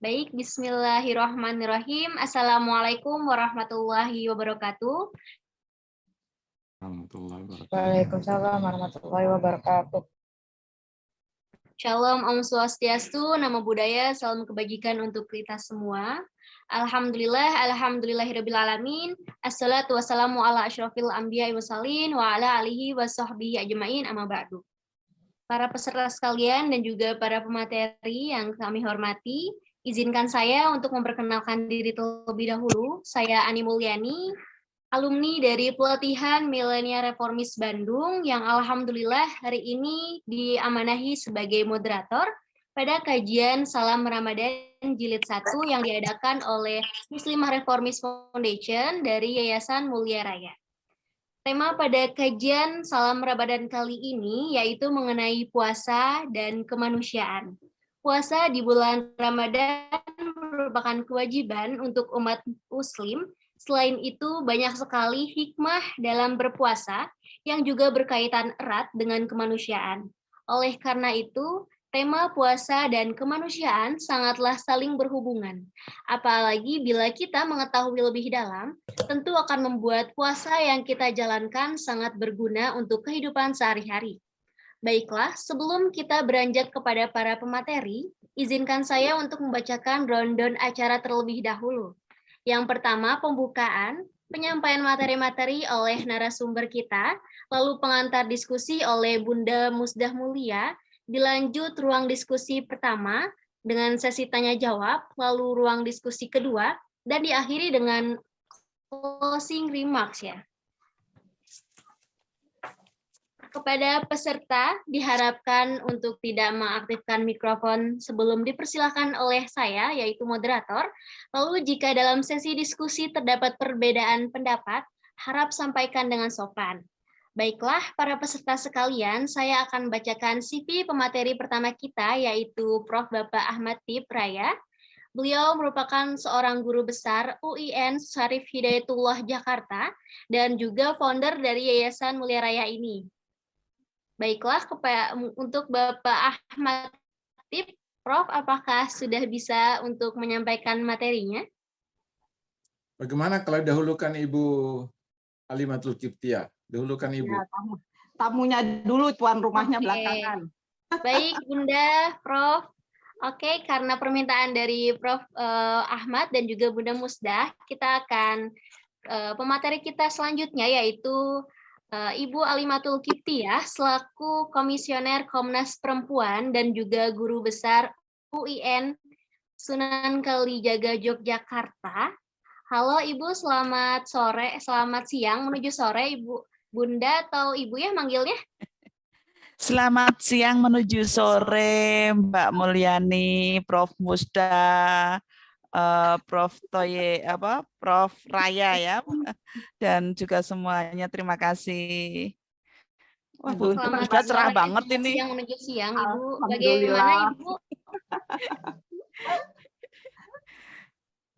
Baik, bismillahirrahmanirrahim. Assalamualaikum warahmatullahi wabarakatuh. Waalaikumsalam warahmatullahi wabarakatuh. Shalom, Om Swastiastu, nama budaya, salam kebajikan untuk kita semua. Alhamdulillahirrabbilalamin. Assalatu wassalamu ala asyrafil anbiya'i wassalin wa ala alihi wa sahbihi ajma'in amma ba'du. Para peserta sekalian dan juga para pemateri yang kami hormati, izinkan saya untuk memperkenalkan diri terlebih dahulu. Saya Ani Mulyani, alumni dari Pelatihan Milenial Reformis Bandung yang alhamdulillah hari ini diamanahi sebagai moderator pada kajian Salam Ramadan Jilid 1 yang diadakan oleh Muslimah Reformis Foundation dari Yayasan Mulia Raya. Tema pada kajian Salam Ramadan kali ini yaitu mengenai puasa dan kemanusiaan. Puasa di bulan Ramadan merupakan kewajiban untuk umat Muslim. Selain itu, banyak sekali hikmah dalam berpuasa yang juga berkaitan erat dengan kemanusiaan. Oleh karena itu, tema puasa dan kemanusiaan sangatlah saling berhubungan. Apalagi bila kita mengetahui lebih dalam, tentu akan membuat puasa yang kita jalankan sangat berguna untuk kehidupan sehari-hari. Baiklah, sebelum kita beranjak kepada para pemateri, izinkan saya untuk membacakan rundown acara terlebih dahulu. Yang pertama, pembukaan, penyampaian materi-materi oleh narasumber kita, lalu pengantar diskusi oleh Bunda Musdah Mulia, dilanjut ruang diskusi pertama dengan sesi tanya-jawab, lalu ruang diskusi kedua, dan diakhiri dengan closing remarks ya. Kepada peserta diharapkan untuk tidak mengaktifkan mikrofon sebelum dipersilakan oleh saya, yaitu moderator. Lalu jika dalam sesi diskusi terdapat perbedaan pendapat, harap sampaikan dengan sopan. Baiklah, para peserta sekalian, saya akan bacakan CV pemateri pertama kita, yaitu Prof. Bapak Ahmad Tip Raya. Beliau merupakan seorang guru besar UIN Syarif Hidayatullah Jakarta dan juga founder dari Yayasan Mulia Raya ini. Baiklah, untuk Bapak Ahmad Tip, Prof, apakah sudah bisa untuk menyampaikan materinya? Bagaimana kalau dahulukan Ibu Alimatul Kiptiah? Dahulukan Ibu. Ya, tamunya dulu, tuan rumahnya belakangan. Baik, Bunda, Prof. Oke, karena permintaan dari Prof. Ahmad dan juga Bunda Musdah, kita akan pemateri kita selanjutnya yaitu Ibu Alimatul Kiptiah selaku Komisioner Komnas Perempuan dan juga Guru Besar UIN Sunan Kalijaga Yogyakarta. Halo Ibu, selamat sore, selamat siang menuju sore Ibu. Bunda atau Ibu ya manggilnya? Selamat siang menuju sore Mbak Mulyani, Prof. Musda, Prof. Toye, Prof. Raya ya, dan juga semuanya. Terima kasih. Wah, Bu, sudah cerah banget ini. Siang menuju siang, Ibu. Bagaimana Ibu?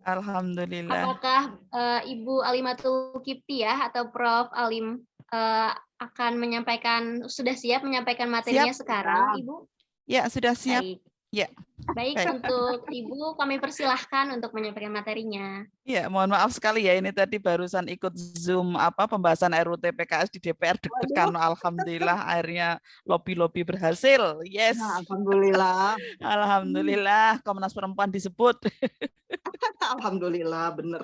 Alhamdulillah. Apakah Ibu Alimatul Kiptiah atau Prof. Alim akan menyampaikan, sudah siap menyampaikan materinya sekarang, Ibu? Ya, sudah siap. Baik. Ya. Baik, untuk Ibu kami persilahkan untuk menyampaikan materinya. Ya, mohon maaf sekali ya, ini tadi barusan ikut Zoom pembahasan RUU PKS di DPR deg-degan. Alhamdulillah akhirnya lobby-lobby berhasil. Yes. Nah, alhamdulillah. Alhamdulillah Komnas Perempuan disebut. Alhamdulillah, benar.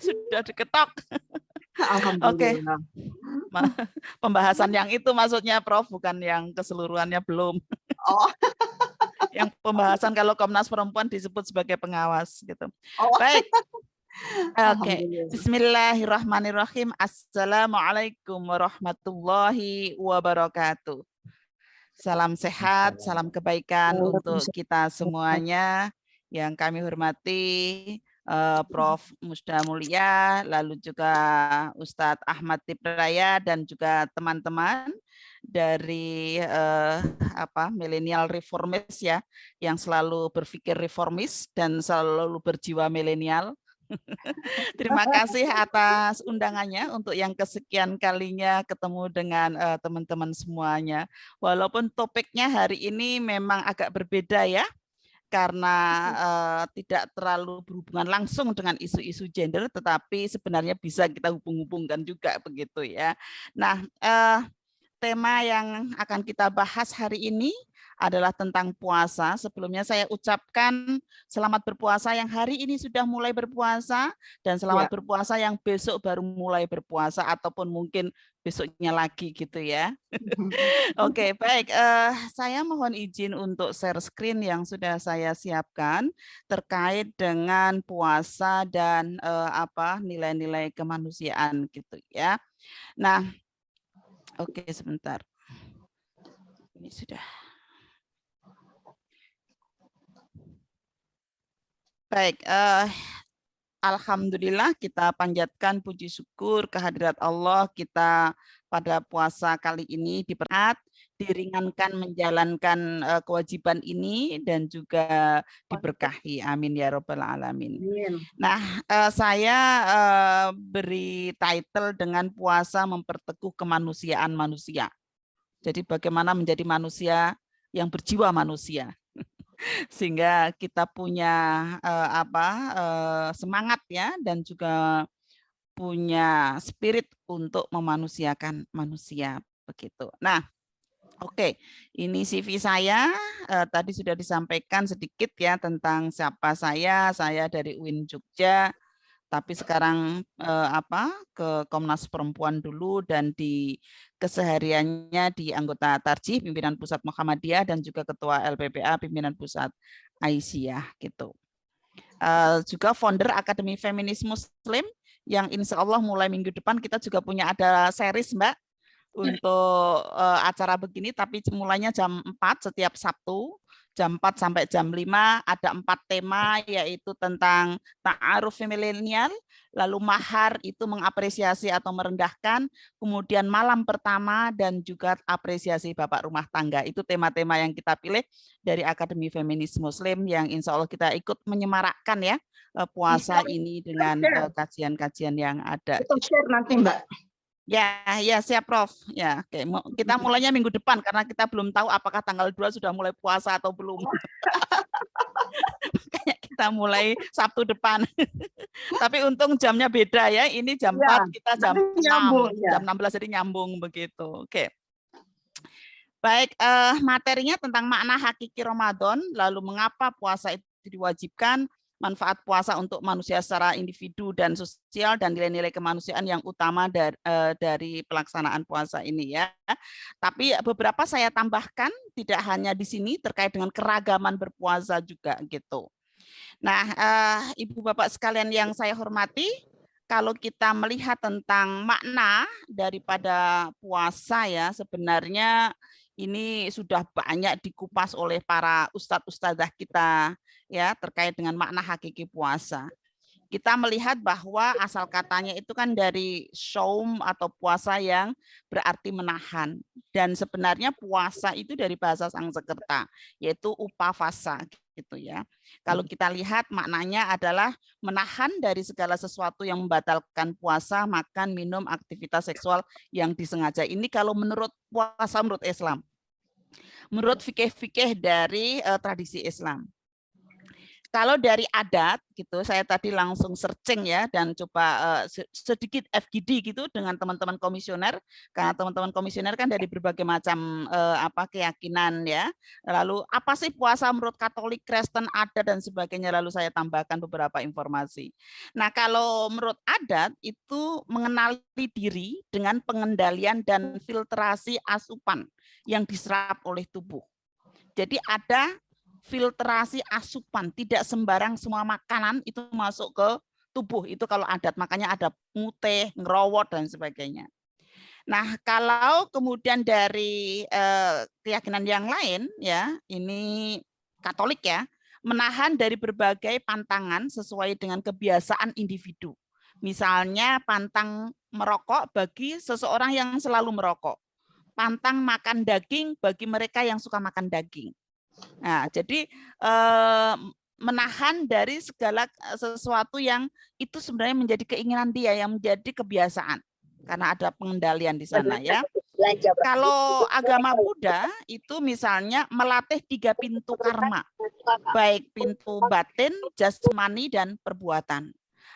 Sudah diketok. Alhamdulillah. Oke. Pembahasan yang itu maksudnya Prof, bukan yang keseluruhannya belum. Oh. Yang pembahasan kalau Komnas Perempuan disebut sebagai pengawas gitu. Oh. Baik. Oke. Bismillahirrahmanirrahim. Assalamualaikum warahmatullahi wabarakatuh. Salam sehat, salam kebaikan untuk kita semuanya. Yang kami hormati Prof. Musda Mulia, lalu juga Ustadz Ahmad Tip Raya dan juga teman-teman dari milenial reformis ya, yang selalu berpikir reformis dan selalu berjiwa milenial. Terima kasih atas undangannya untuk yang kesekian kalinya ketemu dengan teman-teman semuanya. Walaupun topiknya hari ini memang agak berbeda ya. karena tidak terlalu berhubungan langsung dengan isu-isu gender, tetapi sebenarnya bisa kita hubung-hubungkan juga begitu ya. Nah, tema yang akan kita bahas hari ini adalah tentang puasa. Sebelumnya saya ucapkan selamat berpuasa yang hari ini sudah mulai berpuasa, dan selamat berpuasa yang besok baru mulai berpuasa, ataupun mungkin besoknya lagi gitu ya. Oke, baik. Saya mohon izin untuk share screen yang sudah saya siapkan terkait dengan puasa dan nilai-nilai kemanusiaan gitu ya. Nah, oke, sebentar. Ini sudah. Baik, alhamdulillah kita panjatkan puji syukur kehadirat Allah, kita pada puasa kali ini diperhat, diringankan menjalankan kewajiban ini dan juga diberkahi. Amin ya robbal alamin. Nah, saya beri title dengan puasa memperteguh kemanusiaan manusia. Jadi bagaimana menjadi manusia yang berjiwa manusia. Sehingga kita punya semangat ya, dan juga punya spirit untuk memanusiakan manusia begitu. Nah, oke, ini CV saya tadi sudah disampaikan sedikit ya tentang siapa saya. Saya dari UIN Jogja, tapi sekarang ke Komnas Perempuan dulu, dan di kesehariannya di anggota Tarjih Pimpinan Pusat Muhammadiyah dan juga Ketua LPPA Pimpinan Pusat Aisyah gitu. Juga founder Akademi Feminis Muslim yang insya Allah mulai minggu depan kita juga punya ada series Mbak untuk acara begini, tapi mulainya jam 4 setiap Sabtu. Jam 4 sampai jam 5 ada 4 tema, yaitu tentang ta'aruf milenial, lalu mahar itu mengapresiasi atau merendahkan, kemudian malam pertama dan juga apresiasi bapak rumah tangga. Itu tema-tema yang kita pilih dari Akademi Feminis Muslim yang insya Allah kita ikut menyemarakkan ya puasa ini dengan kajian-kajian yang ada. Itu share nanti Mbak. Ya siap Prof. Ya, oke. Kita mulainya minggu depan karena kita belum tahu apakah tanggal 2 sudah mulai puasa atau belum. Makanya kita mulai Sabtu depan. Tapi untung jamnya beda ya. Ini jam 4, kita jam 6. Nyambung, Jam 16 jadi nyambung begitu. Oke. Baik, materinya tentang makna hakiki Ramadan, lalu mengapa puasa itu diwajibkan, manfaat puasa untuk manusia secara individu dan sosial, dan nilai-nilai kemanusiaan yang utama dari pelaksanaan puasa ini ya. Tapi beberapa saya tambahkan, tidak hanya di sini terkait dengan keragaman berpuasa juga gitu. Nah, Ibu Bapak sekalian yang saya hormati, kalau kita melihat tentang makna daripada puasa ya, sebenarnya ini sudah banyak dikupas oleh para ustadz-ustadzah kita ya terkait dengan makna hakiki puasa. Kita melihat bahwa asal katanya itu kan dari shaum atau puasa yang berarti menahan, dan sebenarnya puasa itu dari bahasa Sanskerta yaitu upavasa gitu ya. Kalau kita lihat maknanya adalah menahan dari segala sesuatu yang membatalkan puasa, makan, minum, aktivitas seksual yang disengaja. Ini kalau menurut puasa menurut Islam. Menurut fikih-fikih dari tradisi Islam. Kalau dari adat gitu, saya tadi langsung searching ya dan coba sedikit FGD gitu dengan teman-teman komisioner, karena teman-teman komisioner kan dari berbagai macam keyakinan ya. Lalu apa sih puasa menurut Katolik, Kristen, adat dan sebagainya, lalu saya tambahkan beberapa informasi. Nah, kalau menurut adat itu mengenali diri dengan pengendalian dan filtrasi asupan yang diserap oleh tubuh. Jadi ada filtrasi asupan, tidak sembarang semua makanan itu masuk ke tubuh, itu kalau adat, makanya ada muteh, ngerowot dan sebagainya. Nah, kalau kemudian dari keyakinan yang lain ya, ini Katolik ya, menahan dari berbagai pantangan sesuai dengan kebiasaan individu. Misalnya pantang merokok bagi seseorang yang selalu merokok, pantang makan daging bagi mereka yang suka makan daging. Nah, jadi menahan dari segala sesuatu yang itu sebenarnya menjadi keinginan dia, yang menjadi kebiasaan, karena ada pengendalian di sana ya. Kalau agama Buddha itu misalnya melatih 3 pintu karma, baik pintu batin, jasmani, dan perbuatan.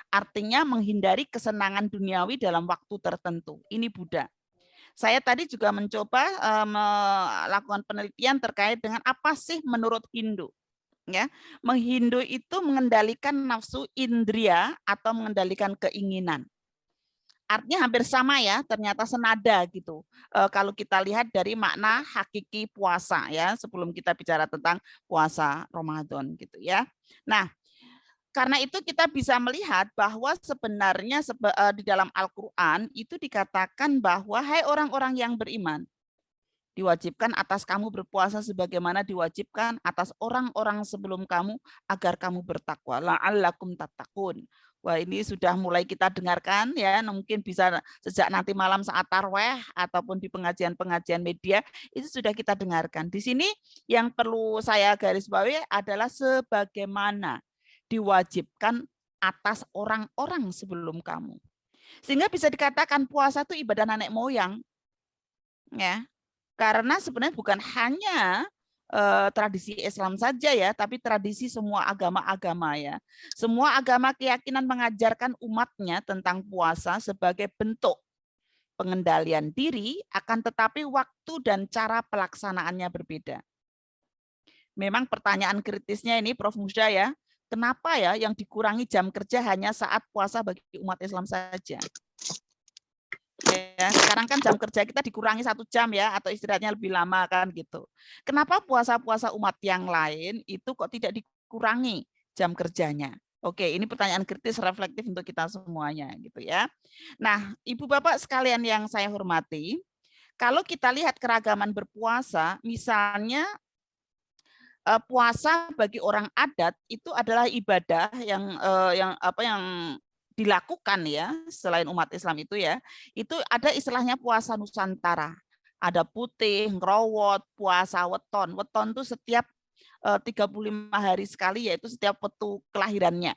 Artinya menghindari kesenangan duniawi dalam waktu tertentu. Ini Buddha. Saya tadi juga mencoba melakukan penelitian terkait dengan apa sih menurut Hindu. Ya, Hindu itu mengendalikan nafsu indria atau mengendalikan keinginan. Artinya hampir sama ya, ternyata senada gitu. Kalau kita lihat dari makna hakiki puasa ya, sebelum kita bicara tentang puasa Ramadan gitu ya. Nah, karena itu kita bisa melihat bahwa sebenarnya di dalam Al-Qur'an itu dikatakan bahwa hai orang-orang yang beriman, diwajibkan atas kamu berpuasa sebagaimana diwajibkan atas orang-orang sebelum kamu agar kamu bertakwa. La'allakum tattaqun. Wah, ini sudah mulai kita dengarkan ya, mungkin bisa sejak nanti malam saat tarweh ataupun di pengajian-pengajian media itu sudah kita dengarkan. Di sini yang perlu saya garis bawahi adalah sebagaimana diwajibkan atas orang-orang sebelum kamu. Sehingga bisa dikatakan puasa itu ibadah nenek moyang. Ya. Karena sebenarnya bukan hanya tradisi Islam saja ya, tapi tradisi semua agama-agama ya. Semua agama keyakinan mengajarkan umatnya tentang puasa sebagai bentuk pengendalian diri, akan tetapi waktu dan cara pelaksanaannya berbeda. Memang pertanyaan kritisnya ini Prof. Musda ya, kenapa ya yang dikurangi jam kerja hanya saat puasa bagi umat Islam saja? Ya, sekarang kan jam kerja kita dikurangi 1 jam ya, atau istirahatnya lebih lama kan gitu. Kenapa puasa-puasa umat yang lain itu kok tidak dikurangi jam kerjanya? Oke, ini pertanyaan kritis reflektif untuk kita semuanya gitu ya. Nah, Ibu Bapak sekalian yang saya hormati, kalau kita lihat keragaman berpuasa, misalnya puasa bagi orang adat itu adalah ibadah yang dilakukan ya selain umat Islam itu ya, itu ada istilahnya puasa Nusantara. Ada putih, ngerowot, puasa weton. Weton itu setiap 35 hari sekali, yaitu setiap waktu kelahirannya.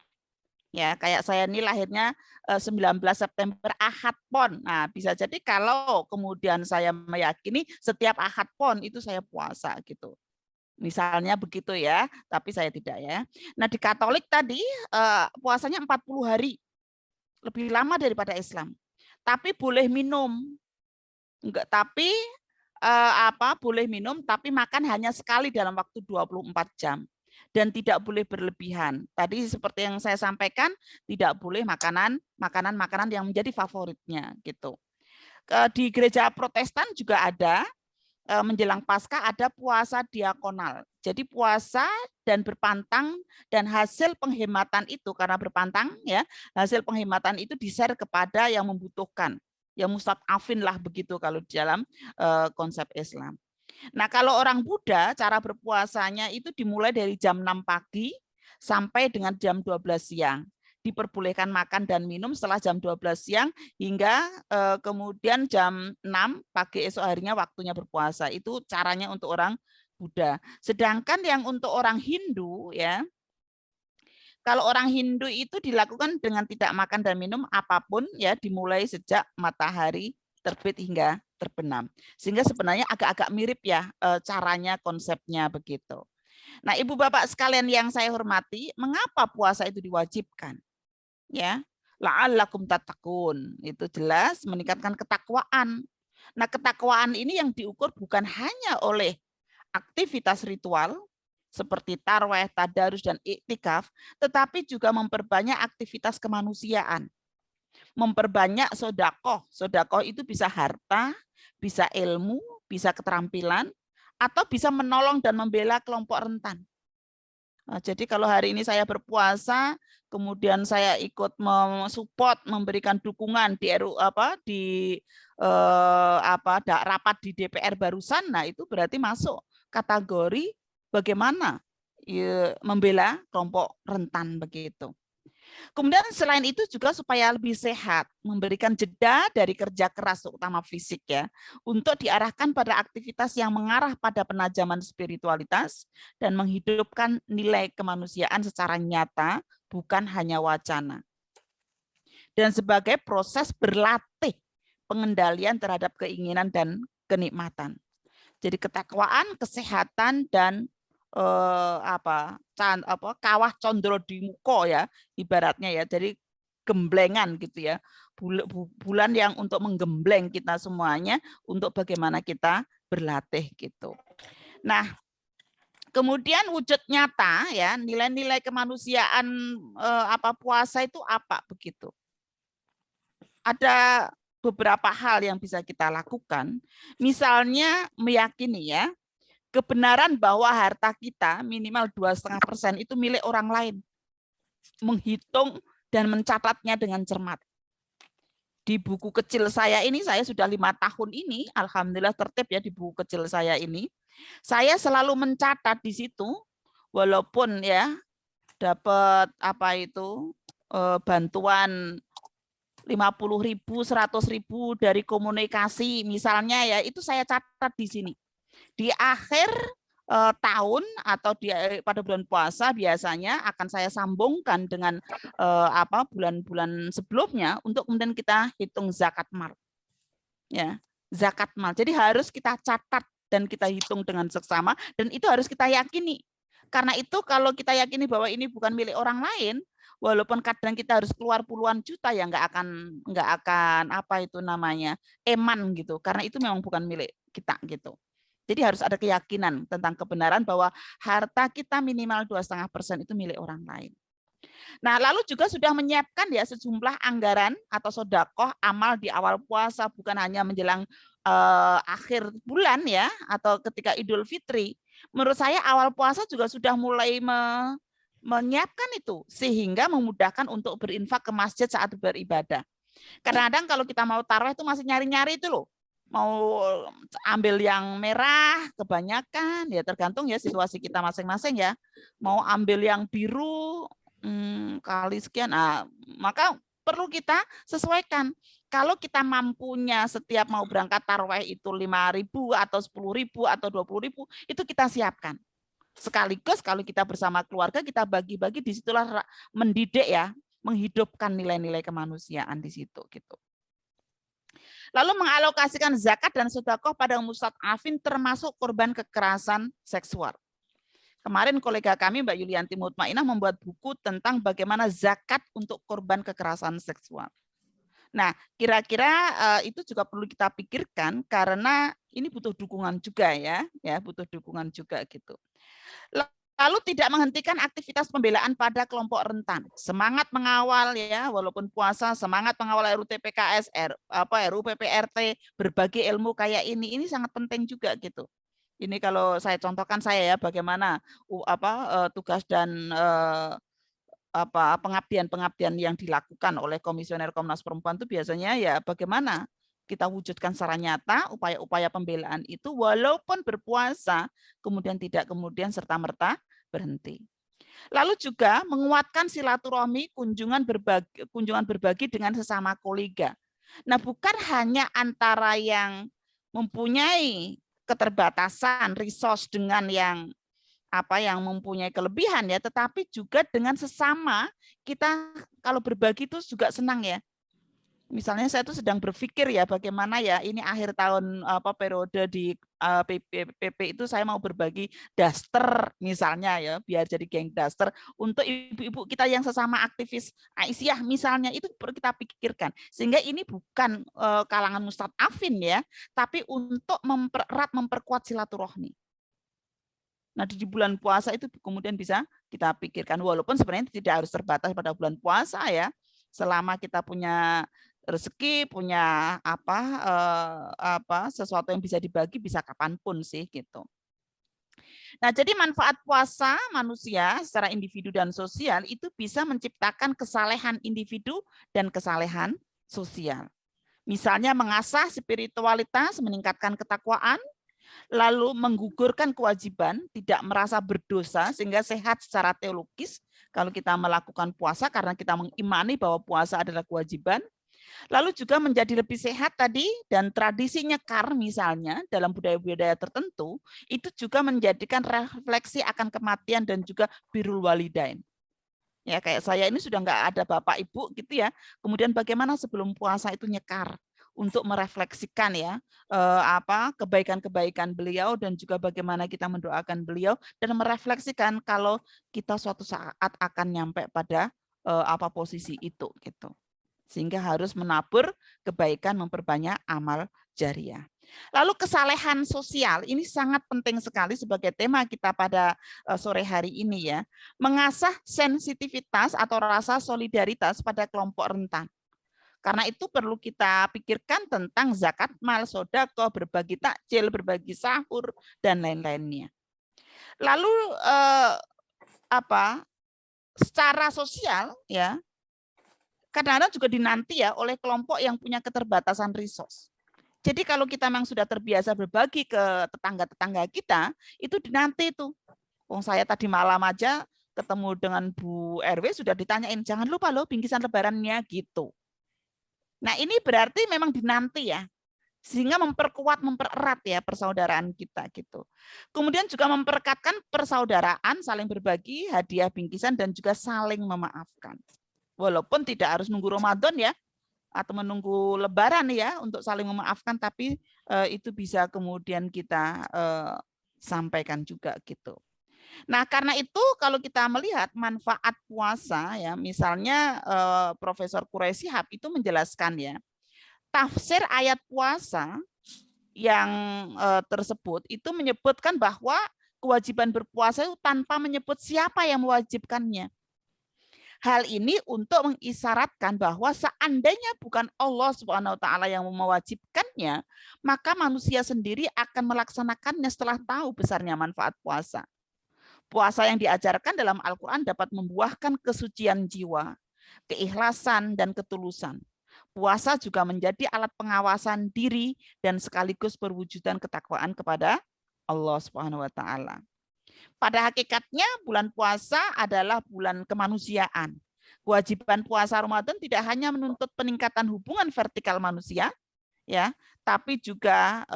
Ya, kayak saya ini lahirnya 19 September Ahad Pon. Nah, bisa jadi kalau kemudian saya meyakini setiap Ahad Pon itu saya puasa gitu. Misalnya begitu ya, tapi saya tidak ya. Nah, di Katolik tadi puasanya 40 hari. Lebih lama daripada Islam. Tapi boleh minum. Enggak, tapi boleh minum tapi makan hanya sekali dalam waktu 24 jam. Dan tidak boleh berlebihan. Tadi seperti yang saya sampaikan, tidak boleh makanan yang menjadi favoritnya gitu. Di gereja Protestan juga ada menjelang Paskah ada puasa diakonal. Jadi puasa dan berpantang, dan hasil penghematan itu karena berpantang ya, hasil penghematan itu di-share kepada yang membutuhkan. Ya mustad'afin lah begitu kalau di dalam konsep Islam. Nah, kalau orang Buddha cara berpuasanya itu dimulai dari jam 6 pagi sampai dengan jam 12 siang. Diperbolehkan makan dan minum setelah jam 12 siang hingga kemudian jam 6 pagi esok harinya waktunya berpuasa. Itu caranya untuk orang Buddha. Sedangkan yang untuk orang Hindu ya, kalau orang Hindu itu dilakukan dengan tidak makan dan minum apapun ya, dimulai sejak matahari terbit hingga terbenam. Sehingga sebenarnya agak-agak mirip ya caranya, konsepnya begitu. Nah, Ibu Bapak sekalian yang saya hormati, mengapa puasa itu diwajibkan? Ya, la'allakum tattaqun. Itu jelas meningkatkan ketakwaan. Nah, ketakwaan ini yang diukur bukan hanya oleh aktivitas ritual seperti tarweh, tadarus, dan iktikaf, tetapi juga memperbanyak aktivitas kemanusiaan. Memperbanyak sodakoh. Sodakoh itu bisa harta, bisa ilmu, bisa keterampilan, atau bisa menolong dan membela kelompok rentan. Nah, jadi kalau hari ini saya berpuasa, kemudian saya ikut mensupport, memberikan dukungan di rapat di DPR barusan, nah itu berarti masuk kategori bagaimana membela kelompok rentan begitu. Kemudian selain itu juga supaya lebih sehat, memberikan jeda dari kerja keras terutama fisik ya, untuk diarahkan pada aktivitas yang mengarah pada penajaman spiritualitas dan menghidupkan nilai kemanusiaan secara nyata, bukan hanya wacana. Dan sebagai proses berlatih pengendalian terhadap keinginan dan kenikmatan. Jadi ketakwaan, kesehatan, dan kawah condro di muko ya, ibaratnya ya. Jadi gemblengan gitu ya. Bulan yang untuk menggembleng kita semuanya untuk bagaimana kita berlatih gitu. Nah, kemudian wujud nyata ya, nilai-nilai kemanusiaan puasa itu apa begitu? Ada beberapa hal yang bisa kita lakukan. Misalnya meyakini ya, kebenaran bahwa harta kita minimal 2,5% itu milik orang lain. Menghitung dan mencatatnya dengan cermat. Di buku kecil saya ini, saya sudah 5 tahun ini, alhamdulillah tertib ya di buku kecil saya ini. Saya selalu mencatat di situ, walaupun ya dapat bantuan 50.000, 100.000 dari komunikasi misalnya ya, itu saya catat di sini. Di akhir tahun atau pada bulan puasa biasanya akan saya sambungkan dengan bulan-bulan sebelumnya untuk kemudian kita hitung zakat mal. Ya, zakat mal. Jadi harus kita catat dan kita hitung dengan seksama, dan itu harus kita yakini. Karena itu kalau kita yakini bahwa ini bukan milik orang lain, walaupun kadang kita harus keluar puluhan juta ya nggak akan eman gitu, karena itu memang bukan milik kita gitu. Jadi harus ada keyakinan tentang kebenaran bahwa harta kita minimal 2,5% itu milik orang lain. Nah, lalu juga sudah menyiapkan ya sejumlah anggaran atau sedekah amal di awal puasa, bukan hanya menjelang akhir bulan ya atau ketika Idul Fitri. Menurut saya awal puasa juga sudah mulai menyiapkan itu sehingga memudahkan untuk berinfak ke masjid saat beribadah. Kadang-kadang kalau kita mau tarawih itu masih nyari-nyari itu loh. Mau ambil yang merah kebanyakan ya tergantung ya situasi kita masing-masing ya. Mau ambil yang biru kali sekian, maka perlu kita sesuaikan. Kalau kita mampunya setiap mau berangkat tarawih itu 5.000 atau 10.000 atau 20.000 itu kita siapkan. Sekaligus kalau kita bersama keluarga kita bagi-bagi, disitulah mendidik ya, menghidupkan nilai-nilai kemanusiaan di situ gitu. Lalu mengalokasikan zakat dan sedekah pada mustad'afin termasuk korban kekerasan seksual. Kemarin kolega kami Mbak Yulianti Mutmainah membuat buku tentang bagaimana zakat untuk korban kekerasan seksual. Nah, kira-kira itu juga perlu kita pikirkan karena ini butuh dukungan juga ya, butuh dukungan juga gitu. Lalu tidak menghentikan aktivitas pembelaan pada kelompok rentan. Semangat mengawal ya, walaupun puasa, semangat mengawal RUTPKS, RUU PPRT, berbagi ilmu kayak ini sangat penting juga gitu. Ini kalau saya contohkan saya ya, bagaimana tugas dan pengabdian yang dilakukan oleh Komisioner Komnas Perempuan itu biasanya ya bagaimana kita wujudkan secara nyata upaya-upaya pembelaan itu walaupun berpuasa, kemudian tidak serta-merta berhenti. Lalu juga menguatkan silaturahmi, kunjungan berbagi dengan sesama kolega. Nah, bukan hanya antara yang mempunyai keterbatasan resource dengan yang mempunyai kelebihan ya, tetapi juga dengan sesama kita kalau berbagi itu juga senang ya. Misalnya saya tuh sedang berpikir ya bagaimana ya ini akhir tahun periode di PP itu saya mau berbagi daster misalnya ya, biar jadi geng daster untuk ibu-ibu kita yang sesama aktivis Aisyah misalnya, itu perlu kita pikirkan. Sehingga ini bukan kalangan mustad'afin ya, tapi untuk memperkuat silaturahmi. Nah, di bulan puasa itu kemudian bisa kita pikirkan, walaupun sebenarnya tidak harus terbatas pada bulan puasa ya. Selama kita punya rezeki, punya sesuatu yang bisa dibagi, bisa kapanpun sih gitu. Nah, jadi manfaat puasa manusia secara individu dan sosial itu bisa menciptakan kesalehan individu dan kesalehan sosial. Misalnya mengasah spiritualitas, meningkatkan ketakwaan, lalu menggugurkan kewajiban, tidak merasa berdosa sehingga sehat secara teologis kalau kita melakukan puasa karena kita mengimani bahwa puasa adalah kewajiban. Lalu juga menjadi lebih sehat tadi, dan tradisi nyekar misalnya dalam budaya-budaya tertentu itu juga menjadikan refleksi akan kematian dan juga birrul walidain. Ya, kayak saya ini sudah nggak ada bapak ibu gitu ya. Kemudian bagaimana sebelum puasa itu nyekar untuk merefleksikan ya kebaikan-kebaikan beliau dan juga bagaimana kita mendoakan beliau dan merefleksikan kalau kita suatu saat akan nyampe pada posisi itu gitu. Sehingga harus menabur kebaikan, memperbanyak amal jariah. Lalu kesalehan sosial, ini sangat penting sekali sebagai tema kita pada sore hari ini ya. Mengasah sensitivitas atau rasa solidaritas pada kelompok rentan. Karena itu perlu kita pikirkan tentang zakat mal, sodako, berbagi takjil, berbagi sahur, dan lain-lainnya. Lalu secara sosial ya, kadang-kadang juga dinanti ya oleh kelompok yang punya keterbatasan resource. Jadi kalau kita memang sudah terbiasa berbagi ke tetangga-tetangga kita, itu dinanti itu. Saya tadi malam aja ketemu dengan Bu RW sudah ditanyain, jangan lupa loh bingkisan lebarannya gitu. Nah ini berarti memang dinanti ya, sehingga memperkuat, mempererat ya persaudaraan kita gitu. Kemudian juga memperekatkan persaudaraan, saling berbagi hadiah bingkisan dan juga saling memaafkan. Walaupun tidak harus nunggu Ramadan ya, atau menunggu Lebaran ya untuk saling memaafkan, tapi itu bisa kemudian kita sampaikan juga gitu. Nah karena itu kalau kita melihat manfaat puasa ya, misalnya Profesor Quraish Shihab itu menjelaskan ya, tafsir ayat puasa yang tersebut itu menyebutkan bahwa kewajiban berpuasa itu tanpa menyebut siapa yang mewajibkannya. Hal ini untuk mengisyaratkan bahwa seandainya bukan Allah Subhanahu wa taala yang mewajibkannya, maka manusia sendiri akan melaksanakannya setelah tahu besarnya manfaat puasa. Puasa yang diajarkan dalam Al-Qur'an dapat membuahkan kesucian jiwa, keikhlasan dan ketulusan. Puasa juga menjadi alat pengawasan diri dan sekaligus perwujudan ketakwaan kepada Allah Subhanahu wa taala. Pada hakikatnya bulan puasa adalah bulan kemanusiaan. Kewajiban puasa Ramadan tidak hanya menuntut peningkatan hubungan vertikal manusia, ya, tapi juga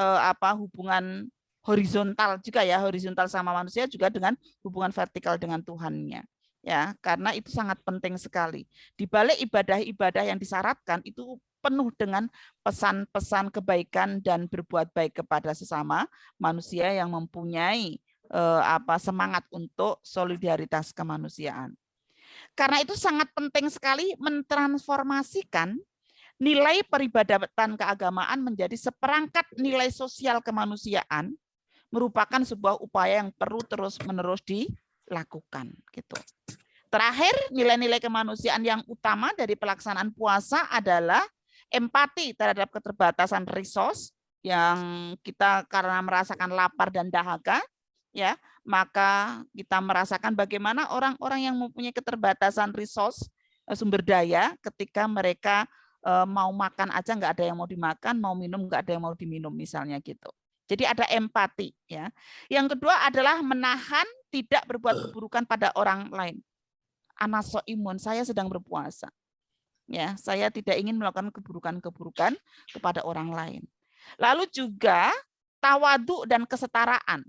hubungan horizontal juga ya, horizontal sama manusia juga dengan hubungan vertikal dengan Tuhannya. Ya, karena itu sangat penting sekali. Di balik ibadah-ibadah yang disyaratkan itu penuh dengan pesan-pesan kebaikan dan berbuat baik kepada sesama manusia yang mempunyai semangat untuk solidaritas kemanusiaan. Karena itu sangat penting sekali mentransformasikan nilai peribadatan keagamaan menjadi seperangkat nilai sosial kemanusiaan, merupakan sebuah upaya yang perlu terus-menerus dilakukan. Gitu. Terakhir, nilai-nilai kemanusiaan yang utama dari pelaksanaan puasa adalah empati terhadap keterbatasan resource yang kita karena merasakan lapar dan dahaga, ya, maka kita merasakan bagaimana orang-orang yang mempunyai keterbatasan resource sumber daya ketika mereka mau makan aja nggak ada yang mau dimakan, mau minum nggak ada yang mau diminum misalnya gitu. Jadi ada empati ya. Yang kedua adalah menahan tidak berbuat keburukan pada orang lain. Anaso imun, saya sedang berpuasa. Ya, saya tidak ingin melakukan keburukan-keburukan kepada orang lain. Lalu juga tawadu dan kesetaraan.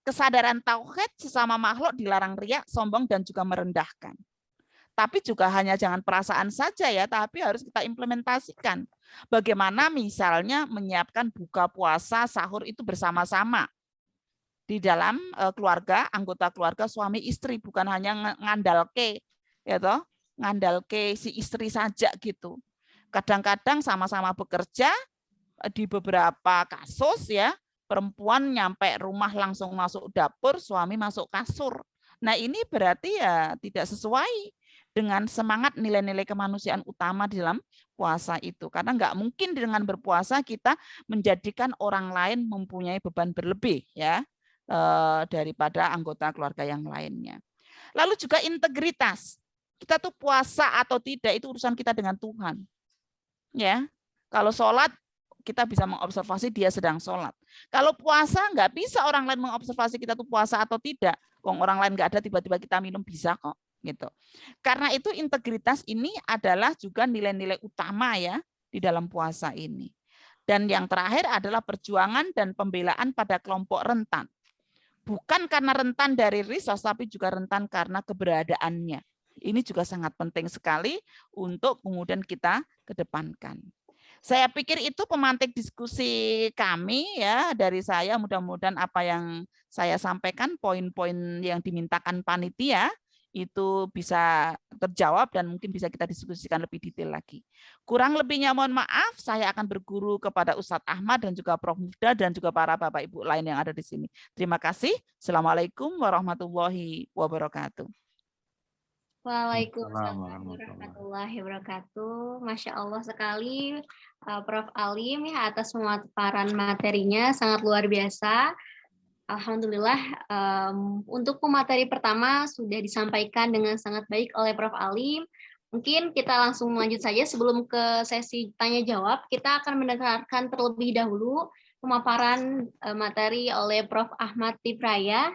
Kesadaran tauhid sesama makhluk dilarang riak, sombong, dan juga merendahkan. Tapi juga hanya jangan perasaan saja ya, tapi harus kita implementasikan. Bagaimana misalnya menyiapkan buka puasa, sahur itu bersama-sama. Di dalam keluarga, anggota keluarga, suami istri, bukan hanya ngandalke, ya toh, ngandalke si istri saja gitu. Kadang-kadang sama-sama bekerja, di beberapa kasus ya, perempuan nyampe rumah langsung masuk dapur, suami masuk kasur. Nah ini berarti ya tidak sesuai dengan semangat nilai-nilai kemanusiaan utama di dalam puasa itu. Karena nggak mungkin dengan berpuasa kita menjadikan orang lain mempunyai beban berlebih ya daripada anggota keluarga yang lainnya. Lalu juga integritas. Kita tuh puasa atau tidak itu urusan kita dengan Tuhan. Ya, kalau sholat kita bisa mengobservasi dia sedang sholat. Kalau puasa nggak bisa orang lain mengobservasi kita tuh puasa atau tidak. Wong orang lain nggak ada tiba-tiba kita minum bisa kok. Gitu. Karena itu integritas ini adalah juga nilai-nilai utama ya di dalam puasa ini. Dan yang terakhir adalah perjuangan dan pembelaan pada kelompok rentan. Bukan karena rentan dari resource, tapi juga rentan karena keberadaannya. Ini juga sangat penting sekali untuk kemudian kita kedepankan. Saya pikir itu pemantik diskusi kami ya dari saya. Mudah-mudahan apa yang saya sampaikan, poin-poin yang dimintakan panitia itu bisa terjawab dan mungkin bisa kita diskusikan lebih detail lagi. Kurang lebihnya mohon maaf, saya akan berguru kepada Ustadz Ahmad dan juga Prof. Muda dan juga para Bapak Ibu lain yang ada di sini. Terima kasih. Assalamualaikum warahmatullahi wabarakatuh. Waalaikumsalam warahmatullahi wabarakatuh. Masya Allah sekali Prof. Alim ya atas pemaparan materinya sangat luar biasa. Alhamdulillah untuk pemateri pertama sudah disampaikan dengan sangat baik oleh Prof. Alim. Mungkin kita langsung lanjut saja sebelum ke sesi tanya jawab. Kita akan mendengarkan terlebih dahulu pemaparan materi oleh Prof. Ahmad Tipraya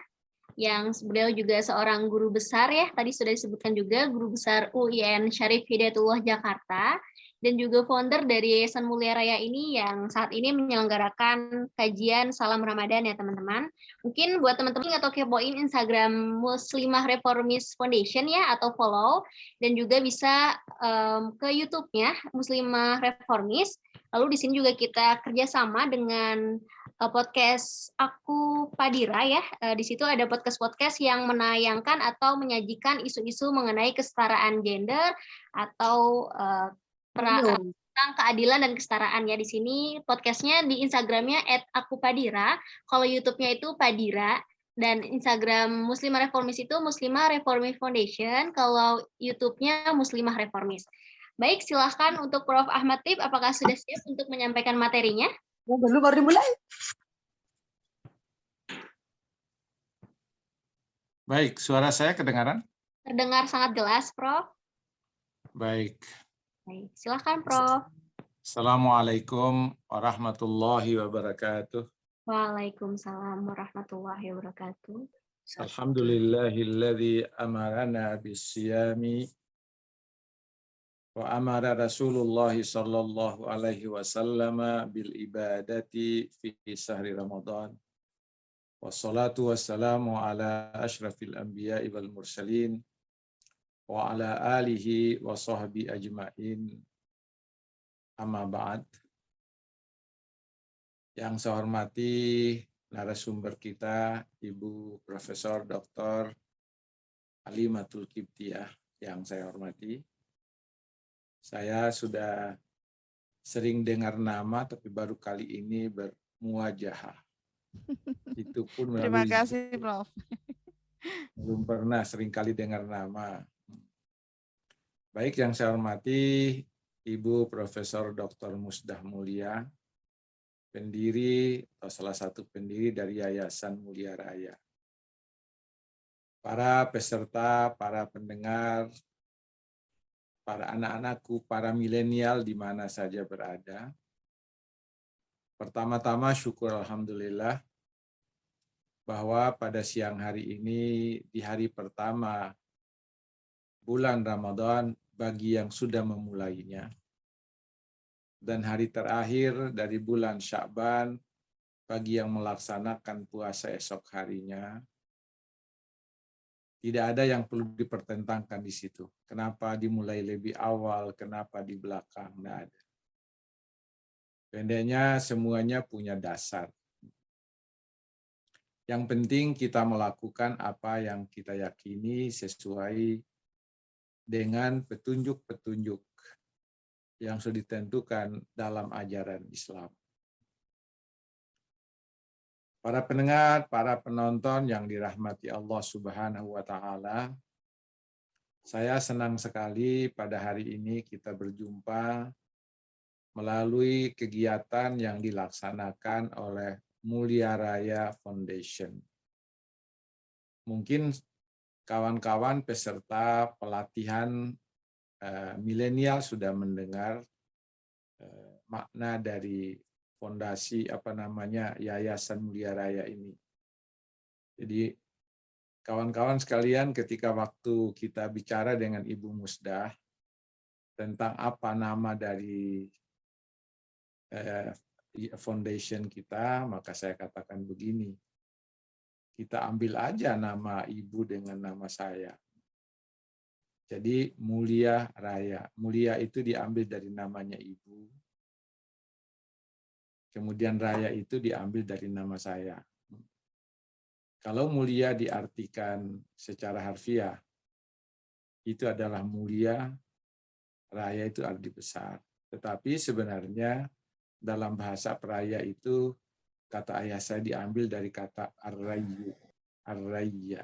yang beliau juga seorang guru besar ya, tadi sudah disebutkan juga guru besar UIN Syarif Hidayatullah Jakarta dan juga founder dari Yayasan Mulia Raya ini yang saat ini menyelenggarakan kajian Salam Ramadan ya teman-teman. Mungkin buat teman-teman atau kepoin Instagram Muslimah Reformis Foundation ya atau follow dan juga bisa ke YouTube-nya Muslimah Reformis. Lalu di sini juga kita kerjasama dengan podcast Aku Padira ya. Di situ ada podcast-podcast yang menayangkan atau menyajikan isu-isu mengenai kesetaraan gender atau tentang keadilan dan kesetaraan ya. Di sini podcastnya di Instagramnya @akupadira, kalau YouTube-nya itu Padira, dan Instagram Muslimah Reformis itu Muslimah Reformis Foundation, kalau YouTube-nya Muslimah Reformis. Baik, silahkan untuk Prof. Ahmad Tip, apakah sudah siap untuk menyampaikan materinya? Baru dimulai. Baik, suara saya kedengaran? Terdengar sangat jelas, Prof. Baik. Baik, silahkan Prof. Assalamualaikum warahmatullahi wabarakatuh. Waalaikumsalam warahmatullahi wabarakatuh. Alhamdulillahilladzi amarana bis-siyami wa amara Rasulullah sallallahu alaihi wasallam bil ibadati fi sahri Ramadan. Wassalatu wassalamu ala asyrafil anbiya'i wal mursalin wa ala alihi wa sahbihi ajma'in. Amma ba'd. Yang saya hormati narasumber kita Ibu Profesor Dr. Halimatul Kiptiah yang saya hormati. Saya sudah sering dengar nama tapi baru kali ini bermuwajahah. Itu pun Terima kasih, Prof. Belum pernah seringkali dengar nama. Baik, yang saya hormati Ibu Profesor Dr. Musdah Mulia, pendiri atau salah satu pendiri dari Yayasan Mulia Raya. Para peserta, para pendengar, para anak-anakku, para milenial di mana saja berada. Pertama-tama syukur alhamdulillah bahwa pada siang hari ini di hari pertama bulan Ramadan bagi yang sudah memulainya dan hari terakhir dari bulan Sya'ban bagi yang melaksanakan puasa esok harinya, tidak ada yang perlu dipertentangkan di situ. Kenapa dimulai lebih awal, kenapa di belakang, tidak ada. Pendeknya semuanya punya dasar. Yang penting kita melakukan apa yang kita yakini sesuai dengan petunjuk-petunjuk yang sudah ditentukan dalam ajaran Islam. Para pendengar, para penonton yang dirahmati Allah Subhanahu wa Ta'ala, saya senang sekali pada hari ini kita berjumpa melalui kegiatan yang dilaksanakan oleh Mulia Raya Foundation. Mungkin kawan-kawan peserta pelatihan milenial sudah mendengar makna dari fondasi Yayasan Mulia Raya ini. Jadi kawan-kawan sekalian, ketika waktu kita bicara dengan Ibu Musdah tentang apa nama dari foundation kita, maka saya katakan begini, kita ambil aja nama Ibu dengan nama saya. Jadi Mulia Raya. Mulia itu diambil dari namanya Ibu. Kemudian raya itu diambil dari nama saya. Kalau mulia diartikan secara harfiah, itu adalah mulia, raya itu arti besar. Tetapi sebenarnya dalam bahasa peraya itu kata ayah saya diambil dari kata ar-rayyu, ar-rayya.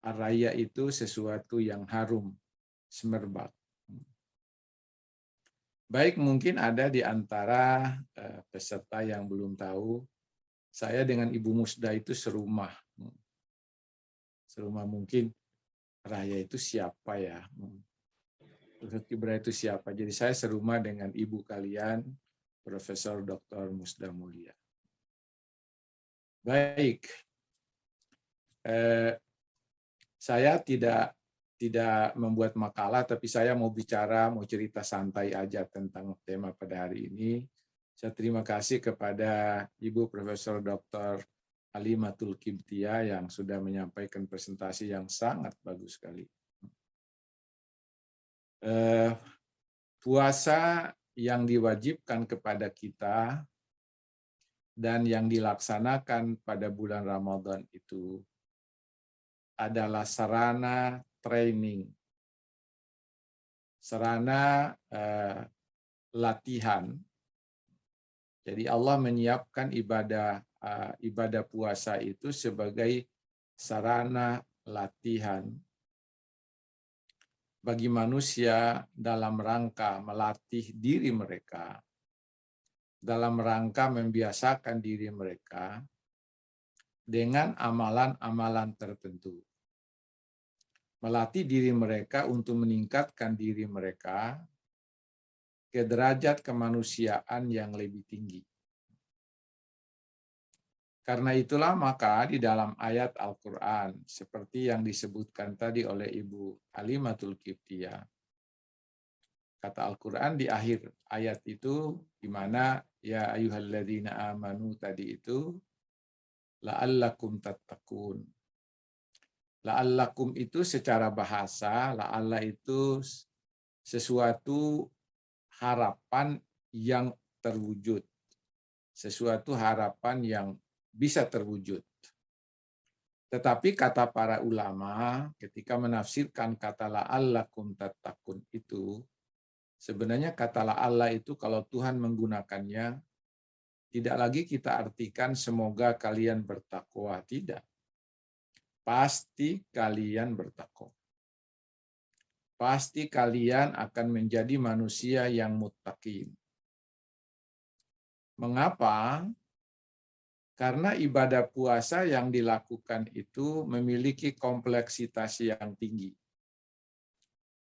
Ar-rayya itu sesuatu yang harum, semerbak. Baik, mungkin ada di antara peserta yang belum tahu, saya dengan Ibu Musda itu serumah. Serumah mungkin, Raya itu siapa ya? Ustadz Kibra itu siapa? Jadi saya serumah dengan ibu kalian, Profesor Dr. Musda Mulia. Baik, saya tidak membuat makalah, tapi saya mau bicara, mau cerita santai aja tentang tema pada hari ini. Saya terima kasih kepada Ibu Profesor Dr. Halimatul Kibtiyah yang sudah menyampaikan presentasi yang sangat bagus sekali. Puasa yang diwajibkan kepada kita dan yang dilaksanakan pada bulan Ramadan itu adalah sarana training, sarana latihan. Jadi Allah menyiapkan ibadah puasa itu sebagai sarana latihan bagi manusia dalam rangka melatih diri mereka, dalam rangka membiasakan diri mereka dengan amalan-amalan tertentu. Melatih diri mereka untuk meningkatkan diri mereka ke derajat kemanusiaan yang lebih tinggi. Karena itulah maka di dalam ayat Al-Quran, seperti yang disebutkan tadi oleh Ibu Halimatul Kibtiyah, kata Al-Quran di akhir ayat itu, di mana ya ayyuhalladzina amanu tadi itu, la'allakum tattaqun. La'allakum itu secara bahasa, la'alla itu sesuatu harapan yang terwujud. Sesuatu harapan yang bisa terwujud. Tetapi kata para ulama ketika menafsirkan kata la'allakum tattaqun itu, sebenarnya kata la'alla itu kalau Tuhan menggunakannya, tidak lagi kita artikan semoga kalian bertakwa, tidak. Pasti kalian bertakwa. Pasti kalian akan menjadi manusia yang muttaqin. Mengapa? Karena ibadah puasa yang dilakukan itu memiliki kompleksitas yang tinggi.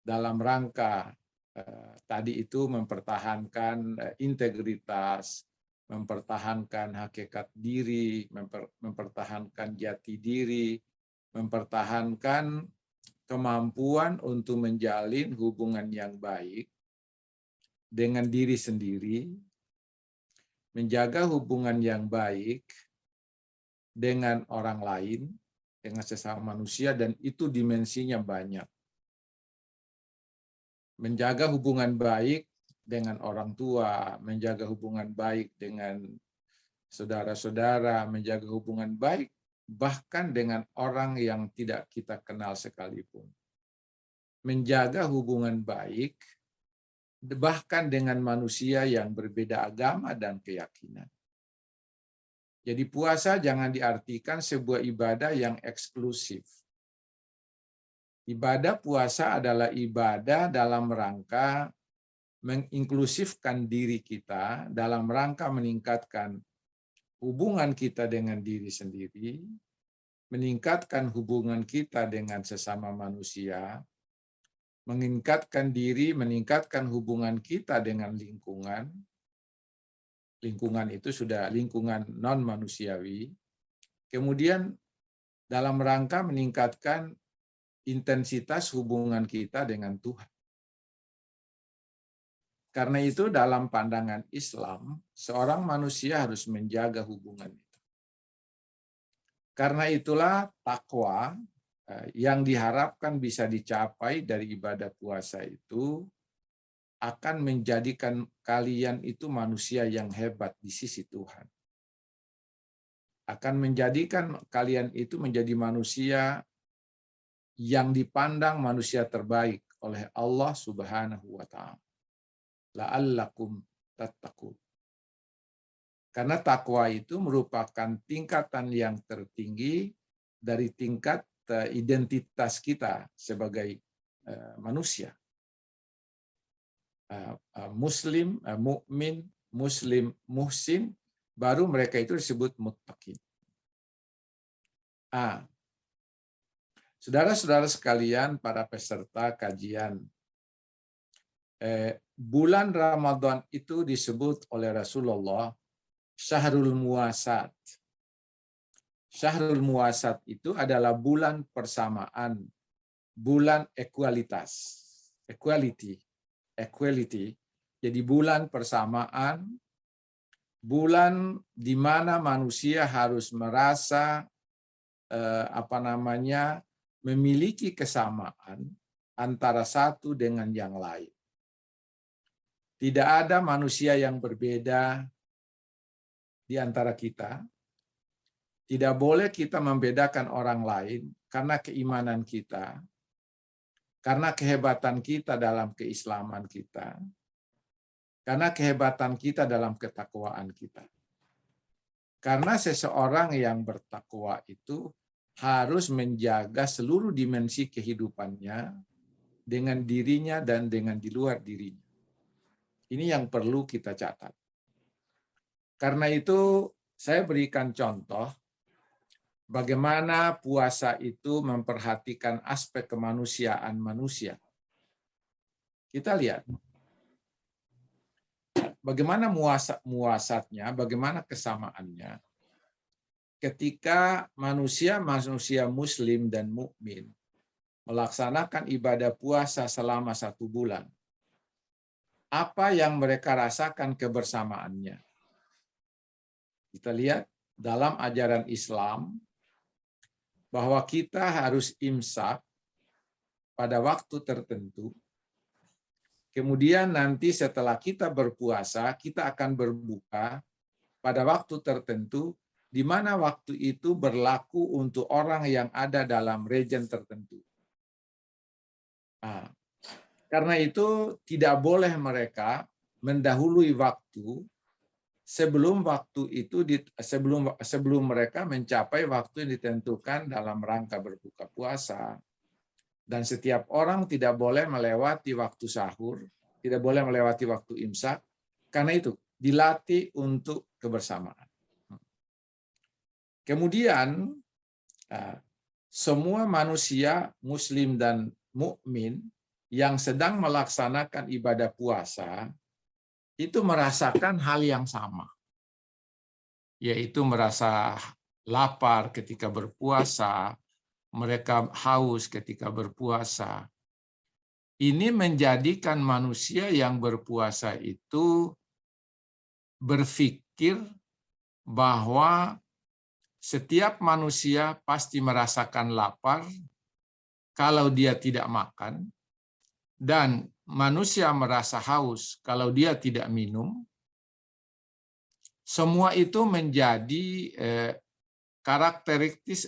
Dalam rangka tadi itu mempertahankan integritas, mempertahankan hakikat diri, mempertahankan jati diri, mempertahankan kemampuan untuk menjalin hubungan yang baik dengan diri sendiri, menjaga hubungan yang baik dengan orang lain, dengan sesama manusia, dan itu dimensinya banyak. Menjaga hubungan baik dengan orang tua, menjaga hubungan baik dengan saudara-saudara, menjaga hubungan baik bahkan dengan orang yang tidak kita kenal sekalipun. Menjaga hubungan baik bahkan dengan manusia yang berbeda agama dan keyakinan. Jadi puasa jangan diartikan sebuah ibadah yang eksklusif. Ibadah puasa adalah ibadah dalam rangka menginklusifkan diri kita, dalam rangka meningkatkan hubungan kita dengan diri sendiri, meningkatkan hubungan kita dengan sesama manusia, meningkatkan diri, meningkatkan hubungan kita dengan lingkungan. Lingkungan itu sudah lingkungan non-manusiawi. Kemudian dalam rangka meningkatkan intensitas hubungan kita dengan Tuhan. Karena itu dalam pandangan Islam, seorang manusia harus menjaga hubungan itu. Karena itulah takwa yang diharapkan bisa dicapai dari ibadah puasa itu akan menjadikan kalian itu manusia yang hebat di sisi Tuhan. Akan menjadikan kalian itu menjadi manusia yang dipandang manusia terbaik oleh Allah Subhanahu wa taala. La'allakum tattaqun. Karena takwa itu merupakan tingkatan yang tertinggi dari tingkat identitas kita sebagai manusia. Muslim, mukmin, muslim, muhsin, baru mereka itu disebut muttaqin. Saudara-saudara sekalian, para peserta kajian, bulan Ramadan itu disebut oleh Rasulullah Syahrul Muwasat. Syahrul Muwasat itu adalah bulan persamaan, bulan ekualitas, equality. Jadi bulan persamaan, bulan di mana manusia harus merasa memiliki kesamaan antara satu dengan yang lain. Tidak ada manusia yang berbeda di antara kita. Tidak boleh kita membedakan orang lain karena keimanan kita, karena kehebatan kita dalam keislaman kita, karena kehebatan kita dalam ketakwaan kita. Karena seseorang yang bertakwa itu harus menjaga seluruh dimensi kehidupannya dengan dirinya dan dengan di luar dirinya. Ini yang perlu kita catat. Karena itu saya berikan contoh bagaimana puasa itu memperhatikan aspek kemanusiaan manusia. Kita lihat bagaimana muasatnya, bagaimana kesamaannya ketika manusia muslim dan mukmin melaksanakan ibadah puasa selama 1 bulan. Apa yang mereka rasakan kebersamaannya? Kita lihat dalam ajaran Islam bahwa kita harus imsak pada waktu tertentu. Kemudian nanti setelah kita berpuasa, kita akan berbuka pada waktu tertentu, di mana waktu itu berlaku untuk orang yang ada dalam region tertentu. Karena itu tidak boleh mereka mendahului waktu sebelum mereka mencapai waktu yang ditentukan dalam rangka berbuka puasa. Dan setiap orang tidak boleh melewati waktu sahur, tidak boleh melewati waktu imsak, karena itu dilatih untuk kebersamaan. Kemudian semua manusia muslim dan mukmin yang sedang melaksanakan ibadah puasa itu merasakan hal yang sama, yaitu merasa lapar ketika berpuasa, mereka haus ketika berpuasa. Ini menjadikan manusia yang berpuasa itu berpikir bahwa setiap manusia pasti merasakan lapar kalau dia tidak makan, dan manusia merasa haus kalau dia tidak minum. Semua itu menjadi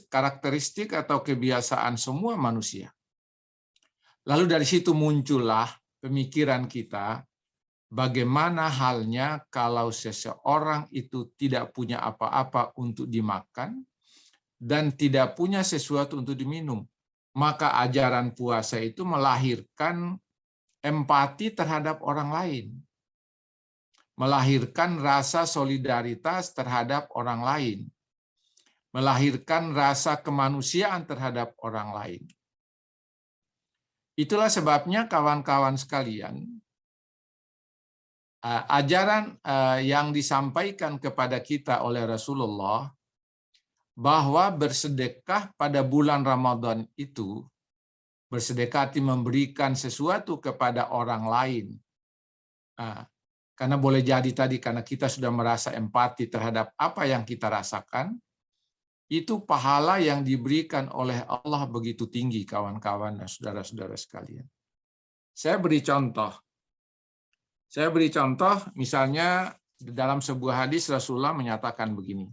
karakteristik atau kebiasaan semua manusia. Lalu dari situ muncullah pemikiran kita, bagaimana halnya kalau seseorang itu tidak punya apa-apa untuk dimakan dan tidak punya sesuatu untuk diminum. Maka ajaran puasa itu melahirkan empati terhadap orang lain, melahirkan rasa solidaritas terhadap orang lain, melahirkan rasa kemanusiaan terhadap orang lain. Itulah sebabnya kawan-kawan sekalian, ajaran yang disampaikan kepada kita oleh Rasulullah bahwa bersedekah pada bulan Ramadan itu, bersedekah arti memberikan sesuatu kepada orang lain. Karena boleh jadi tadi karena kita sudah merasa empati terhadap apa yang kita rasakan, itu pahala yang diberikan oleh Allah begitu tinggi, kawan-kawan dan saudara-saudara sekalian. Saya beri contoh. Saya beri contoh, misalnya dalam sebuah hadis Rasulullah menyatakan begini.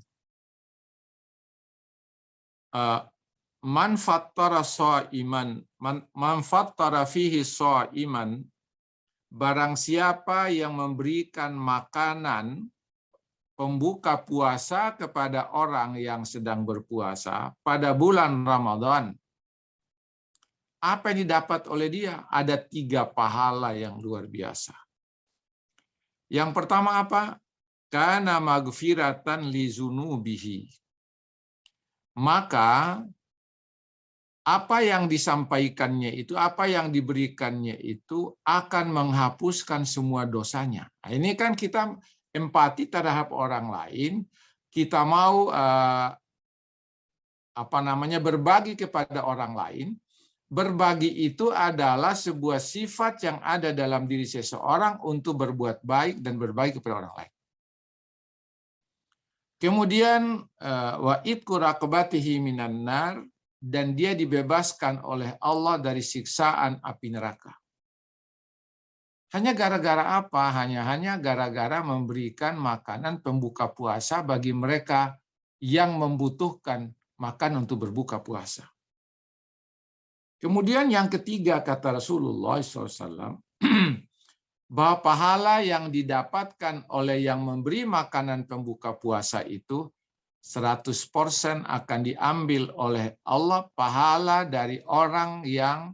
Man fattara sha'iman, man fattara fihi sha'iman, barang siapa yang memberikan makanan pembuka puasa kepada orang yang sedang berpuasa pada bulan Ramadan, apa yang didapat oleh dia? Ada 3 pahala yang luar biasa. Yang pertama apa? Kana magfiratan li zunubihi. Maka apa yang disampaikannya itu, apa yang diberikannya itu akan menghapuskan semua dosanya. Nah, ini kan kita empati terhadap orang lain, kita mau berbagi kepada orang lain. Berbagi itu adalah sebuah sifat yang ada dalam diri seseorang untuk berbuat baik dan berbagi kepada orang lain. Kemudian wa itqu raqabatihi minan nar, dan dia dibebaskan oleh Allah dari siksaan api neraka. Hanya gara-gara apa? Hanya gara-gara memberikan makanan pembuka puasa bagi mereka yang membutuhkan makan untuk berbuka puasa. Kemudian yang ketiga kata Rasulullah SAW, bahwa pahala yang didapatkan oleh yang memberi makanan pembuka puasa itu 100% akan diambil oleh Allah, pahala dari orang yang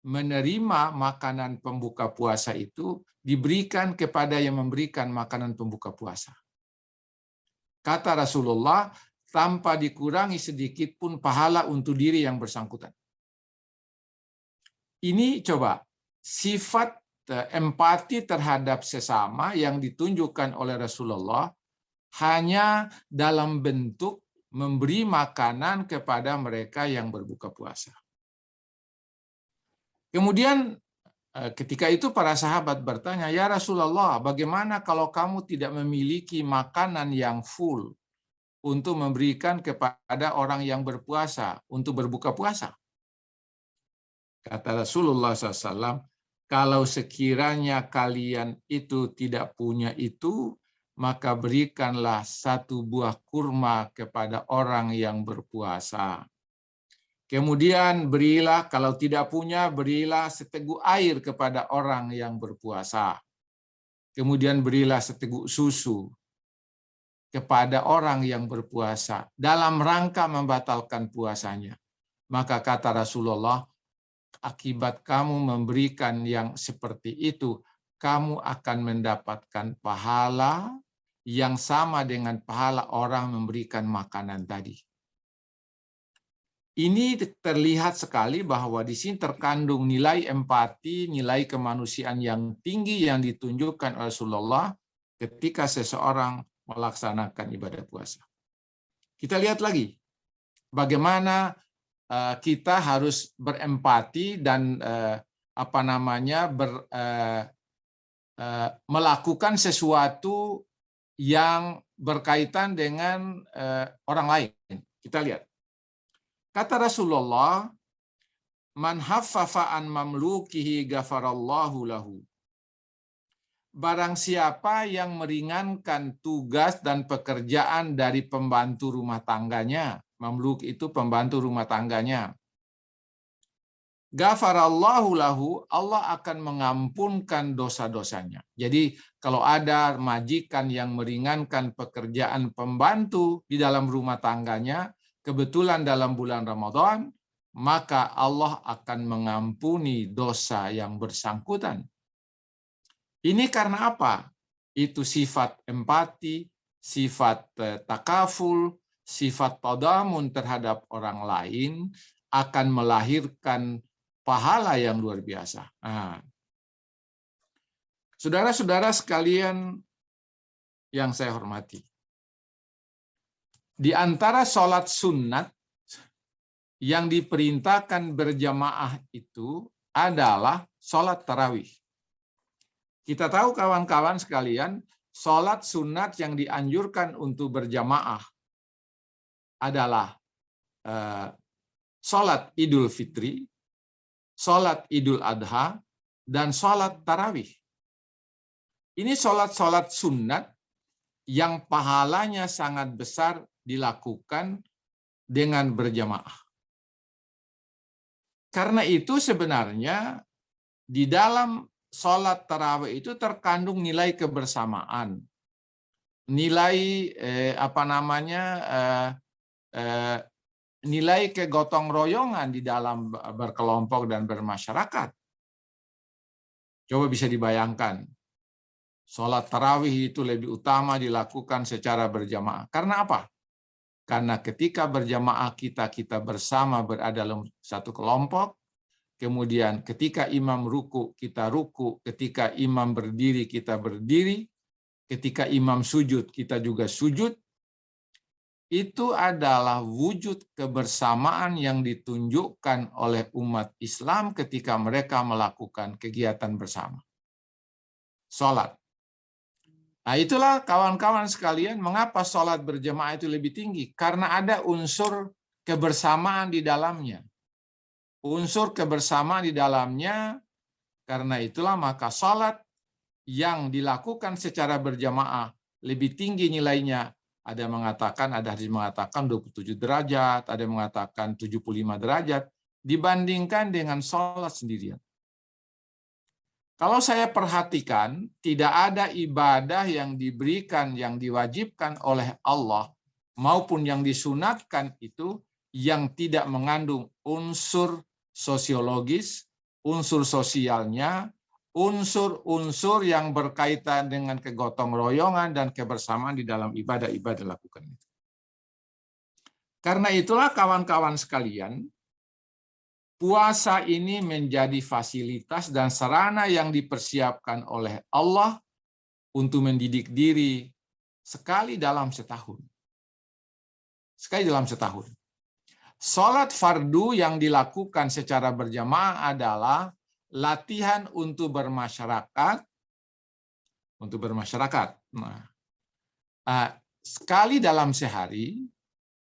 menerima makanan pembuka puasa itu diberikan kepada yang memberikan makanan pembuka puasa. Kata Rasulullah, tanpa dikurangi sedikit pun pahala untuk diri yang bersangkutan. Ini coba sifat empati terhadap sesama yang ditunjukkan oleh Rasulullah hanya dalam bentuk memberi makanan kepada mereka yang berbuka puasa. Kemudian ketika itu para sahabat bertanya, "Ya Rasulullah, bagaimana kalau kamu tidak memiliki makanan yang full untuk memberikan kepada orang yang berpuasa untuk berbuka puasa?" Kata Rasulullah SAW, kalau sekiranya kalian itu tidak punya itu, maka berikanlah 1 buah kurma kepada orang yang berpuasa. Kemudian berilah, kalau tidak punya, berilah seteguk air kepada orang yang berpuasa. Kemudian berilah seteguk susu kepada orang yang berpuasa dalam rangka membatalkan puasanya. Maka kata Rasulullah, akibat kamu memberikan yang seperti itu, kamu akan mendapatkan pahala yang sama dengan pahala orang memberikan makanan tadi. Ini terlihat sekali bahwa di sini terkandung nilai empati, nilai kemanusiaan yang tinggi yang ditunjukkan oleh Rasulullah ketika seseorang melaksanakan ibadah puasa. Kita lihat lagi bagaimana kita harus berempati dan melakukan sesuatu yang berkaitan dengan orang lain. Kita lihat. Kata Rasulullah, "Man haffafa an mamlukihi ghafarallahu lahu." Barang siapa yang meringankan tugas dan pekerjaan dari pembantu rumah tangganya, mamluk itu pembantu rumah tangganya, ghafarallahu lahu, Allah akan mengampunkan dosa-dosanya. Jadi kalau ada majikan yang meringankan pekerjaan pembantu di dalam rumah tangganya, kebetulan dalam bulan Ramadan, maka Allah akan mengampuni dosa yang bersangkutan. Ini karena apa? Itu sifat empati, sifat takaful, sifat tadamun terhadap orang lain akan melahirkan pahala yang luar biasa. Nah, saudara-saudara sekalian yang saya hormati, di antara sholat sunat yang diperintahkan berjamaah itu adalah sholat tarawih. Kita tahu kawan-kawan sekalian, sholat sunat yang dianjurkan untuk berjamaah adalah sholat Idul Fitri, sholat Idul Adha, dan sholat tarawih. Ini sholat-sholat sunat yang pahalanya sangat besar dilakukan dengan berjamaah. Karena itu sebenarnya di dalam sholat tarawih itu terkandung nilai kebersamaan, nilai nilai kegotong royongan di dalam berkelompok dan bermasyarakat. Coba bisa dibayangkan, sholat tarawih itu lebih utama dilakukan secara berjamaah. Karena apa? Karena ketika berjamaah kita bersama berada dalam satu kelompok, kemudian ketika imam ruku, kita ruku, ketika imam berdiri, kita berdiri, ketika imam sujud, kita juga sujud. Itu adalah wujud kebersamaan yang ditunjukkan oleh umat Islam ketika mereka melakukan kegiatan bersama. Sholat. Nah, itulah kawan-kawan sekalian, mengapa sholat berjamaah itu lebih tinggi? Karena ada unsur kebersamaan di dalamnya. Unsur kebersamaan di dalamnya, karena itulah maka sholat yang dilakukan secara berjamaah lebih tinggi nilainya. Ada hadis mengatakan 27 derajat, ada yang mengatakan 75 derajat, dibandingkan dengan sholat sendirian. Kalau saya perhatikan, tidak ada ibadah yang diberikan, yang diwajibkan oleh Allah, maupun yang disunatkan itu, yang tidak mengandung unsur sosiologis, unsur sosialnya, unsur-unsur yang berkaitan dengan kegotong royongan dan kebersamaan di dalam ibadah-ibadah lakukan itu. Karena itulah kawan-kawan sekalian, puasa ini menjadi fasilitas dan sarana yang dipersiapkan oleh Allah untuk mendidik diri sekali dalam setahun. Sekali dalam setahun. Sholat fardu yang dilakukan secara berjamaah adalah latihan untuk bermasyarakat. Sekali dalam sehari.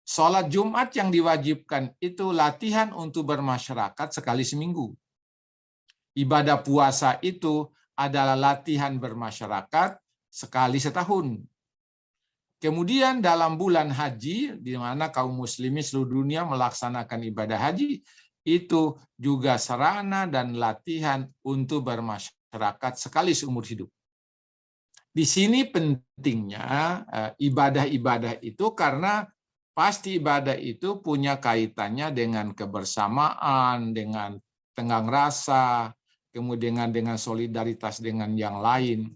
Sholat Jumat yang diwajibkan itu latihan untuk bermasyarakat sekali seminggu. Ibadah puasa itu adalah latihan bermasyarakat sekali setahun. Kemudian dalam bulan haji, di mana kaum muslimin seluruh dunia melaksanakan ibadah haji, itu juga sarana dan latihan untuk bermasyarakat sekali seumur hidup. Di sini pentingnya ibadah-ibadah itu, karena pasti ibadah itu punya kaitannya dengan kebersamaan, dengan tenggang rasa, kemudian dengan solidaritas dengan yang lain.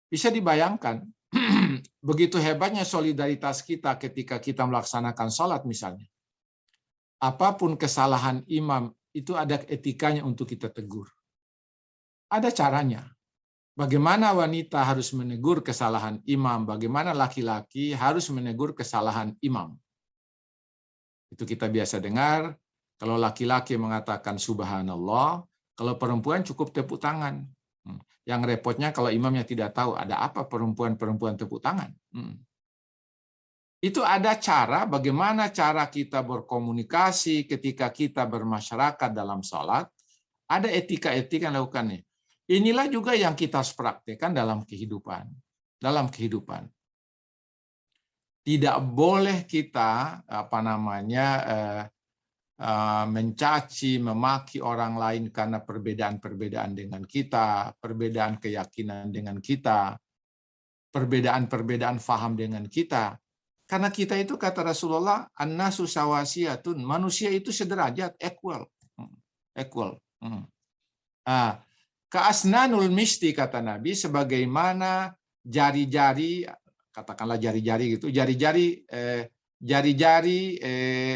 Bisa dibayangkan, begitu hebatnya solidaritas kita ketika kita melaksanakan sholat misalnya. Apapun kesalahan imam, itu ada etikanya untuk kita tegur. Ada caranya. Bagaimana wanita harus menegur kesalahan imam, bagaimana laki-laki harus menegur kesalahan imam. Itu kita biasa dengar, kalau laki-laki mengatakan subhanallah, kalau perempuan cukup tepuk tangan. Yang repotnya kalau imamnya tidak tahu, ada apa perempuan tepuk tangan. Itu ada cara, bagaimana cara kita berkomunikasi ketika kita bermasyarakat dalam sholat, ada etika-etika yang dilakukannya. Inilah juga yang kita harus praktekkan dalam kehidupan. Tidak boleh kita mencaci, memaki orang lain karena perbedaan-perbedaan dengan kita, perbedaan keyakinan dengan kita, perbedaan-perbedaan faham dengan kita. Karena kita itu, kata Rasulullah, an-nasu sawasiyatun, manusia itu sederajat, equal. Ka'asnanul misti, kata Nabi, sebagaimana jari-jari, katakanlah jari-jari gitu, jari-jari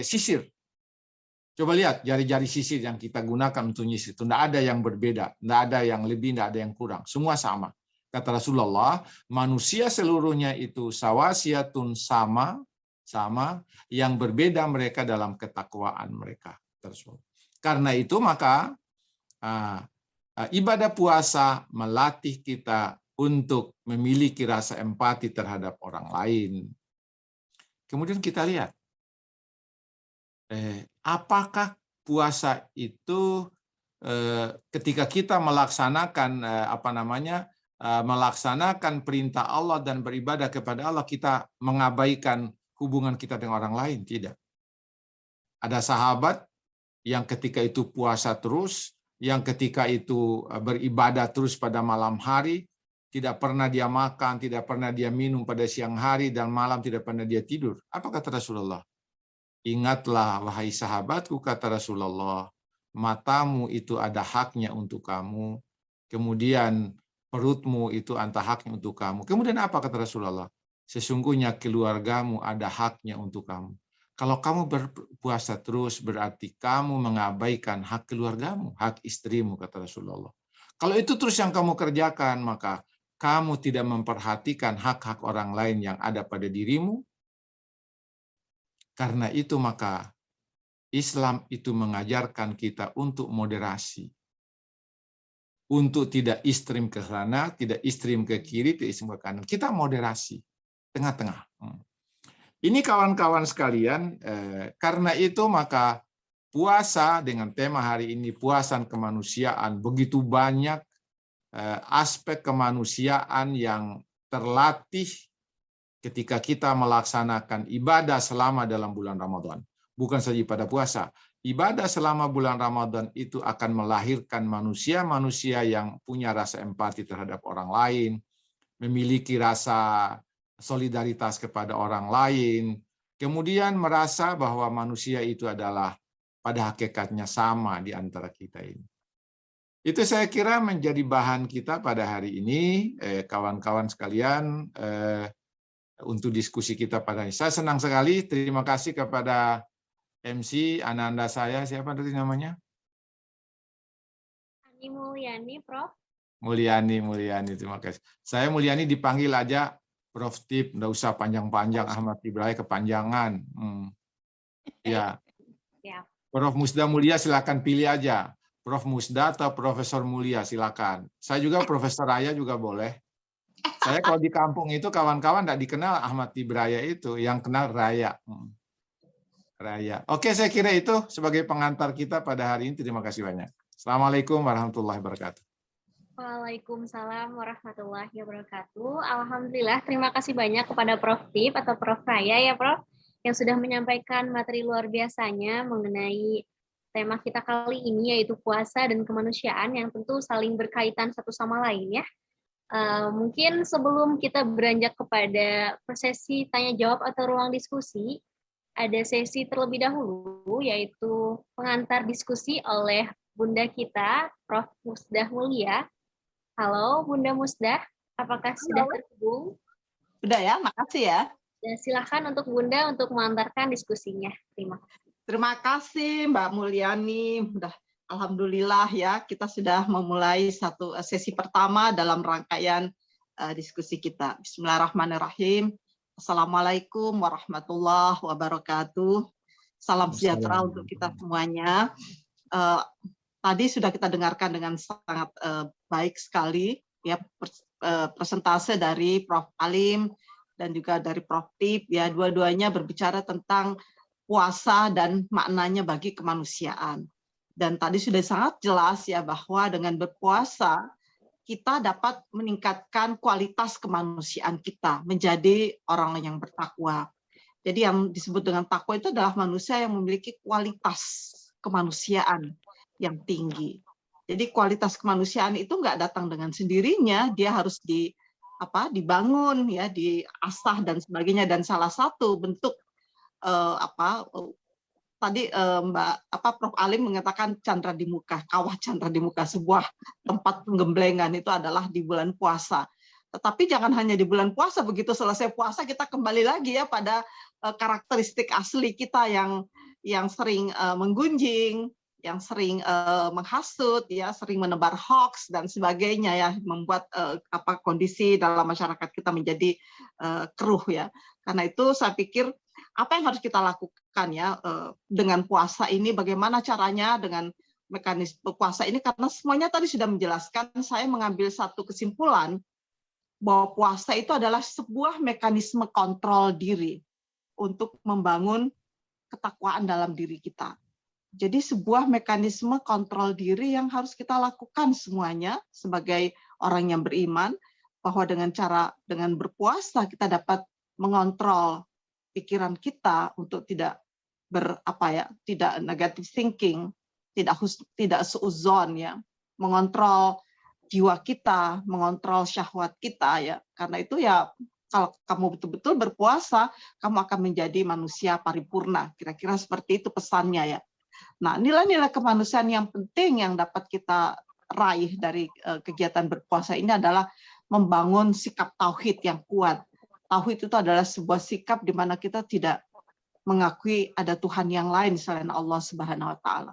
sisir. Coba lihat jari-jari sisir yang kita gunakan untuk nyisir, itu tidak ada yang berbeda, tidak ada yang lebih, tidak ada yang kurang, semua sama. Kata Rasulullah, manusia seluruhnya itu sawasiyatun, sama, yang berbeda mereka dalam ketakwaan mereka tersebut. Karena itu maka ibadah puasa melatih kita untuk memiliki rasa empati terhadap orang lain. Kemudian kita lihat, apakah puasa itu ketika kita melaksanakan melaksanakan perintah Allah dan beribadah kepada Allah, kita mengabaikan hubungan kita dengan orang lain. Tidak. Ada sahabat yang ketika itu puasa terus, yang ketika itu beribadah terus pada malam hari, tidak pernah dia makan, tidak pernah dia minum pada siang hari, dan malam tidak pernah dia tidur. Apa kata Rasulullah? Ingatlah, wahai sahabatku, kata Rasulullah, matamu itu ada haknya untuk kamu, kemudian perutmu itu ada haknya untuk kamu. Kemudian apa kata Rasulullah? Sesungguhnya keluargamu ada haknya untuk kamu. Kalau kamu berpuasa terus, berarti kamu mengabaikan hak keluargamu, hak istrimu, kata Rasulullah. Kalau itu terus yang kamu kerjakan, maka kamu tidak memperhatikan hak-hak orang lain yang ada pada dirimu. Karena itu maka Islam itu mengajarkan kita untuk moderasi. Untuk tidak ekstrim ke sana, tidak ekstrim ke kiri, tidak ekstrim ke kanan. Kita moderasi, tengah-tengah. Ini kawan-kawan sekalian, karena itu maka puasa dengan tema hari ini, puasa kemanusiaan, begitu banyak aspek kemanusiaan yang terlatih ketika kita melaksanakan ibadah selama dalam bulan Ramadan. Bukan saja pada puasa. Ibadah selama bulan Ramadan itu akan melahirkan manusia-manusia yang punya rasa empati terhadap orang lain, memiliki rasa solidaritas kepada orang lain, kemudian merasa bahwa manusia itu adalah pada hakikatnya sama di antara kita ini. Itu saya kira menjadi bahan kita pada hari ini, kawan-kawan sekalian, untuk diskusi kita pada hari ini. Saya senang sekali, terima kasih kepada MC, Ananda saya, siapa tadi namanya? Ani Mulyani, Prof. Mulyani, terima kasih. Saya Mulyani dipanggil aja Prof. Tip, nggak usah panjang-panjang, Ahmad Ibrahim kepanjangan. Ya. Prof. Musda Mulia silakan pilih aja. Prof. Musda atau Profesor Mulia silakan. Saya juga Profesor Raya juga boleh. Saya kalau di kampung itu kawan-kawan nggak dikenal Ahmad Ibrahim itu, yang kenal Raya. Raya. Oke, saya kira itu sebagai pengantar kita pada hari ini. Terima kasih banyak. Assalamualaikum warahmatullahi wabarakatuh. Waalaikumsalam warahmatullahi wabarakatuh. Alhamdulillah, terima kasih banyak kepada Prof. Tip atau Prof. Raya ya Prof, yang sudah menyampaikan materi luar biasanya mengenai tema kita kali ini, yaitu puasa dan kemanusiaan yang tentu saling berkaitan satu sama lain ya. Mungkin sebelum kita beranjak kepada sesi tanya-jawab atau ruang diskusi, ada sesi terlebih dahulu, yaitu pengantar diskusi oleh Bunda kita, Prof. Musdah Mulia. Halo, Bunda Musdah, apakah sudah terhubung? Sudah ya, makasih ya. Dan silakan untuk Bunda untuk mengantarkan diskusinya. Terima kasih Mbak Mulyani. Alhamdulillah ya, kita sudah memulai satu sesi pertama dalam rangkaian diskusi kita. Bismillahirrahmanirrahim. Assalamualaikum warahmatullahi wabarakatuh. Salam sejahtera untuk kita semuanya. Tadi sudah kita dengarkan dengan sangat baik sekali ya presentase dari Prof. Alim dan juga dari Prof. Tip ya, dua-duanya berbicara tentang puasa dan maknanya bagi kemanusiaan. Dan tadi sudah sangat jelas ya bahwa dengan berpuasa kita dapat meningkatkan kualitas kemanusiaan kita menjadi orang yang bertakwa. Jadi yang disebut dengan takwa itu adalah manusia yang memiliki kualitas kemanusiaan yang tinggi. Jadi kualitas kemanusiaan itu nggak datang dengan sendirinya, dia harus dibangun ya, diasah dan sebagainya. Dan salah satu bentuk tadi Prof. Alim mengatakan candra di muka, kawah candra di muka, sebuah tempat penggemblengan itu adalah di bulan puasa. Tetapi jangan hanya di bulan puasa, begitu selesai puasa kita kembali lagi ya pada karakteristik asli kita yang sering menggunjing, yang sering menghasut, ya sering menebar hoax dan sebagainya ya, membuat kondisi dalam masyarakat kita menjadi keruh ya. Karena itu saya pikir apa yang harus kita lakukan ya dengan puasa ini, bagaimana caranya dengan mekanisme puasa ini, karena semuanya tadi sudah menjelaskan. Saya mengambil satu kesimpulan bahwa puasa itu adalah sebuah mekanisme kontrol diri untuk membangun ketakwaan dalam diri kita. Jadi sebuah mekanisme kontrol diri yang harus kita lakukan semuanya sebagai orang yang beriman, bahwa dengan berpuasa kita dapat mengontrol pikiran kita untuk tidak tidak negative thinking, tidak suudzon ya, mengontrol jiwa kita, mengontrol syahwat kita ya. Karena itu ya kalau kamu betul-betul berpuasa, kamu akan menjadi manusia paripurna. Kira-kira seperti itu pesannya ya. Nah, nilai-nilai kemanusiaan yang penting yang dapat kita raih dari kegiatan berpuasa ini adalah membangun sikap tauhid yang kuat. Tauhid itu adalah sebuah sikap di mana kita tidak mengakui ada Tuhan yang lain selain Allah Subhanahu wa taala.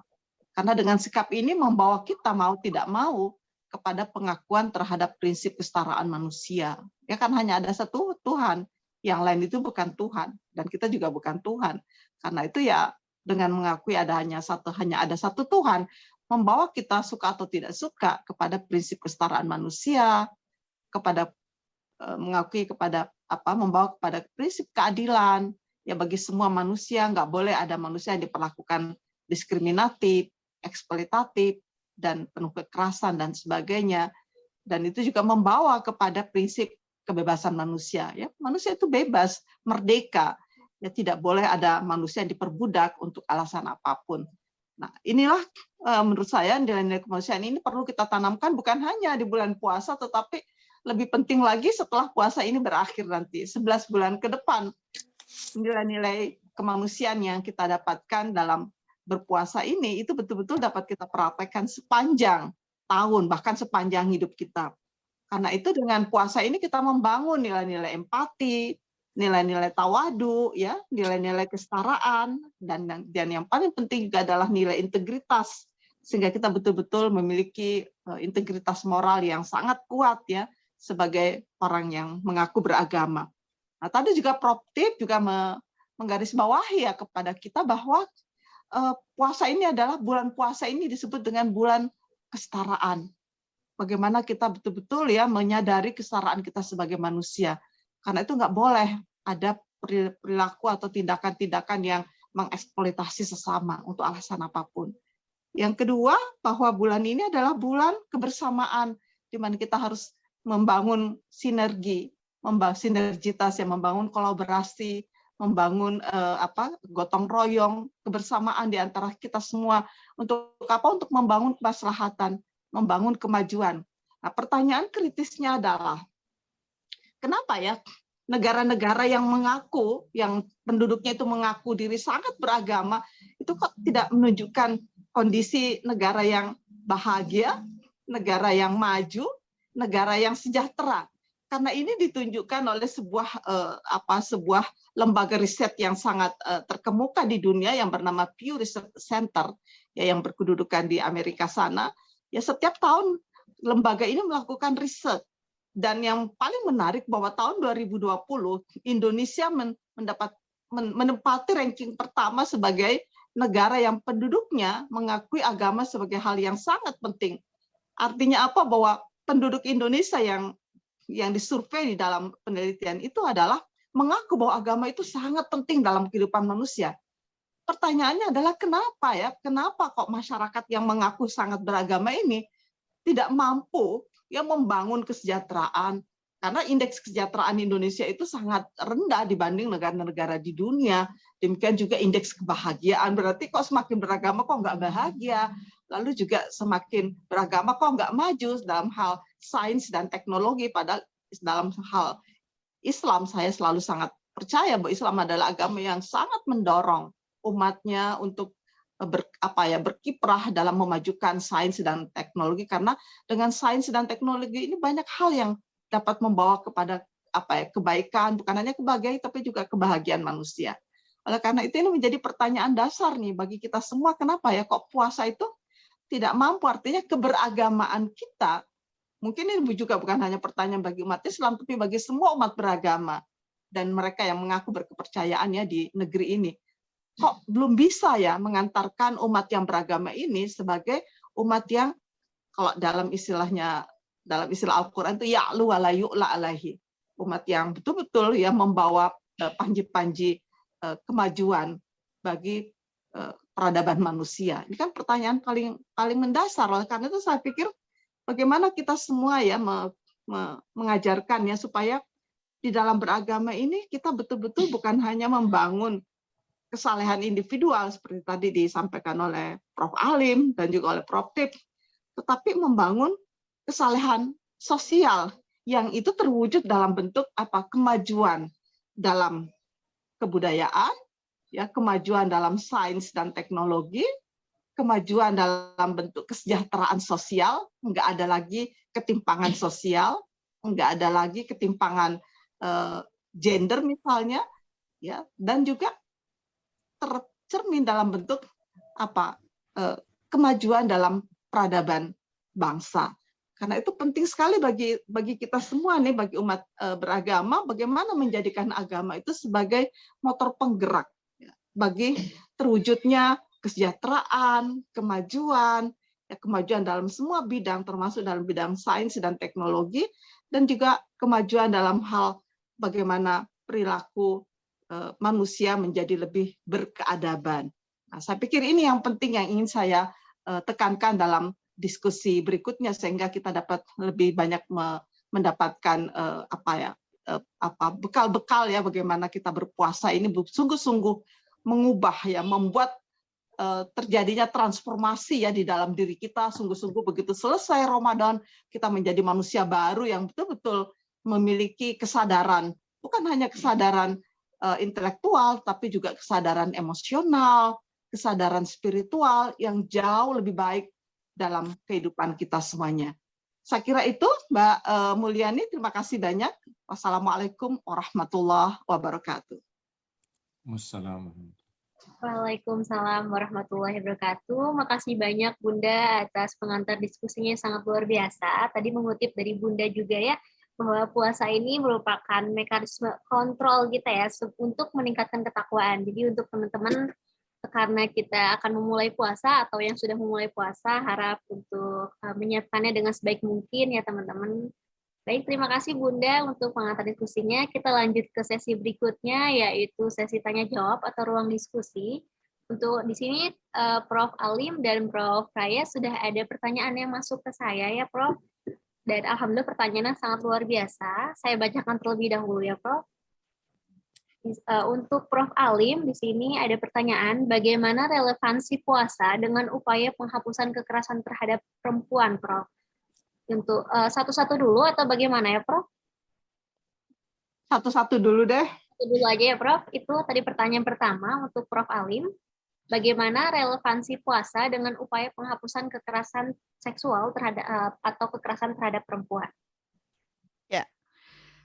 Karena dengan sikap ini membawa kita mau tidak mau kepada pengakuan terhadap prinsip kesetaraan manusia. Ya kan hanya ada satu Tuhan, yang lain itu bukan Tuhan dan kita juga bukan Tuhan. Karena itu ya dengan mengakui hanya ada satu Tuhan, membawa kita suka atau tidak suka kepada prinsip kesetaraan manusia, kepada mengakui kepada membawa kepada prinsip keadilan. Ya bagi semua manusia nggak boleh ada manusia yang diperlakukan diskriminatif, eksploitatif, dan penuh kekerasan dan sebagainya. Dan itu juga membawa kepada prinsip kebebasan manusia. Ya manusia itu bebas, merdeka. Ya tidak boleh ada manusia yang diperbudak untuk alasan apapun. Nah inilah menurut saya nilai-nilai kemanusiaan ini perlu kita tanamkan bukan hanya di bulan puasa, tetapi lebih penting lagi setelah puasa ini berakhir nanti 11 bulan ke depan. Nilai-nilai kemanusiaan yang kita dapatkan dalam berpuasa ini itu betul-betul dapat kita praktekkan sepanjang tahun, bahkan sepanjang hidup kita. Karena itu dengan puasa ini kita membangun nilai-nilai empati, nilai-nilai tawadu, ya, nilai-nilai kesetaraan, dan yang paling penting juga adalah nilai integritas, sehingga kita betul-betul memiliki integritas moral yang sangat kuat ya sebagai orang yang mengaku beragama. Nah, tadi juga Prof. Tip juga menggarisbawahi ya kepada kita bahwa puasa ini adalah bulan puasa ini disebut dengan bulan kesetaraan. Bagaimana kita betul-betul ya menyadari kesetaraan kita sebagai manusia. Karena itu nggak boleh ada perilaku atau tindakan-tindakan yang mengeksploitasi sesama untuk alasan apapun. Yang kedua, bahwa bulan ini adalah bulan kebersamaan, di mana kita harus membangun sinergi, membangun sinergitas, yang membangun kolaborasi, membangun gotong royong, kebersamaan di antara kita semua untuk apa? Untuk membangun kemaslahatan, membangun kemajuan. Nah, pertanyaan kritisnya adalah kenapa ya negara-negara yang mengaku, yang penduduknya itu mengaku diri sangat beragama, itu kok tidak menunjukkan kondisi negara yang bahagia, negara yang maju, negara yang sejahtera? Karena ini ditunjukkan oleh sebuah lembaga riset yang sangat terkemuka di dunia yang bernama Pew Research Center, ya, yang berkedudukan di Amerika sana. Ya, setiap tahun lembaga ini melakukan riset. Dan yang paling menarik bahwa tahun 2020 Indonesia menempati ranking pertama sebagai negara yang penduduknya mengakui agama sebagai hal yang sangat penting. Artinya apa? Bahwa penduduk Indonesia yang disurvei di dalam penelitian itu adalah mengaku bahwa agama itu sangat penting dalam kehidupan manusia. Pertanyaannya adalah kenapa ya? Kenapa kok masyarakat yang mengaku sangat beragama ini tidak mampu ya membangun kesejahteraan? Karena indeks kesejahteraan Indonesia itu sangat rendah dibanding negara-negara di dunia. Demikian juga indeks kebahagiaan. Berarti kok semakin beragama kok nggak bahagia? Lalu juga semakin beragama kok nggak maju dalam hal sains dan teknologi. Padahal dalam hal Islam saya selalu sangat percaya bahwa Islam adalah agama yang sangat mendorong umatnya untuk berkiprah dalam memajukan sains dan teknologi, karena dengan sains dan teknologi ini banyak hal yang dapat membawa kepada kebaikan, bukan hanya kebahagiaan tapi juga kebahagiaan manusia. Oleh karena itu ini menjadi pertanyaan dasar nih bagi kita semua, kenapa ya kok puasa itu tidak mampu? Artinya keberagamaan kita, mungkin ini juga bukan hanya pertanyaan bagi umat Islam, tapi bagi semua umat beragama dan mereka yang mengaku berkepercayaannya di negeri ini. Kok belum bisa ya mengantarkan umat yang beragama ini sebagai umat yang, kalau dalam istilah Al-Quran itu ya'lu wa la yu'la alaihi, umat yang betul-betul ya membawa panji-panji kemajuan bagi peradaban manusia. Ini kan pertanyaan paling mendasar. Oleh karena itu saya pikir bagaimana kita semua ya mengajarkan ya supaya di dalam beragama ini kita betul-betul bukan hanya membangun kesalehan individual seperti tadi disampaikan oleh Prof. Alim dan juga oleh Prof. Tip, tetapi membangun kesalehan sosial yang itu terwujud dalam bentuk apa? Kemajuan dalam kebudayaan, ya, kemajuan dalam sains dan teknologi, kemajuan dalam bentuk kesejahteraan sosial, nggak ada lagi ketimpangan sosial, nggak ada lagi ketimpangan gender misalnya, ya, dan juga tercermin dalam bentuk apa? Kemajuan dalam peradaban bangsa. Karena itu penting sekali bagi kita semua nih, bagi umat beragama, bagaimana menjadikan agama itu sebagai motor penggerak ya, bagi terwujudnya kesejahteraan, kemajuan, ya, kemajuan dalam semua bidang, termasuk dalam bidang sains dan teknologi, dan juga kemajuan dalam hal bagaimana perilaku manusia menjadi lebih berkeadaban. Nah, saya pikir ini yang penting yang ingin saya tekankan dalam diskusi berikutnya sehingga kita dapat lebih banyak mendapatkan bekal-bekal ya bagaimana kita berpuasa ini sungguh-sungguh mengubah ya, membuat terjadinya transformasi ya di dalam diri kita, sungguh-sungguh begitu selesai Ramadan kita menjadi manusia baru yang betul-betul memiliki kesadaran, bukan hanya kesadaran intelektual tapi juga kesadaran emosional, kesadaran spiritual yang jauh lebih baik dalam kehidupan kita semuanya. Saya kira itu, Mbak Mulyani, terima kasih banyak. Wassalamualaikum warahmatullahi wabarakatuh. Waalaikumsalam warahmatullahi wabarakatuh. Makasih banyak Bunda atas pengantar diskusinya yang sangat luar biasa. Tadi mengutip dari Bunda juga ya, bahwa puasa ini merupakan mekanisme kontrol kita ya untuk meningkatkan ketakwaan. Jadi untuk teman-teman, karena kita akan memulai puasa atau yang sudah memulai puasa, harap untuk menyiapkannya dengan sebaik mungkin ya teman-teman. Baik, terima kasih Bunda untuk pengantar diskusinya. Kita lanjut ke sesi berikutnya, yaitu sesi tanya-jawab atau ruang diskusi. Untuk di sini Prof. Alim dan Prof. Raya sudah ada pertanyaan yang masuk ke saya ya Prof. Dan alhamdulillah pertanyaannya sangat luar biasa. Saya bacakan terlebih dahulu ya Prof. Untuk Prof. Alim, di sini ada pertanyaan, bagaimana relevansi puasa dengan upaya penghapusan kekerasan terhadap perempuan, Prof? Untuk satu-satu dulu atau bagaimana ya, Prof? Satu-satu dulu deh. Satu dulu aja ya, Prof. Itu tadi pertanyaan pertama untuk Prof. Alim. Bagaimana relevansi puasa dengan upaya penghapusan kekerasan seksual terhadap atau kekerasan terhadap perempuan? Ya.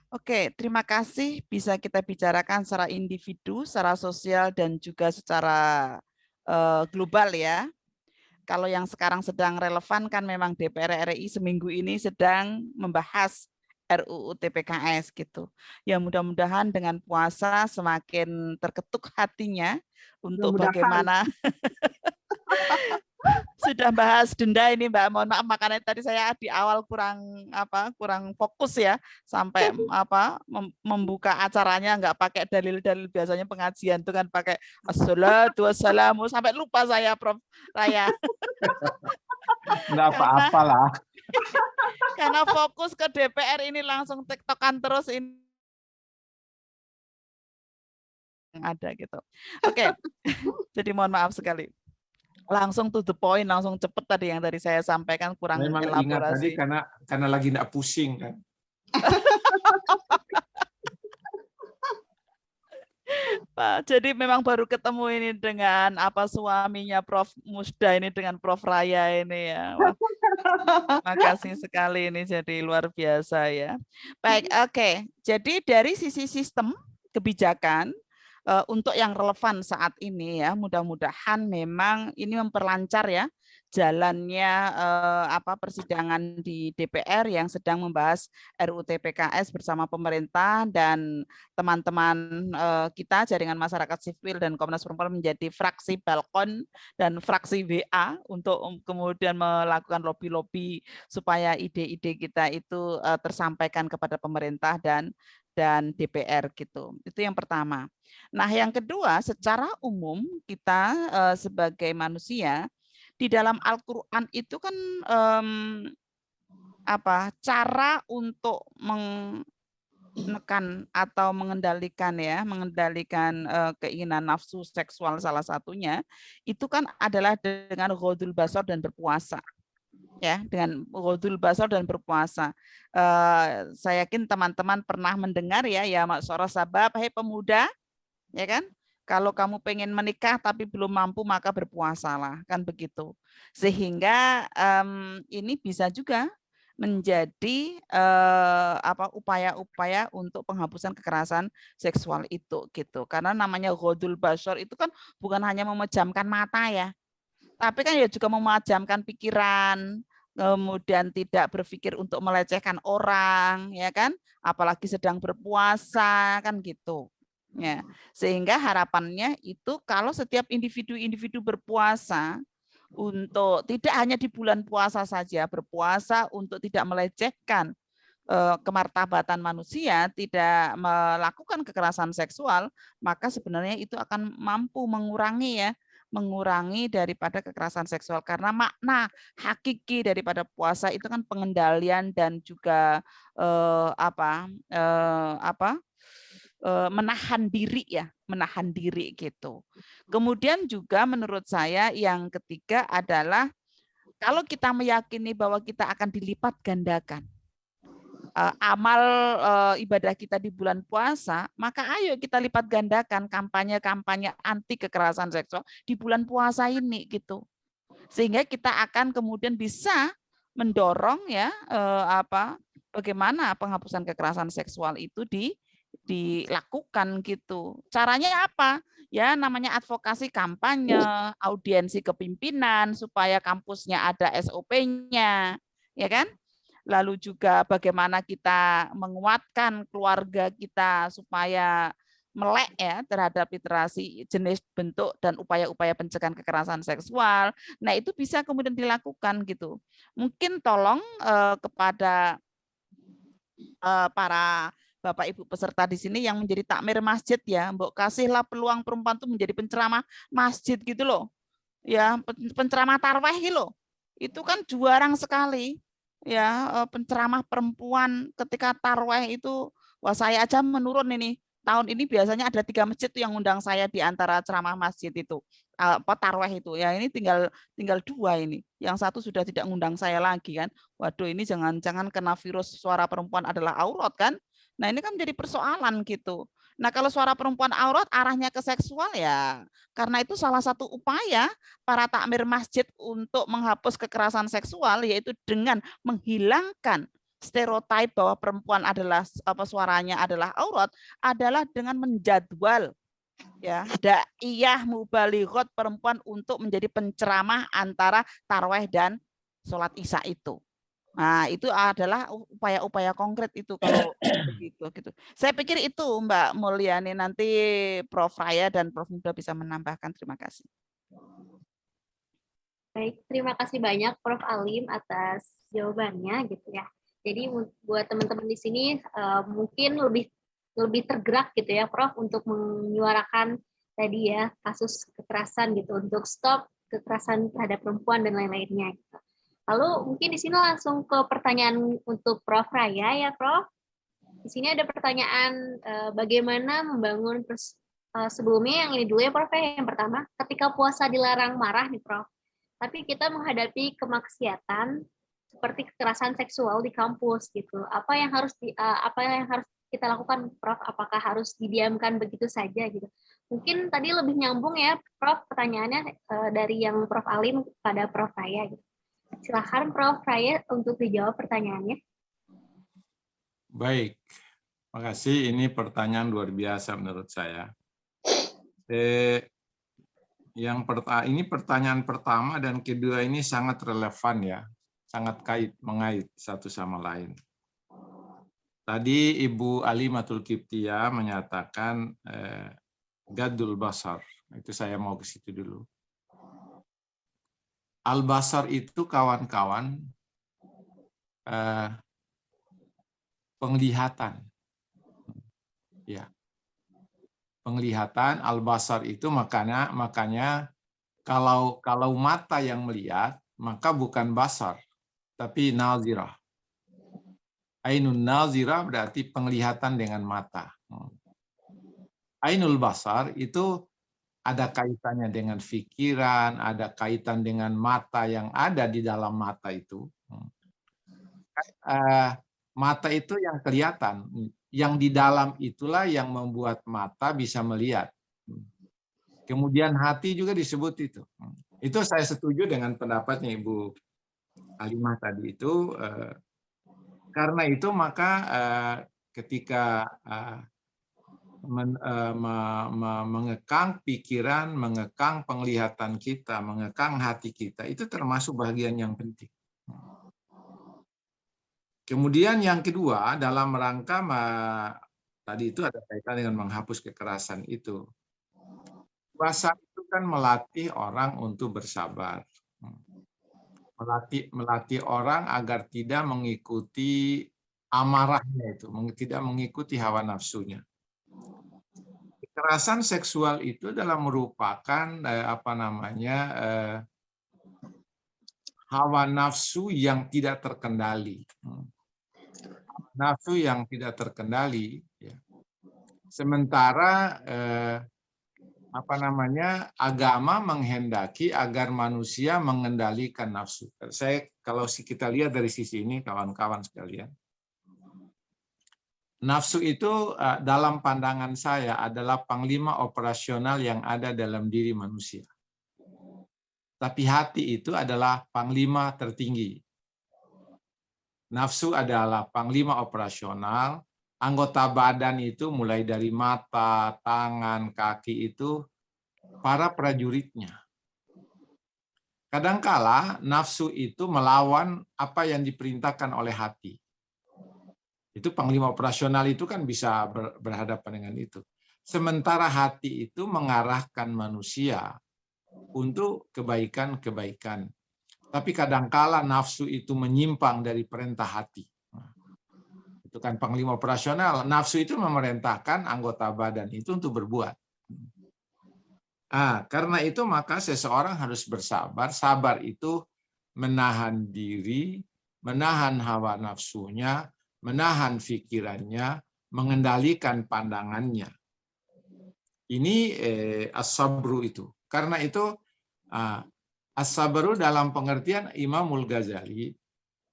Oke, terima kasih. Bisa kita bicarakan secara individu, secara sosial, dan juga secara global ya. Kalau yang sekarang sedang relevan kan memang DPR RI seminggu ini sedang membahas RUU TPKS gitu. Ya mudah-mudahan dengan puasa semakin terketuk hatinya untuk bagaimana sudah bahas denda ini Mbak, mohon maaf makanya tadi saya di awal kurang fokus ya sampai membuka acaranya nggak pakai dalil-dalil, biasanya pengajian itu kan pakai assalatu wassalamu sampai lupa saya Prof. Raya. Nggak apa-apa lah. Karena fokus ke DPR ini langsung tiktokan terus ini ada gitu. Oke. Jadi mohon maaf sekali. Langsung to the point, langsung cepet tadi yang tadi saya sampaikan kurang memang elaborasi. Ingat tadi karena lagi nggak pusing kan. Pak, jadi memang baru ketemu ini dengan suaminya Prof. Musda ini dengan Prof. Raya ini ya. Wah, makasih sekali ini jadi luar biasa ya. Baik, oke. Jadi dari sisi sistem kebijakan untuk yang relevan saat ini ya, mudah-mudahan memang ini memperlancar ya jalannya persidangan di DPR yang sedang membahas RUU TPKS bersama pemerintah dan teman-teman kita jaringan masyarakat sipil dan Komnas Perempuan menjadi fraksi balkon dan fraksi WA untuk kemudian melakukan lobby-lobby supaya ide-ide kita itu tersampaikan kepada pemerintah dan DPR gitu. Itu yang pertama. Nah, yang kedua, secara umum kita sebagai manusia di dalam Al-Qur'an itu kan cara untuk menekan atau mengendalikan keinginan nafsu seksual salah satunya itu kan adalah dengan ghodul basar dan berpuasa. Ya, dengan ghodul basar dan berpuasa. Saya yakin teman-teman pernah mendengar ya maksara sabab, hei pemuda, ya kan? Kalau kamu pengen menikah tapi belum mampu maka berpuasalah, kan begitu. Sehingga ini bisa juga menjadi upaya-upaya untuk penghapusan kekerasan seksual itu gitu. Karena namanya ghodul basar itu kan bukan hanya memejamkan mata ya, tapi kan ya juga memejamkan pikiran, kemudian tidak berpikir untuk melecehkan orang, ya kan? Apalagi sedang berpuasa, kan gitu. Ya, sehingga harapannya itu kalau setiap individu-individu berpuasa untuk tidak hanya di bulan puasa saja, berpuasa untuk tidak melecehkan kemartabatan manusia, tidak melakukan kekerasan seksual, maka sebenarnya itu akan mampu mengurangi daripada kekerasan seksual, karena makna hakiki daripada puasa itu kan pengendalian dan juga menahan diri gitu. Kemudian juga menurut saya yang ketiga adalah kalau kita meyakini bahwa kita akan dilipat gandakan amal ibadah kita di bulan puasa, maka ayo kita lipat gandakan kampanye-kampanye anti kekerasan seksual di bulan puasa ini gitu. Sehingga kita akan kemudian bisa mendorong ya bagaimana penghapusan kekerasan seksual itu dilakukan gitu. Caranya apa? Ya namanya advokasi kampanye, audiensi kepimpinan supaya kampusnya ada SOP-nya, ya kan? Lalu juga bagaimana kita menguatkan keluarga kita supaya melek ya terhadap literasi jenis, bentuk, dan upaya-upaya pencegahan kekerasan seksual. Nah itu bisa kemudian dilakukan gitu. Mungkin tolong kepada para Bapak Ibu peserta di sini yang menjadi takmir masjid ya, Mbok kasihlah peluang perempuan itu menjadi penceramah masjid gitu loh. Ya, penceramah tarweh gitu loh. Itu kan jarang sekali ya penceramah perempuan ketika tarweh itu. Wah, saya aja menurun ini. Tahun ini biasanya ada 3 masjid tuh yang undang saya di antara ceramah masjid itu. Tarweh itu. Ya ini tinggal 2 ini. Yang satu sudah tidak ngundang saya lagi kan. Waduh, ini jangan-jangan kena virus suara perempuan adalah aurat kan. Nah, ini kan menjadi persoalan gitu. Nah, kalau suara perempuan aurat arahnya ke seksual ya, karena itu salah satu upaya para takmir masjid untuk menghapus kekerasan seksual, yaitu dengan menghilangkan stereotip bahwa perempuan adalah suaranya adalah aurat, adalah dengan menjadwal ya daiyah mubalighot perempuan untuk menjadi penceramah antara tarawih dan sholat isya itu. Nah, itu adalah upaya-upaya konkret itu kalau begitu gitu. Saya pikir itu Mbak Mulyani, nanti Prof. Raya dan Prof. Muda bisa menambahkan. Terima kasih. Baik, terima kasih banyak Prof. Alim atas jawabannya gitu ya. Jadi buat teman-teman di sini mungkin lebih tergerak gitu ya Prof untuk menyuarakan tadi ya kasus kekerasan gitu, untuk stop kekerasan terhadap perempuan dan lain-lainnya gitu. Lalu mungkin di sini langsung ke pertanyaan untuk Prof. Raya ya Prof. Di sini ada pertanyaan bagaimana membangun sebelumnya yang ini dulu ya Prof. Yang pertama, ketika puasa dilarang marah nih Prof. Tapi kita menghadapi kemaksiatan seperti kekerasan seksual di kampus gitu. Apa yang harus kita lakukan Prof? Apakah harus didiamkan begitu saja gitu? Mungkin tadi lebih nyambung ya Prof pertanyaannya dari yang Prof Alim pada Prof Raya gitu. Silakan Prof Raya untuk dijawab pertanyaannya. Baik, makasih. Ini pertanyaan luar biasa menurut saya. Ini pertanyaan pertama dan kedua ini sangat relevan ya, sangat mengait satu sama lain. Tadi Ibu Alimatul Kiptia menyatakan gadul basar, itu saya mau ke situ dulu. Al-basar itu kawan-kawan penglihatan, ya. Penglihatan al-basar itu makanya kalau mata yang melihat maka bukan basar tapi nazirah, Ainun nazira berarti penglihatan dengan mata. Ainul basar itu ada kaitannya dengan pikiran, ada kaitan dengan mata yang ada di dalam mata itu. Mata itu yang kelihatan, yang di dalam itulah yang membuat mata bisa melihat. Kemudian hati juga disebut itu. Itu saya setuju dengan pendapatnya Ibu Halimah tadi itu. Karena itu maka ketika mengekang pikiran, mengekang penglihatan kita, mengekang hati kita, itu termasuk bagian yang penting. Kemudian yang kedua, dalam rangka tadi itu ada kaitan dengan menghapus kekerasan itu. Puasa itu kan melatih orang untuk bersabar. Melatih orang agar tidak mengikuti amarahnya itu, tidak mengikuti hawa nafsunya. Kekerasan seksual itu adalah merupakan hawa nafsu yang tidak terkendali. Nafsu yang tidak terkendali. Ya. Sementara agama menghendaki agar manusia mengendalikan nafsu. Kalau kita lihat dari sisi ini, kawan-kawan sekalian, nafsu itu dalam pandangan saya adalah panglima operasional yang ada dalam diri manusia. Tapi hati itu adalah panglima tertinggi. Nafsu adalah panglima operasional. Anggota badan itu mulai dari mata, tangan, kaki itu para prajuritnya. Kadangkala nafsu itu melawan apa yang diperintahkan oleh hati. Itu panglima operasional itu kan bisa berhadapan dengan itu. Sementara hati itu mengarahkan manusia untuk kebaikan-kebaikan. Tapi kadangkala nafsu itu menyimpang dari perintah hati. Itu kan panglima operasional. Nafsu itu memerintahkan anggota badan itu untuk berbuat. Karena itu maka seseorang harus bersabar. Sabar itu menahan diri, menahan hawa nafsunya, menahan pikirannya, mengendalikan pandangannya. Ini as-sabru itu. Karena itu as-sabru dalam pengertian Imamul Ghazali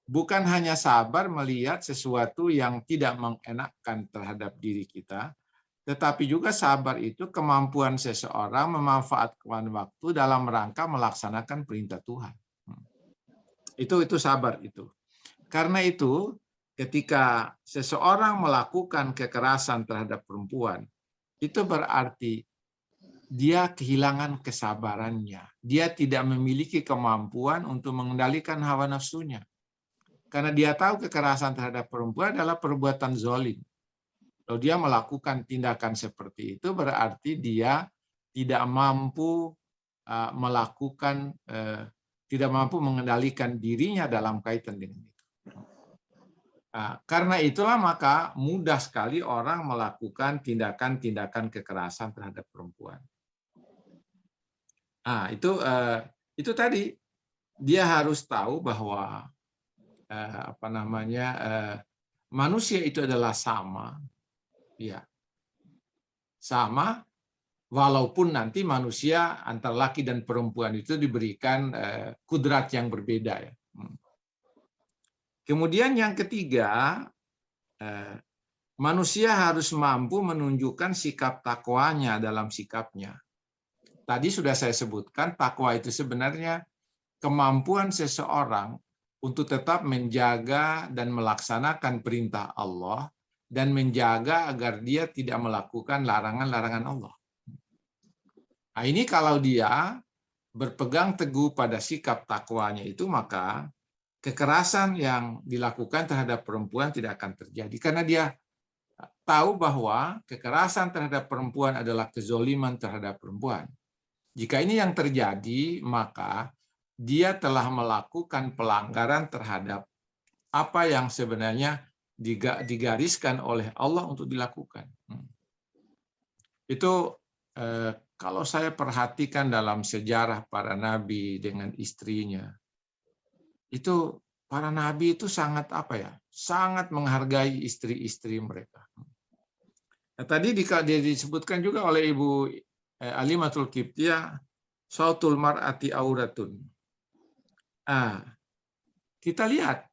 bukan hanya sabar melihat sesuatu yang tidak mengenakkan terhadap diri kita, tetapi juga sabar itu kemampuan seseorang memanfaatkan waktu dalam rangka melaksanakan perintah Tuhan. Itu sabar itu. Karena itu ketika seseorang melakukan kekerasan terhadap perempuan, itu berarti dia kehilangan kesabarannya. Dia tidak memiliki kemampuan untuk mengendalikan hawa nafsunya. Karena dia tahu kekerasan terhadap perempuan adalah perbuatan zalim. Kalau dia melakukan tindakan seperti itu, berarti dia tidak mampu tidak mampu mengendalikan dirinya dalam kaitan dengan itu. Karena itulah maka mudah sekali orang melakukan tindakan-tindakan kekerasan terhadap perempuan. Itu tadi dia harus tahu bahwa manusia itu adalah sama, ya, sama, walaupun nanti manusia antara laki dan perempuan itu diberikan kudrat yang berbeda, ya. Kemudian yang ketiga, manusia harus mampu menunjukkan sikap takwanya dalam sikapnya. Tadi sudah saya sebutkan, takwa itu sebenarnya kemampuan seseorang untuk tetap menjaga dan melaksanakan perintah Allah dan menjaga agar dia tidak melakukan larangan-larangan Allah. Nah, ini kalau dia berpegang teguh pada sikap takwanya itu, maka kekerasan yang dilakukan terhadap perempuan tidak akan terjadi. Karena dia tahu bahwa kekerasan terhadap perempuan adalah kezoliman terhadap perempuan. Jika ini yang terjadi, maka dia telah melakukan pelanggaran terhadap apa yang sebenarnya digariskan oleh Allah untuk dilakukan. Itu kalau saya perhatikan dalam sejarah para nabi dengan istrinya, itu para nabi itu sangat apa ya? Sangat menghargai istri-istri mereka. Nah, tadi disebutkan juga oleh Ibu Alimatul Qibtiyah, sautul mar'ati auratun. Kita lihat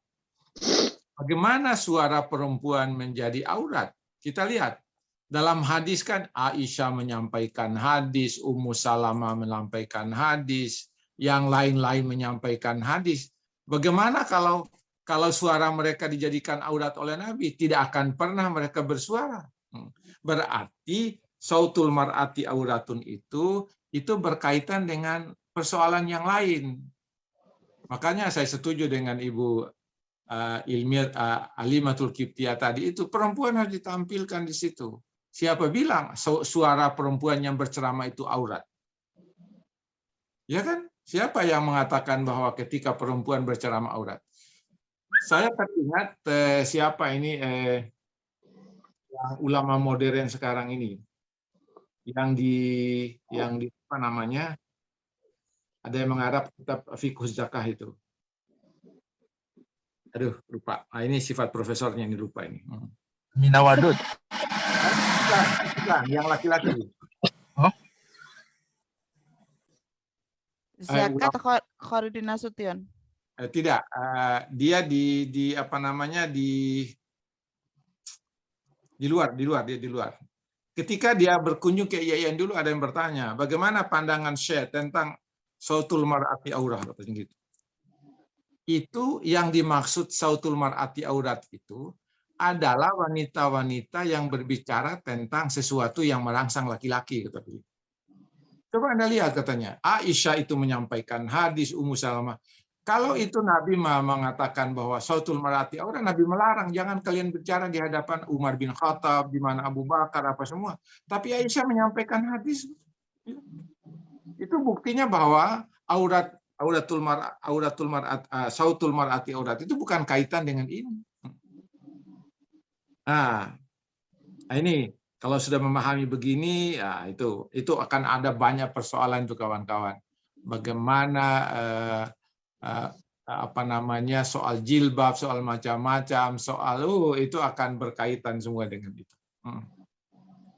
bagaimana suara perempuan menjadi aurat. Kita lihat dalam hadis kan Aisyah menyampaikan hadis, Ummu Salamah menyampaikan hadis, yang lain-lain menyampaikan hadis. Bagaimana kalau suara mereka dijadikan aurat oleh Nabi? Tidak akan pernah mereka bersuara. Berarti sautul mar'ati auratun itu berkaitan dengan persoalan yang lain. Makanya saya setuju dengan Ibu Alimatul Qibtiyah tadi, itu perempuan harus ditampilkan di situ. Siapa bilang suara perempuan yang berceramah itu aurat? Ya kan? Siapa yang mengatakan bahwa ketika perempuan berceramah aurat? Saya teringat siapa ini yang ulama modern sekarang ini, yang di apa namanya? Ada yang mengharap kitab Fiqh Zakah itu. Aduh, lupa. Ini sifat profesornya ini, lupa ini. Mina Wadud. Bukan, yang laki-laki. Oh? Zakat Khairuddin Nasution. Tidak, dia di apa namanya di luar. Ketika dia berkunjung ke IAIN dulu, ada yang bertanya, bagaimana pandangan Syekh tentang sautul mar'ati aurah, katanya gitu. Itu yang dimaksud sautul mar'ati aurat itu adalah wanita-wanita yang berbicara tentang sesuatu yang merangsang laki-laki, kata beliau. Coba Anda lihat, katanya Aisyah itu menyampaikan hadis, Ummu Salamah. Kalau itu Nabi mengatakan bahwa sautul mar'ati aurat, Nabi melarang, jangan kalian bicara di hadapan Umar bin Khattab, di mana Abu Bakar, apa semua. Tapi Aisyah menyampaikan hadis. Itu buktinya bahwa sautul mar'ati aurat itu bukan kaitan dengan ini. Nah, ini kalau sudah memahami begini, ya itu akan ada banyak persoalan itu kawan-kawan. Bagaimana apa namanya soal jilbab, soal macam-macam, soal itu akan berkaitan semua dengan itu.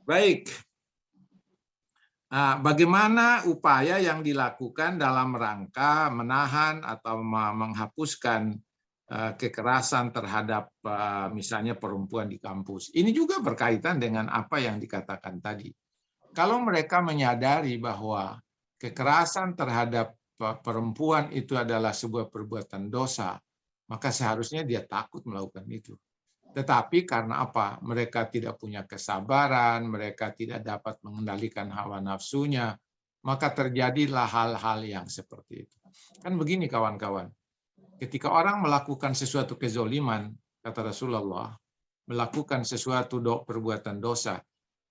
Baik. Bagaimana upaya yang dilakukan dalam rangka menahan atau menghapuskan kekerasan terhadap misalnya perempuan di kampus? Ini juga berkaitan dengan apa yang dikatakan tadi. Kalau mereka menyadari bahwa kekerasan terhadap perempuan itu adalah sebuah perbuatan dosa, maka seharusnya dia takut melakukan itu. Tetapi karena apa? Mereka tidak punya kesabaran, mereka tidak dapat mengendalikan hawa nafsunya, maka terjadilah hal-hal yang seperti itu. Kan begini kawan-kawan, ketika orang melakukan sesuatu kezoliman, kata Rasulullah, melakukan sesuatu perbuatan dosa,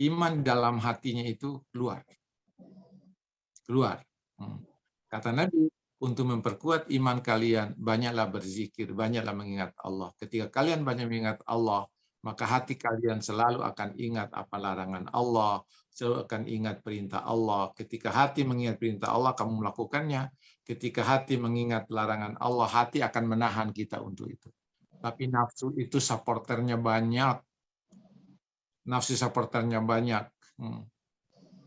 iman dalam hatinya itu keluar. Kata Nabi, untuk memperkuat iman kalian, banyaklah berzikir, banyaklah mengingat Allah. Ketika kalian banyak mengingat Allah, maka hati kalian selalu akan ingat apa larangan Allah, selalu akan ingat perintah Allah. Ketika hati mengingat perintah Allah, kamu melakukannya. Ketika hati mengingat larangan Allah, hati akan menahan kita untuk itu. Tapi nafsu itu supporternya banyak.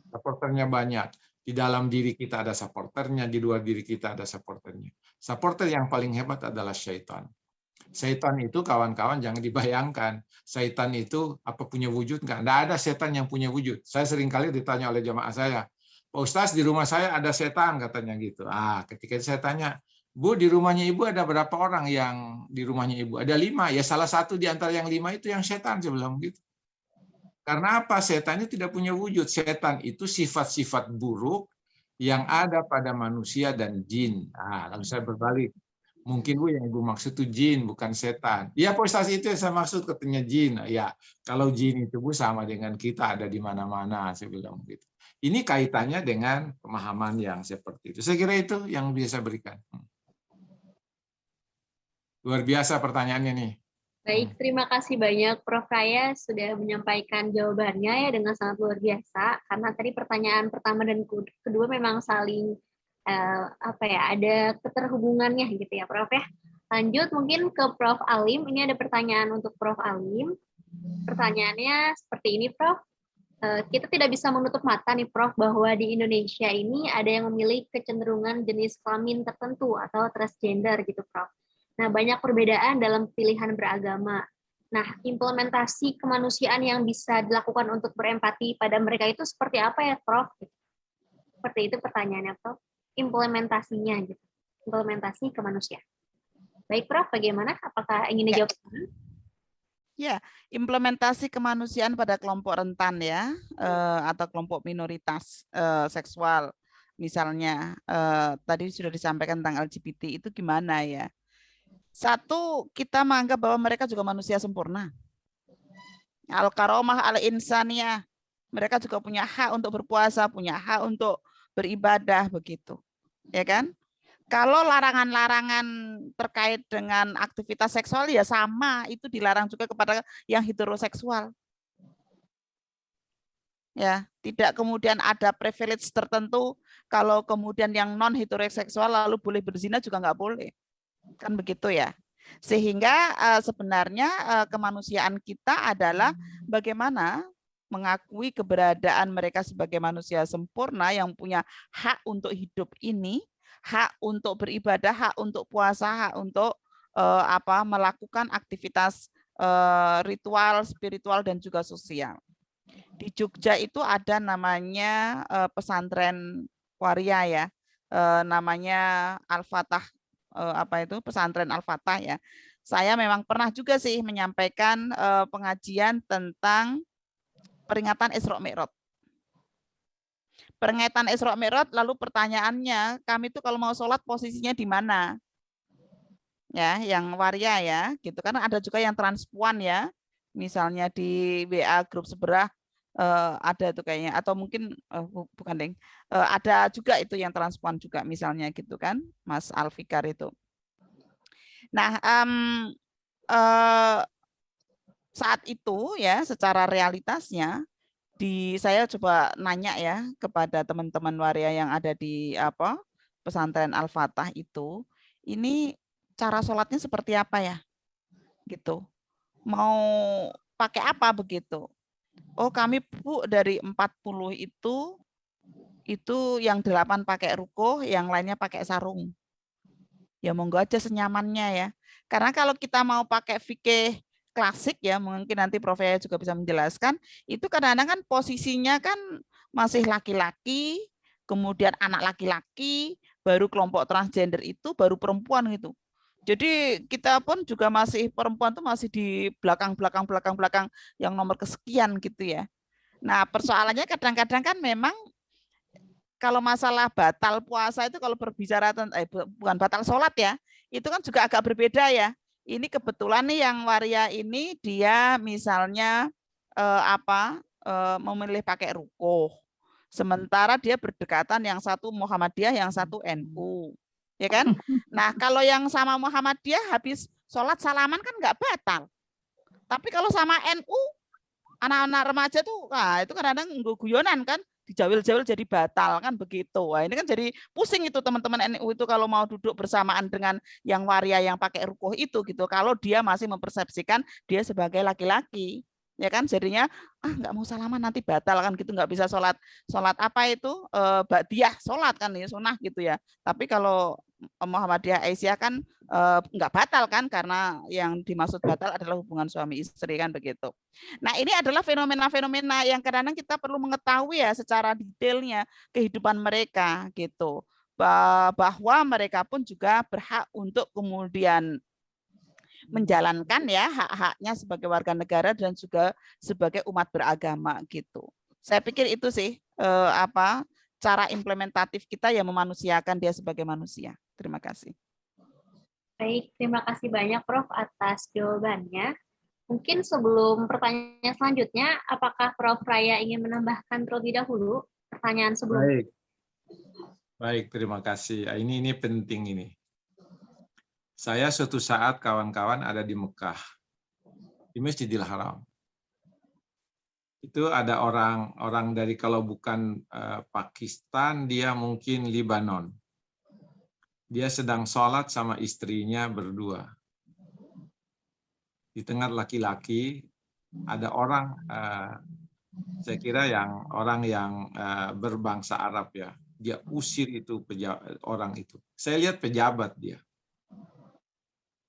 Supporternya banyak. Di dalam diri kita ada supporternya, di luar diri kita ada supporternya. Supporter yang paling hebat adalah syaitan. Syaitan itu kawan-kawan jangan dibayangkan. Syaitan itu apa punya wujud? Enggak ada setan yang punya wujud. Saya sering kali ditanya oleh jamaah saya, Pak Ustaz di rumah saya ada setan katanya gitu. Ketika saya tanya, Bu di rumahnya Ibu ada berapa orang yang di rumahnya Ibu? Ada 5. Ya salah satu di antara yang 5 itu yang setan, saya bilang gitu. Karena apa? Setan itu tidak punya wujud. Setan itu sifat-sifat buruk yang ada pada manusia dan jin. Lalu saya berbalik. Mungkin Bu yang Ibu maksud itu jin, bukan setan. Ya Pak Ustaz itu yang saya maksud katanya jin. Ya, kalau jin itu Bu sama dengan kita ada di mana-mana, saya bilang begitu. Ini kaitannya dengan pemahaman yang seperti itu. Saya kira itu yang bisa saya berikan. Luar biasa pertanyaannya nih. Baik, terima kasih banyak Prof. Raya sudah menyampaikan jawabannya ya dengan sangat luar biasa. Karena tadi pertanyaan pertama dan kedua memang saling ada keterhubungannya gitu ya Prof ya. Lanjut mungkin ke Prof. Alim. Ini ada pertanyaan untuk Prof. Alim. Pertanyaannya seperti ini, Prof. Kita tidak bisa menutup mata nih, Prof, bahwa di Indonesia ini ada yang memiliki kecenderungan jenis kelamin tertentu atau transgender gitu, Prof. Nah, banyak perbedaan dalam pilihan beragama. Nah, implementasi kemanusiaan yang bisa dilakukan untuk berempati pada mereka itu seperti apa ya, Prof? Seperti itu pertanyaannya, Prof. Implementasinya gitu. Implementasi kemanusiaan. Baik, Prof, bagaimana? Apakah ingin dijawab? Ya, implementasi kemanusiaan pada kelompok rentan ya, atau kelompok minoritas seksual, misalnya tadi sudah disampaikan tentang LGBT itu gimana ya? Satu, kita menganggap bahwa mereka juga manusia sempurna. Al-karomah al-insaniyah, mereka juga punya hak untuk berpuasa, punya hak untuk beribadah begitu, ya kan? Kalau larangan-larangan terkait dengan aktivitas seksual ya sama, itu dilarang juga kepada yang heteroseksual. Ya, tidak kemudian ada privilege tertentu kalau kemudian yang non heteroseksual lalu boleh berzina juga nggak boleh. Kan begitu ya. Sehingga sebenarnya kemanusiaan kita adalah bagaimana mengakui keberadaan mereka sebagai manusia sempurna yang punya hak untuk hidup ini, hak untuk beribadah, hak untuk puasa, hak untuk melakukan aktivitas ritual, spiritual dan juga sosial. Di Jogja itu ada namanya pesantren waria ya, namanya Al-Fatah, pesantren Al-Fatah ya. Saya memang pernah juga sih menyampaikan pengajian tentang peringatan Isra Mi'raj. Peringatan Isra Mi'raj, lalu pertanyaannya, kami itu kalau mau sholat posisinya di mana? Ya, yang waria ya, gitu kan. Ada juga yang transpuan ya, misalnya di WA grup seberah ada itu kayaknya, atau mungkin bukan deng, ada juga itu yang transpuan juga misalnya gitu kan, Mas Alfikar itu. Nah, saat itu ya, secara realitasnya saya coba nanya ya kepada teman-teman waria yang ada di pesantren Al-Fatah itu, ini cara sholatnya seperti apa ya? Gitu. Mau pakai apa begitu? Oh, kami Bu dari 40 itu yang 8 pakai ruko, yang lainnya pakai sarung. Ya monggo aja senyamannya ya. Karena kalau kita mau pakai fikih klasik ya, mungkin nanti Prof Yaya juga bisa menjelaskan, itu kadang-kadang kan posisinya kan masih laki-laki, kemudian anak laki-laki, baru kelompok transgender itu baru perempuan gitu. Jadi kita pun juga masih perempuan tuh masih di belakang yang nomor kesekian gitu ya. Nah, persoalannya kadang-kadang kan memang kalau masalah batal puasa itu kalau berbicara bukan batal sholat ya, itu kan juga agak berbeda ya. Ini kebetulan nih yang waria ini dia misalnya memilih pakai ruko. Sementara dia berdekatan yang satu Muhammadiyah, yang satu NU. Ya kan? Nah, kalau yang sama Muhammadiyah habis sholat salaman kan nggak batal. Tapi kalau sama NU, anak-anak remaja tuh, nah itu kadang-kadang guyonan kan, dijawil-jawil jadi batal kan begitu. Wah, ini kan jadi pusing itu teman-teman NU itu kalau mau duduk bersamaan dengan yang waria yang pakai rukuh itu gitu. Kalau dia masih mempersepsikan dia sebagai laki-laki, ya kan jadinya nggak mau salaman nanti batal kan gitu, nggak bisa sholat apa itu ba'diyah sholat kan ya sunah gitu ya. Tapi kalau Muhammadiyah Aisyah kan nggak batal kan karena yang dimaksud batal adalah hubungan suami istri kan begitu. Nah, ini adalah fenomena-fenomena yang kadang-kadang kita perlu mengetahui ya secara detailnya kehidupan mereka gitu. Bahwa mereka pun juga berhak untuk kemudian menjalankan ya hak-haknya sebagai warga negara dan juga sebagai umat beragama gitu. Saya pikir itu sih cara implementatif kita yang memanusiakan dia sebagai manusia. Terima kasih. Baik, terima kasih banyak Prof atas jawabannya. Mungkin sebelum pertanyaan selanjutnya, apakah Prof Raya ingin menambahkan terlebih dahulu pertanyaan sebelumnya? Baik, terima kasih. Ini penting ini. Saya suatu saat kawan-kawan ada di Mekah, di Masjidil Haram. Itu ada orang dari kalau bukan Pakistan, dia mungkin Lebanon. Dia sedang sholat sama istrinya berdua. Di tengah laki-laki ada orang, saya kira orang yang berbangsa Arab ya. Dia usir itu orang itu. Saya lihat pejabat dia.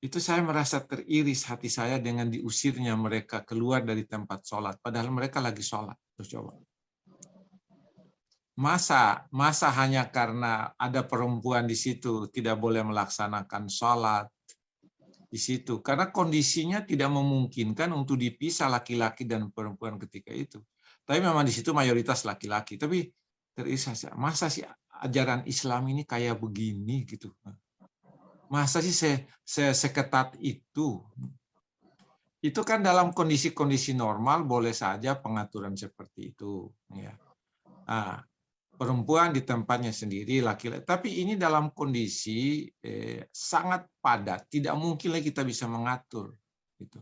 Itu saya merasa teriris hati saya dengan diusirnya mereka keluar dari tempat sholat. Padahal mereka lagi sholat. Terus coba. Masa hanya karena ada perempuan di situ tidak boleh melaksanakan sholat di situ. Karena kondisinya tidak memungkinkan untuk dipisah laki-laki dan perempuan ketika itu. Tapi memang di situ mayoritas laki-laki. Tapi teriris, masa sih ajaran Islam ini kayak begini gitu. Masa sih seketat itu? Itu kan dalam kondisi-kondisi normal boleh saja pengaturan seperti itu. Ya. Nah, perempuan di tempatnya sendiri, laki-laki. Tapi ini dalam kondisi sangat padat, tidak mungkin lagi kita bisa mengatur. Gitu.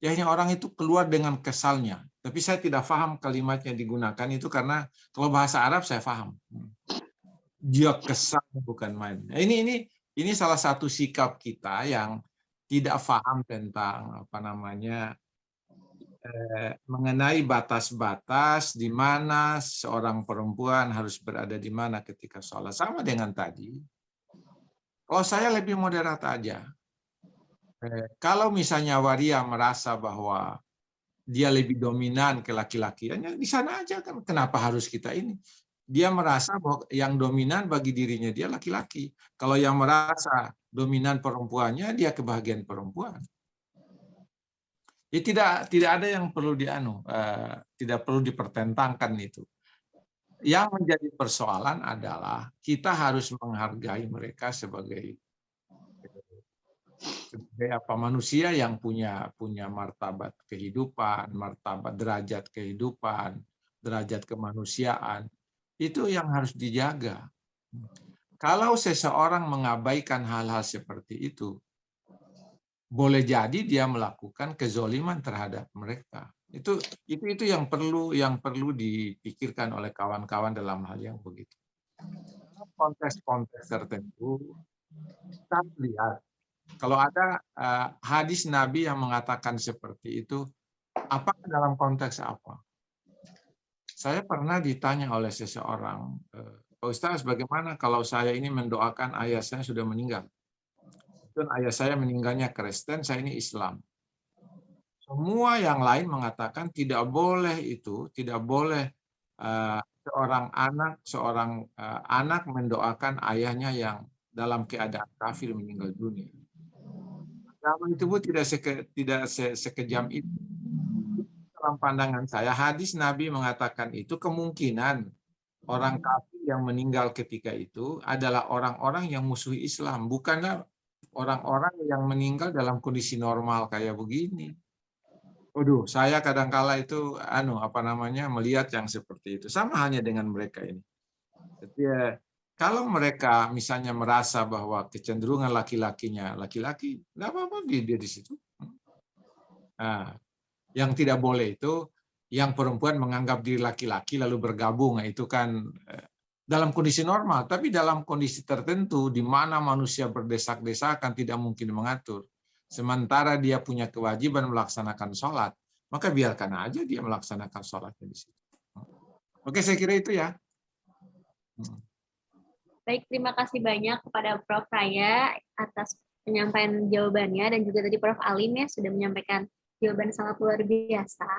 Ya, hanya orang itu keluar dengan kesalnya. Tapi saya tidak paham kalimatnya digunakan itu karena kalau bahasa Arab saya paham. Dia kesal bukan main. Nah, ini salah satu sikap kita yang tidak paham tentang mengenai batas-batas di mana seorang perempuan harus berada di mana ketika sholat. Sama dengan tadi. Kalau saya lebih moderat aja. Kalau misalnya waria merasa bahwa dia lebih dominan ke laki-laki, di sana aja kan. Kenapa harus kita ini? Dia merasa bahwa yang dominan bagi dirinya dia laki-laki. Kalau yang merasa dominan perempuannya, dia kebahagiaan perempuan. Ya, tidak ada yang perlu tidak perlu dipertentangkan itu. Yang menjadi persoalan adalah kita harus menghargai mereka sebagai manusia yang punya martabat kehidupan, martabat derajat kehidupan, derajat kemanusiaan. Itu yang harus dijaga. Kalau seseorang mengabaikan hal-hal seperti itu, boleh jadi dia melakukan kezoliman terhadap mereka. Itu yang perlu dipikirkan oleh kawan-kawan dalam hal yang begitu. Konteks-konteks tertentu kita lihat. Kalau ada hadis Nabi yang mengatakan seperti itu, apa dalam konteks apa? Saya pernah ditanya oleh seseorang, Pak Ustaz, bagaimana kalau saya ini mendoakan ayah saya sudah meninggal? Dan ayah saya meninggalnya Kristen, saya ini Islam. Semua yang lain mengatakan tidak boleh itu, tidak boleh seorang anak mendoakan ayahnya yang dalam keadaan kafir meninggal dunia. Agama itu pun tidak sekejam itu. Dalam pandangan saya, hadis Nabi mengatakan itu kemungkinan orang kafir yang meninggal ketika itu adalah orang-orang yang musuhi Islam, bukanlah orang-orang yang meninggal dalam kondisi normal kayak begini. Waduh, saya kadang-kala itu melihat yang seperti itu. Sama halnya dengan mereka ini. Jadi, kalau mereka misalnya merasa bahwa kecenderungan laki-lakinya laki-laki, nggak apa-apa dia di situ. Nah, yang tidak boleh itu yang perempuan menganggap diri laki-laki lalu bergabung, itu kan dalam kondisi normal, tapi dalam kondisi tertentu di mana manusia berdesak-desakan tidak mungkin mengatur. Sementara dia punya kewajiban melaksanakan sholat, maka biarkan aja dia melaksanakan sholatnya di situ. Oke, saya kira itu ya. Baik, terima kasih banyak kepada Prof. Raya atas penyampaian jawabannya, dan juga tadi Prof. Alim ya sudah menyampaikan jawaban sangat luar biasa.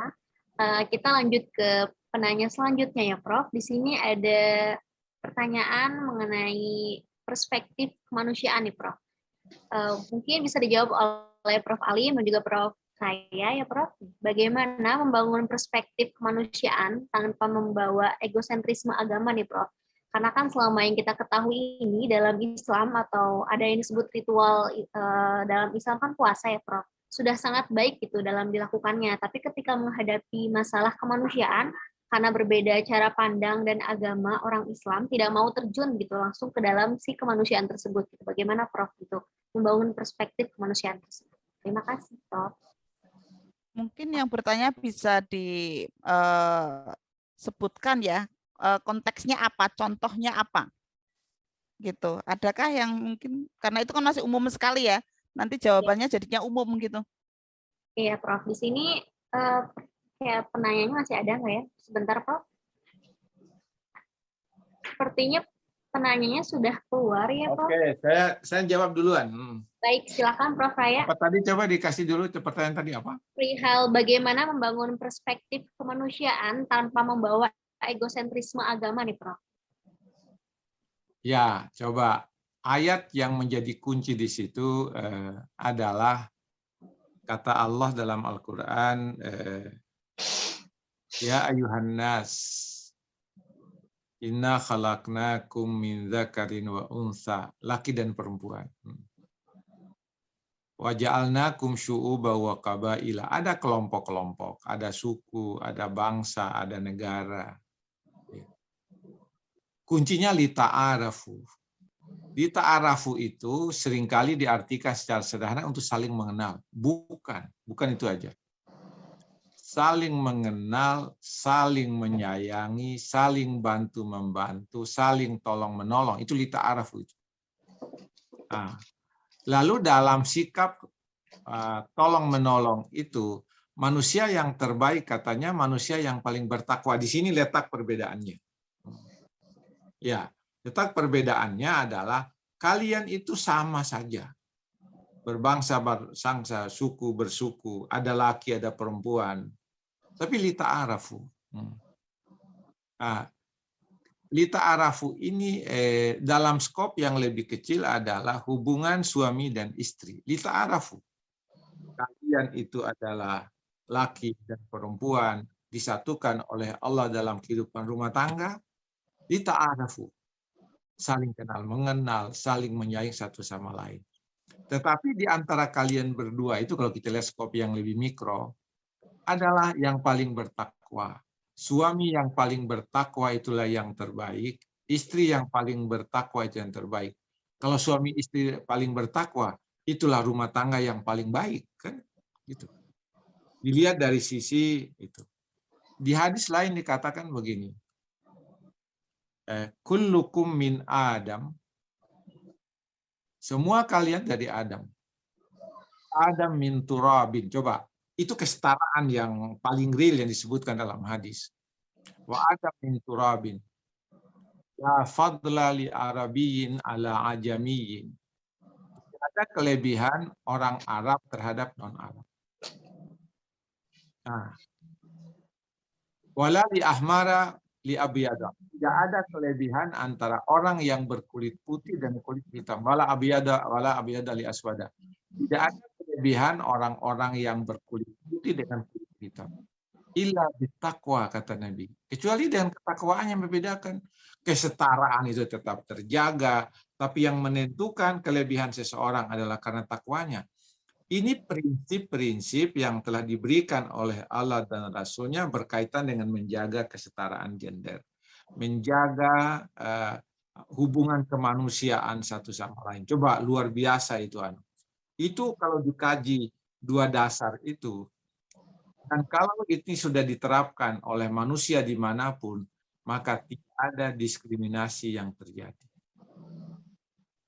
Kita lanjut ke penanya selanjutnya ya, Prof. Di sini ada pertanyaan mengenai perspektif kemanusiaan nih, Prof. Mungkin bisa dijawab oleh Prof. Alim dan juga Prof. Raya ya, Prof. Bagaimana membangun perspektif kemanusiaan tanpa membawa egosentrisme agama nih, Prof. Karena kan selama yang kita ketahui ini dalam Islam atau ada yang disebut ritual dalam Islam kan puasa ya, Prof. Sudah sangat baik gitu dalam dilakukannya. Tapi ketika menghadapi masalah kemanusiaan, karena berbeda cara pandang dan agama, orang Islam tidak mau terjun gitu langsung ke dalam si kemanusiaan tersebut. Gitu. Bagaimana Prof untuk membangun perspektif kemanusiaan tersebut? Terima kasih, Prof. Mungkin yang bertanya bisa disebutkan ya, konteksnya apa, contohnya apa? gitu. Adakah yang mungkin, karena itu kan masih umum sekali ya, nanti jawabannya jadinya umum gitu. Iya, Prof. Di sini kayak penanyanya masih ada nggak ya? Sebentar, Prof. Sepertinya penanyanya sudah keluar ya, Prof. Oke, saya jawab duluan. Baik, silakan Prof. Raya. Apa tadi, coba dikasih dulu pertanyaan tadi apa? Perihal bagaimana membangun perspektif kemanusiaan tanpa membawa egosentrisme agama nih, Prof. Ya, coba. Ayat yang menjadi kunci di situ adalah kata Allah dalam Al-Quran, ya ayuhan nas, inna khalaqnakum min dzakarin wa unsa, laki dan perempuan. Wa ja'alnakum syu'uban wa qabaila. Ada kelompok-kelompok, ada suku, ada bangsa, ada negara. Kuncinya lita'arafu. Lita'arafu itu seringkali diartikan secara sederhana untuk saling mengenal. Bukan itu aja. Saling mengenal, saling menyayangi, saling bantu-membantu, saling tolong-menolong. Itu lita'arafu itu. Nah, lalu dalam sikap tolong-menolong itu, manusia yang terbaik katanya manusia yang paling bertakwa. Di sini letak perbedaannya. Ya. Letak perbedaannya adalah kalian itu sama saja. Berbangsa, bersangsa, suku, bersuku, ada laki, ada perempuan. Tapi lita'arafu. Nah, lita'arafu ini dalam skop yang lebih kecil adalah hubungan suami dan istri. Lita'arafu. Kalian itu adalah laki dan perempuan disatukan oleh Allah dalam kehidupan rumah tangga. Lita'arafu. Saling kenal mengenal, saling menyayangi satu sama lain. Tetapi di antara kalian berdua itu kalau kita lihat skop yang lebih mikro adalah yang paling bertakwa. Suami yang paling bertakwa itulah yang terbaik, istri yang paling bertakwa itu yang terbaik. Kalau suami istri paling bertakwa, itulah rumah tangga yang paling baik, kan? Gitu. Dilihat dari sisi itu. Di hadis lain dikatakan begini. Kullukum min Adam. Semua kalian dari Adam. Adam min turabin. Coba, itu kesetaraan yang paling real yang disebutkan dalam hadis. Wa Adam min turabin. La fadla li Arabiyyin ala ajamiyyin. Ada kelebihan orang Arab terhadap non-Arab. Nah. Wala li ahmara li abyada. Tidak ada kelebihan antara orang yang berkulit putih dan kulit hitam. Wala abyada li aswada. Tidak ada kelebihan orang-orang yang berkulit putih dengan kulit hitam. Illa bittaqwa, kata Nabi. Kecuali dengan ketakwaan yang membedakan. Kesetaraan itu tetap terjaga, tapi yang menentukan kelebihan seseorang adalah karena takwanya. Ini prinsip-prinsip yang telah diberikan oleh Allah dan Rasul-Nya berkaitan dengan menjaga kesetaraan gender. Menjaga hubungan kemanusiaan satu sama lain. Coba, luar biasa itu. Itu kalau dikaji dua dasar itu, dan kalau ini sudah diterapkan oleh manusia dimanapun, maka tidak ada diskriminasi yang terjadi.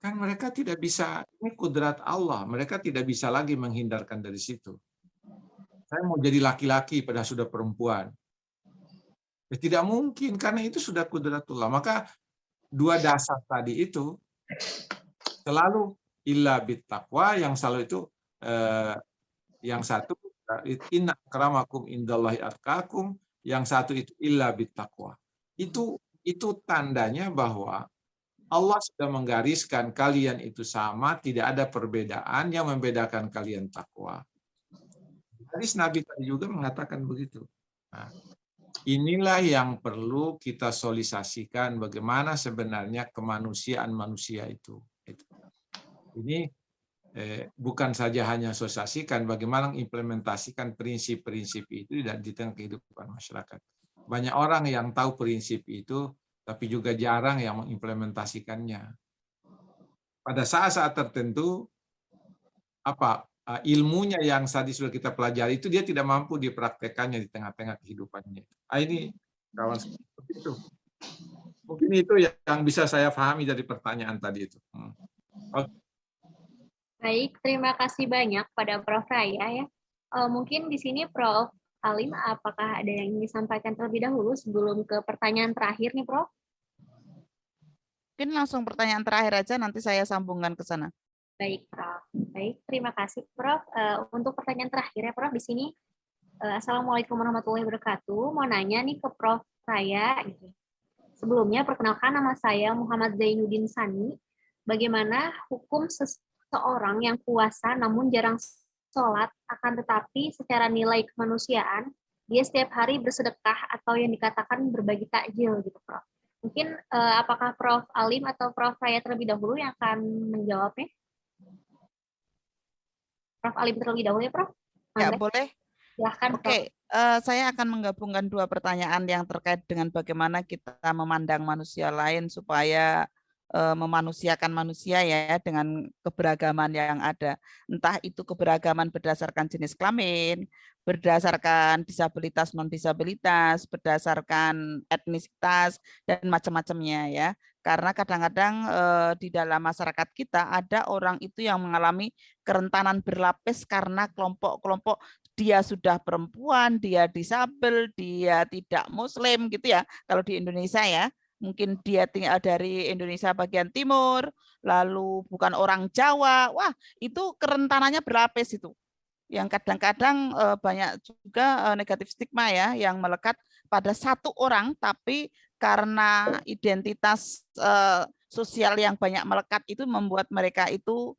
Kan mereka tidak bisa, ini kudrat Allah, mereka tidak bisa lagi menghindarkan dari situ. Saya mau jadi laki-laki padahal sudah perempuan. Ya, tidak mungkin, karena itu sudah kudratullah. Maka dua dasar tadi itu selalu illa bittaqwa, yang selalu itu yang satu inna akramakum indallahi atqakum, yang satu itu illa bittaqwa. Itu tandanya bahwa Allah sudah menggariskan kalian itu sama, tidak ada perbedaan, yang membedakan kalian takwa. Hadis Nabi tadi juga mengatakan begitu. Nah, inilah yang perlu kita sosialisasikan bagaimana sebenarnya kemanusiaan manusia itu. Ini bukan saja hanya sosialisasikan, bagaimana mengimplementasikan prinsip-prinsip itu di tengah kehidupan masyarakat. Banyak orang yang tahu prinsip itu, tapi juga jarang yang mengimplementasikannya. Pada saat-saat tertentu, ilmunya yang tadi sudah kita pelajari itu dia tidak mampu dipraktekannya di tengah-tengah kehidupannya. Ini kawan seperti itu. Mungkin itu yang bisa saya pahami dari pertanyaan tadi itu. Baik, terima kasih banyak pada Prof. Raya ya. Mungkin di sini Prof. Alim, apakah ada yang ingin disampaikan terlebih dahulu sebelum ke pertanyaan terakhir nih, Prof? Mungkin langsung pertanyaan terakhir aja, nanti saya sambungkan ke sana. Baik, Prof. Baik, terima kasih, Prof. Untuk pertanyaan terakhir ya, Prof, di sini. Assalamualaikum warahmatullahi wabarakatuh. Mau nanya nih ke Prof. Raya. Sebelumnya, perkenalkan nama saya Muhammad Zainuddin Sani. Bagaimana hukum seseorang yang puasa namun jarang sholat, akan tetapi secara nilai kemanusiaan, dia setiap hari bersedekah atau yang dikatakan berbagi takjil gitu, Prof. Mungkin apakah Prof. Alim atau Prof. Raya terlebih dahulu yang akan menjawabnya? Prof. Alim terlebih dahulu ya, Prof? Ya, boleh. Silahkan, Prof. Oke, saya akan menggabungkan dua pertanyaan yang terkait dengan bagaimana kita memandang manusia lain supaya memanusiakan manusia ya dengan keberagaman yang ada. Entah itu keberagaman berdasarkan jenis kelamin, berdasarkan disabilitas non-disabilitas, berdasarkan etnisitas dan macam-macamnya ya. Karena kadang-kadang di dalam masyarakat kita ada orang itu yang mengalami kerentanan berlapis karena kelompok-kelompok dia sudah perempuan, dia disabel, dia tidak muslim gitu ya. Kalau di Indonesia ya, mungkin dia tinggal dari Indonesia bagian timur, lalu bukan orang Jawa. Wah, itu kerentanannya berlapis itu. Yang kadang-kadang banyak juga negatif stigma ya yang melekat pada satu orang, tapi karena identitas sosial yang banyak melekat itu membuat mereka itu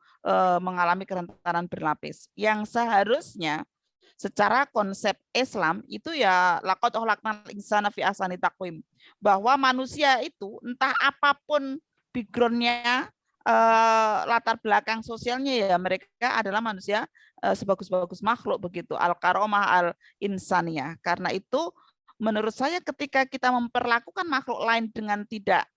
mengalami kerentanan berlapis. Yang seharusnya secara konsep Islam itu ya laqad khalaqnal insana fi ahsani taqwim, bahwa manusia itu entah apapun background-nya, latar belakang sosialnya ya mereka adalah manusia sebagus-bagus makhluk begitu, al-karomah al-insaniyah. Karena itu menurut saya ketika kita memperlakukan makhluk lain dengan tidak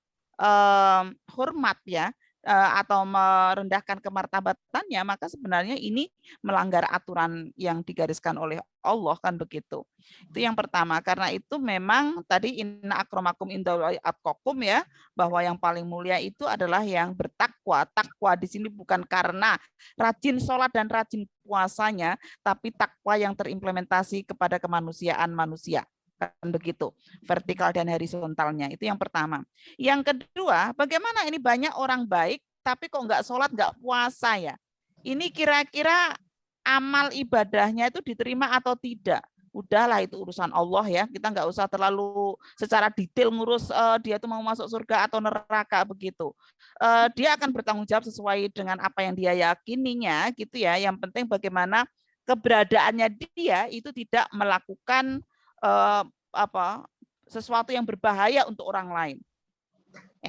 hormat ya, atau merendahkan kemartabatannya, maka sebenarnya ini melanggar aturan yang digariskan oleh Allah kan begitu. Itu yang pertama. Karena itu memang tadi inna akramakum indallahi atqakum ya, bahwa yang paling mulia itu adalah yang bertakwa. Takwa di sini bukan karena rajin sholat dan rajin puasanya, tapi takwa yang terimplementasi kepada kemanusiaan manusia. Kan begitu, vertikal dan horizontalnya. Itu yang pertama. Yang kedua, bagaimana ini banyak orang baik tapi kok nggak sholat, nggak puasa ya? Ini kira-kira amal ibadahnya itu diterima atau tidak? Udahlah itu urusan Allah ya, kita nggak usah terlalu secara detail ngurus dia tuh mau masuk surga atau neraka begitu. Dia akan bertanggung jawab sesuai dengan apa yang dia yakininya gitu ya. Yang penting bagaimana keberadaannya dia itu tidak melakukan sesuatu yang berbahaya untuk orang lain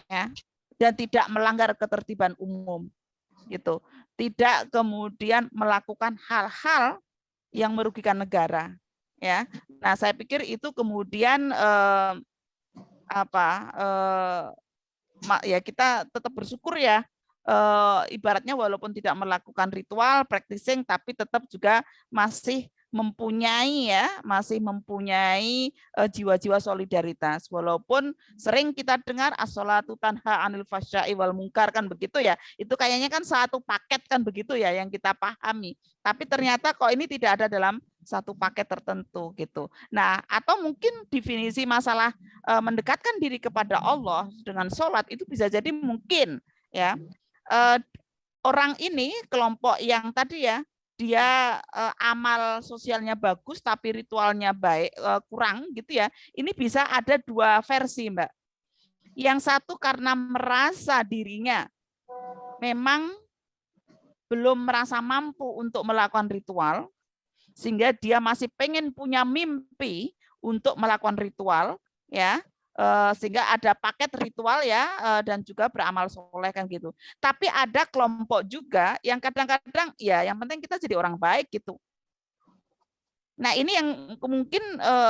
ya, dan tidak melanggar ketertiban umum gitu, tidak kemudian melakukan hal-hal yang merugikan negara ya. Nah saya pikir itu kemudian ya kita tetap bersyukur ya, ibaratnya walaupun tidak melakukan ritual practicing tapi tetap juga masih mempunyai jiwa-jiwa solidaritas, walaupun sering kita dengar as-sholatu tanha anil fasya'i wal munkar kan begitu ya, itu kayaknya kan satu paket kan begitu ya yang kita pahami, tapi ternyata kok ini tidak ada dalam satu paket tertentu gitu. Nah atau mungkin definisi masalah mendekatkan diri kepada Allah dengan sholat itu bisa jadi mungkin ya orang ini kelompok yang tadi ya dia amal sosialnya bagus tapi ritualnya baik kurang gitu ya. Ini bisa ada dua versi, Mbak. Yang satu karena merasa dirinya memang belum merasa mampu untuk melakukan ritual, sehingga dia masih pengen punya mimpi untuk melakukan ritual ya. Sehingga ada paket ritual ya dan juga beramal soleh kan gitu. Tapi ada kelompok juga yang kadang-kadang ya yang penting kita jadi orang baik gitu. Nah ini yang mungkin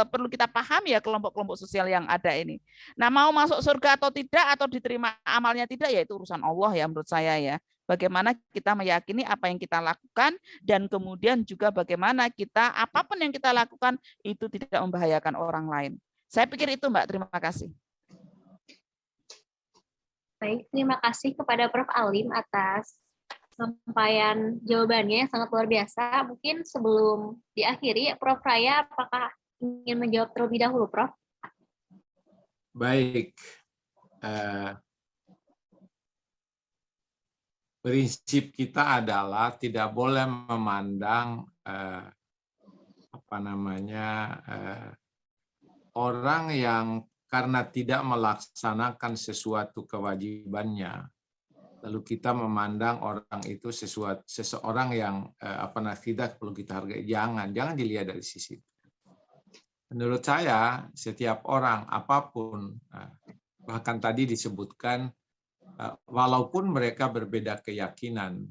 perlu kita pahami ya kelompok-kelompok sosial yang ada ini. Nah mau masuk surga atau tidak atau diterima amalnya tidak ya itu urusan Allah ya menurut saya ya. Bagaimana kita meyakini apa yang kita lakukan dan kemudian juga bagaimana kita apapun yang kita lakukan itu tidak membahayakan orang lain. Saya pikir itu Mbak, terima kasih. Baik, terima kasih kepada Prof. Alim atas sampaian jawabannya yang sangat luar biasa. Mungkin sebelum diakhiri, Prof. Raya, apakah ingin menjawab terlebih dahulu, Prof? Baik. Prinsip kita adalah tidak boleh memandang orang yang karena tidak melaksanakan sesuatu kewajibannya, lalu kita memandang orang itu seseorang yang tidak perlu kita hargai. Jangan dilihat dari sisi itu. Menurut saya, setiap orang apapun, bahkan tadi disebutkan, walaupun mereka berbeda keyakinan,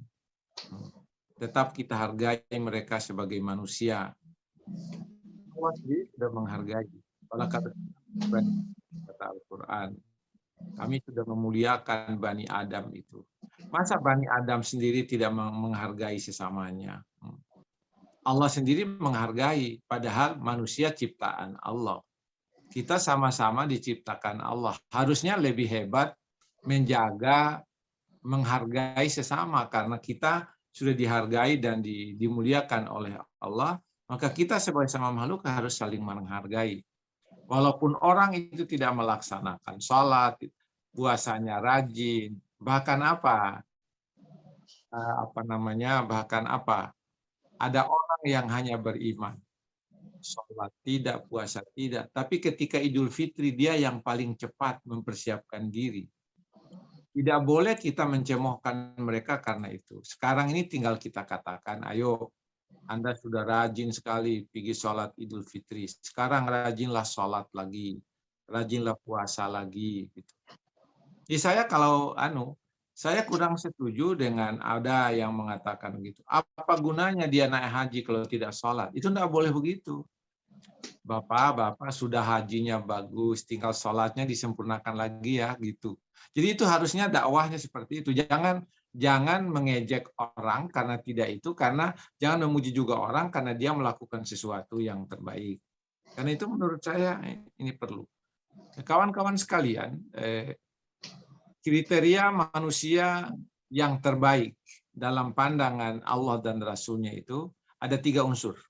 tetap kita hargai mereka sebagai manusia. Allah sendiri sudah menghargai. Kalau kata Al-Quran, kami sudah memuliakan Bani Adam itu. Masa Bani Adam sendiri tidak menghargai sesamanya? Allah sendiri menghargai, padahal manusia ciptaan Allah. Kita sama-sama diciptakan Allah. Harusnya lebih hebat menjaga, menghargai sesama, karena kita sudah dihargai dan dimuliakan oleh Allah, maka kita sebagai sama makhluk harus saling menghargai. Walaupun orang itu tidak melaksanakan sholat, puasanya rajin, bahkan ada orang yang hanya beriman, sholat tidak, puasa tidak, tapi ketika Idul Fitri dia yang paling cepat mempersiapkan diri. Tidak boleh kita mencemohkan mereka karena itu. Sekarang ini tinggal kita katakan, ayo, Anda sudah rajin sekali pergi sholat Idul Fitri. Sekarang rajinlah sholat lagi, rajinlah puasa lagi. Gitu. Jadi saya kurang setuju dengan ada yang mengatakan begitu. Apa gunanya dia naik haji kalau tidak sholat? Itu tidak boleh begitu. Bapak sudah hajinya bagus, tinggal sholatnya disempurnakan lagi ya, gitu. Jadi itu harusnya dakwahnya seperti itu. Jangan mengejek orang karena tidak itu, karena jangan memuji juga orang karena dia melakukan sesuatu yang terbaik. Karena itu menurut saya ini perlu. Kawan-kawan sekalian, kriteria manusia yang terbaik dalam pandangan Allah dan Rasul-Nya itu ada 3 unsur.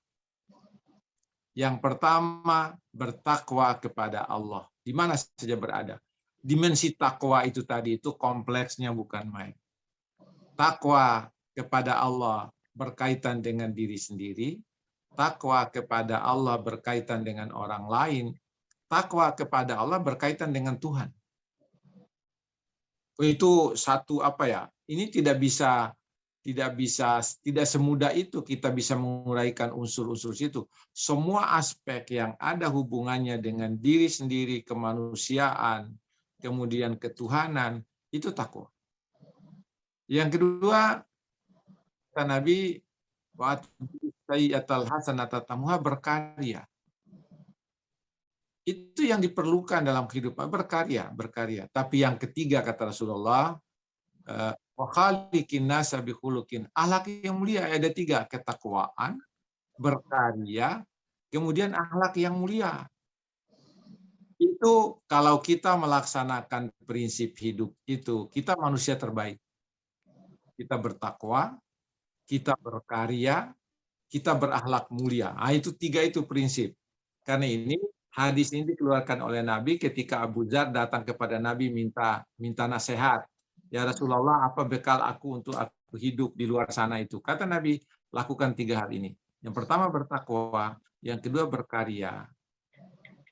Yang pertama, bertakwa kepada Allah. Di mana saja berada. Dimensi takwa itu tadi itu kompleksnya bukan main. Takwa kepada Allah berkaitan dengan diri sendiri. Takwa kepada Allah berkaitan dengan orang lain. Takwa kepada Allah berkaitan dengan Tuhan. Itu satu ini tidak semudah itu kita bisa menguraikan unsur-unsur situ. Semua aspek yang ada hubungannya dengan diri sendiri, kemanusiaan, kemudian ketuhanan, itu takwa. Yang kedua, kata Nabi, berkarya. Itu yang diperlukan dalam kehidupan, berkarya. Tapi yang ketiga kata Rasulullah, akhlak yang mulia ada 3, ketakwaan, berkarya, kemudian akhlak yang mulia. Itu kalau kita melaksanakan prinsip hidup itu, kita manusia terbaik. Kita bertakwa, kita berkarya, kita berakhlak mulia. Itu 3 itu prinsip. Karena ini hadis ini dikeluarkan oleh Nabi ketika Abu Dzar datang kepada Nabi minta nasihat. Ya Rasulullah, apa bekal aku untuk aku hidup di luar sana itu? Kata Nabi, lakukan 3 hal ini. Yang pertama bertakwa, yang kedua berkarya.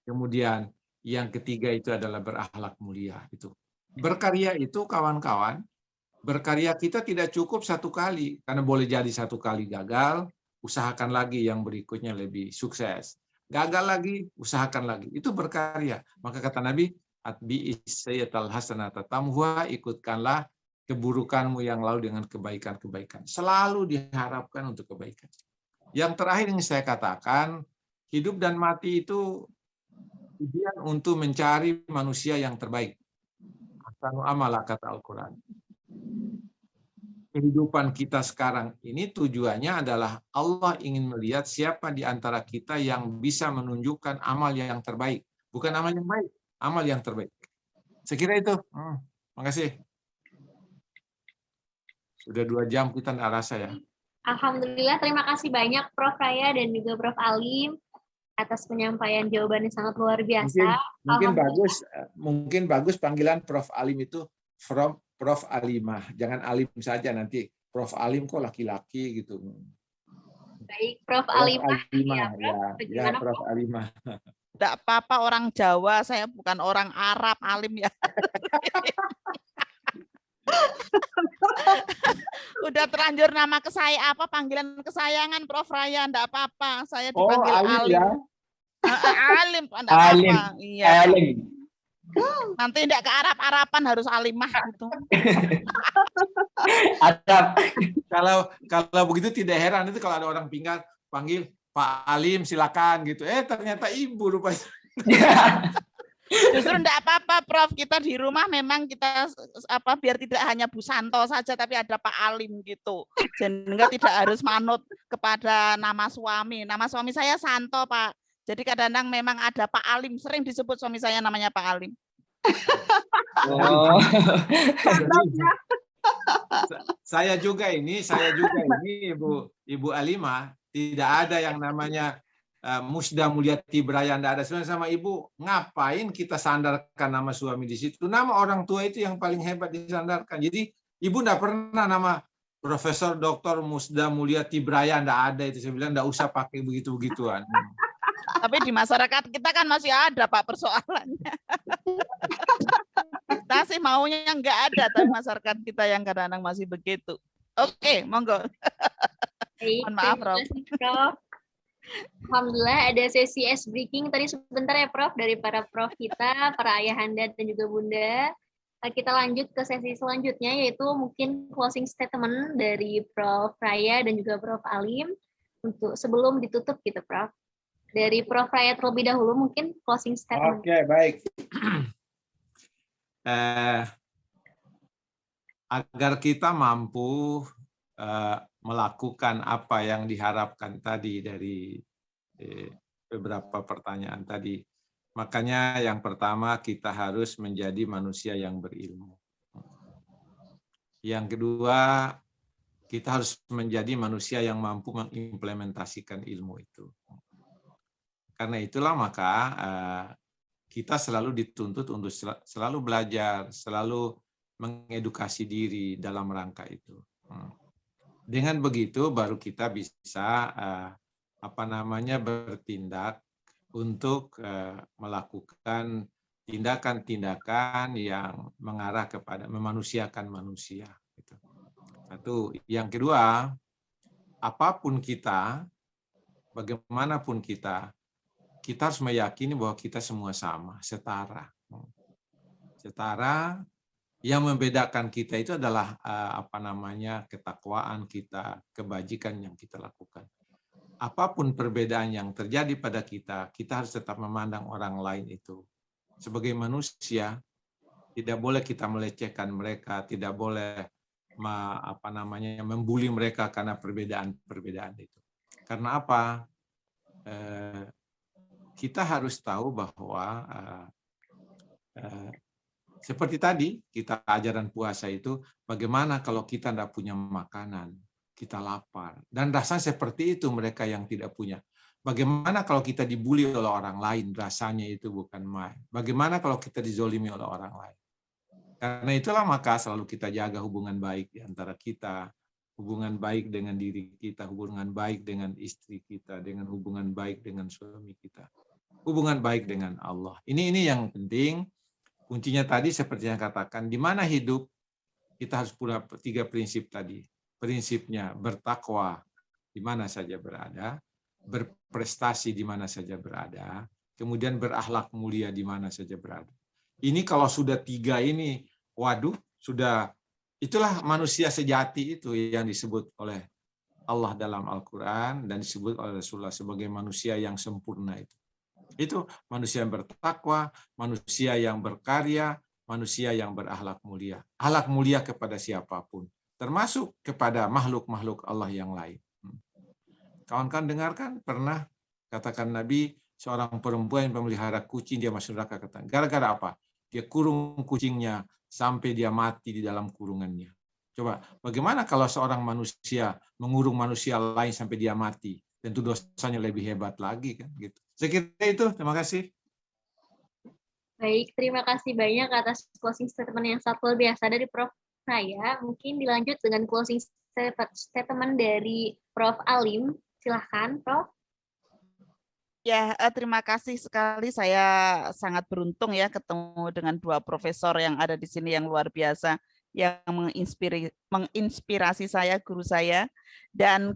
Kemudian yang ketiga itu adalah berakhlak mulia. Itu. Berkarya itu kawan-kawan, berkarya kita tidak cukup 1 kali, karena boleh jadi 1 kali gagal, usahakan lagi yang berikutnya lebih sukses. Gagal lagi, usahakan lagi. Itu berkarya. Maka kata Nabi, ikutkanlah keburukanmu yang lalu dengan kebaikan-kebaikan. Selalu diharapkan untuk kebaikan. Yang terakhir yang saya katakan, hidup dan mati itu tujuan untuk mencari manusia yang terbaik. Ahsanu amala kata Al-Quran. Kehidupan kita sekarang ini tujuannya adalah Allah ingin melihat siapa di antara kita yang bisa menunjukkan amal yang terbaik. Bukan amal yang baik, amal yang terbaik. Saya kira itu. Makasih. Sudah 2 jam kita nggak rasa ya. Alhamdulillah, terima kasih banyak Prof. Raya dan juga Prof. Alim atas penyampaian jawabannya sangat luar biasa. Mungkin bagus panggilan Prof. Alim itu from Prof. Alimah. Jangan Alim saja, nanti Prof. Alim kok laki-laki gitu. Baik, Prof. Prof. Alimah. Alimah, Ya, Prof. Prof. Alimah. Tidak apa-apa, orang Jawa, saya bukan orang Arab, Alim ya. Udah terlanjur nama panggilan kesayangan Prof. Raya, enggak apa-apa. Saya dipanggil Alim Alim. ya. Alim, enggak apa-apa. Iya. Alim. Nanti enggak ke Arab-Araban, harus Alimah gitu. Arab. Kalau begitu tidak heran itu kalau ada orang panggil Pak Alim silakan gitu. Ternyata ibu rupanya. Justru enggak apa-apa, Prof. Kita di rumah memang kita biar tidak hanya Bu Santo saja, tapi ada Pak Alim gitu. Sehingga tidak harus manut kepada nama suami. Nama suami saya Santo, Pak. Jadi kadang-kadang memang ada Pak Alim. Sering disebut suami saya namanya Pak Alim. Oh. Saya juga ini Ibu Alimah, tidak ada yang namanya Musda Mulyati Braya, tidak ada. Sebenarnya sama Ibu, ngapain kita sandarkan nama suami di situ? Nama orang tua itu yang paling hebat disandarkan. Jadi Ibu tidak pernah nama Profesor Dr. Musda Mulyati Braya, tidak ada itu. Saya bilang tidak usah pakai begitu-begituan. Tapi di masyarakat kita kan masih ada, Pak, persoalannya. Kita sih maunya yang enggak ada, tapi masyarakat kita yang kadang-kadang masih begitu. Oke, monggo. Baik, Mohon maaf, terima kasih, Prof. Alhamdulillah ada sesi ice breaking tadi sebentar ya Prof dari para Prof kita, para ayahanda dan juga bunda. Kita lanjut ke sesi selanjutnya yaitu mungkin closing statement dari Prof Raya dan juga Prof Alim untuk sebelum ditutup gitu Prof. Dari Prof Raya terlebih dahulu mungkin closing statement. Oke, baik. Agar kita mampu melakukan apa yang diharapkan tadi dari beberapa pertanyaan tadi. Makanya yang pertama kita harus menjadi manusia yang berilmu. Yang kedua, kita harus menjadi manusia yang mampu mengimplementasikan ilmu itu. Karena itulah maka kita selalu dituntut untuk selalu belajar, selalu mengedukasi diri dalam rangka itu. Dengan begitu baru kita bisa bertindak untuk melakukan tindakan-tindakan yang mengarah kepada memanusiakan manusia. Satu. Yang kedua, apapun kita, bagaimanapun kita harus meyakini bahwa kita semua sama, setara. Setara. Yang membedakan kita itu adalah ketakwaan kita, kebajikan yang kita lakukan. Apapun perbedaan yang terjadi pada kita, kita harus tetap memandang orang lain itu sebagai manusia. Tidak boleh kita melecehkan mereka, tidak boleh membuli mereka karena perbedaan-perbedaan itu. Karena apa? Kita harus tahu bahwa seperti tadi, kita ajaran puasa itu, bagaimana kalau kita tidak punya makanan, kita lapar. Dan rasanya seperti itu mereka yang tidak punya. Bagaimana kalau kita dibully oleh orang lain, rasanya itu bukan main. Bagaimana kalau kita dizolimi oleh orang lain. Karena itulah maka selalu kita jaga hubungan baik di antara kita, hubungan baik dengan diri kita, hubungan baik dengan istri kita, dengan hubungan baik dengan suami kita, hubungan baik dengan Allah. Ini yang penting. Kuncinya tadi seperti yang katakan, di mana hidup, kita harus punya 3 prinsip tadi. Prinsipnya bertakwa di mana saja berada, berprestasi di mana saja berada, kemudian berakhlak mulia di mana saja berada. Ini kalau sudah 3 ini, waduh, itulah manusia sejati itu yang disebut oleh Allah dalam Al-Quran dan disebut oleh Rasulullah sebagai manusia yang sempurna itu. Itu manusia yang bertakwa, manusia yang berkarya, manusia yang berakhlak mulia. Akhlak mulia kepada siapapun, termasuk kepada makhluk-makhluk Allah yang lain. Kawan-kawan dengarkan, pernah katakan Nabi, seorang perempuan yang memelihara kucing, dia masuk neraka. Gara-gara apa? Dia kurung kucingnya, sampai dia mati di dalam kurungannya. Coba, bagaimana kalau seorang manusia mengurung manusia lain sampai dia mati? Tentu dosanya lebih hebat lagi kan gitu. Saya kira itu, terima kasih. Baik, terima kasih banyak atas closing statement yang sangat luar biasa dari Prof. Saya. Mungkin dilanjut dengan closing statement dari Prof. Alim. Silahkan, Prof. Ya, terima kasih sekali. Saya sangat beruntung ya ketemu dengan dua profesor yang ada di sini yang luar biasa, yang menginspirasi saya, guru saya. Dan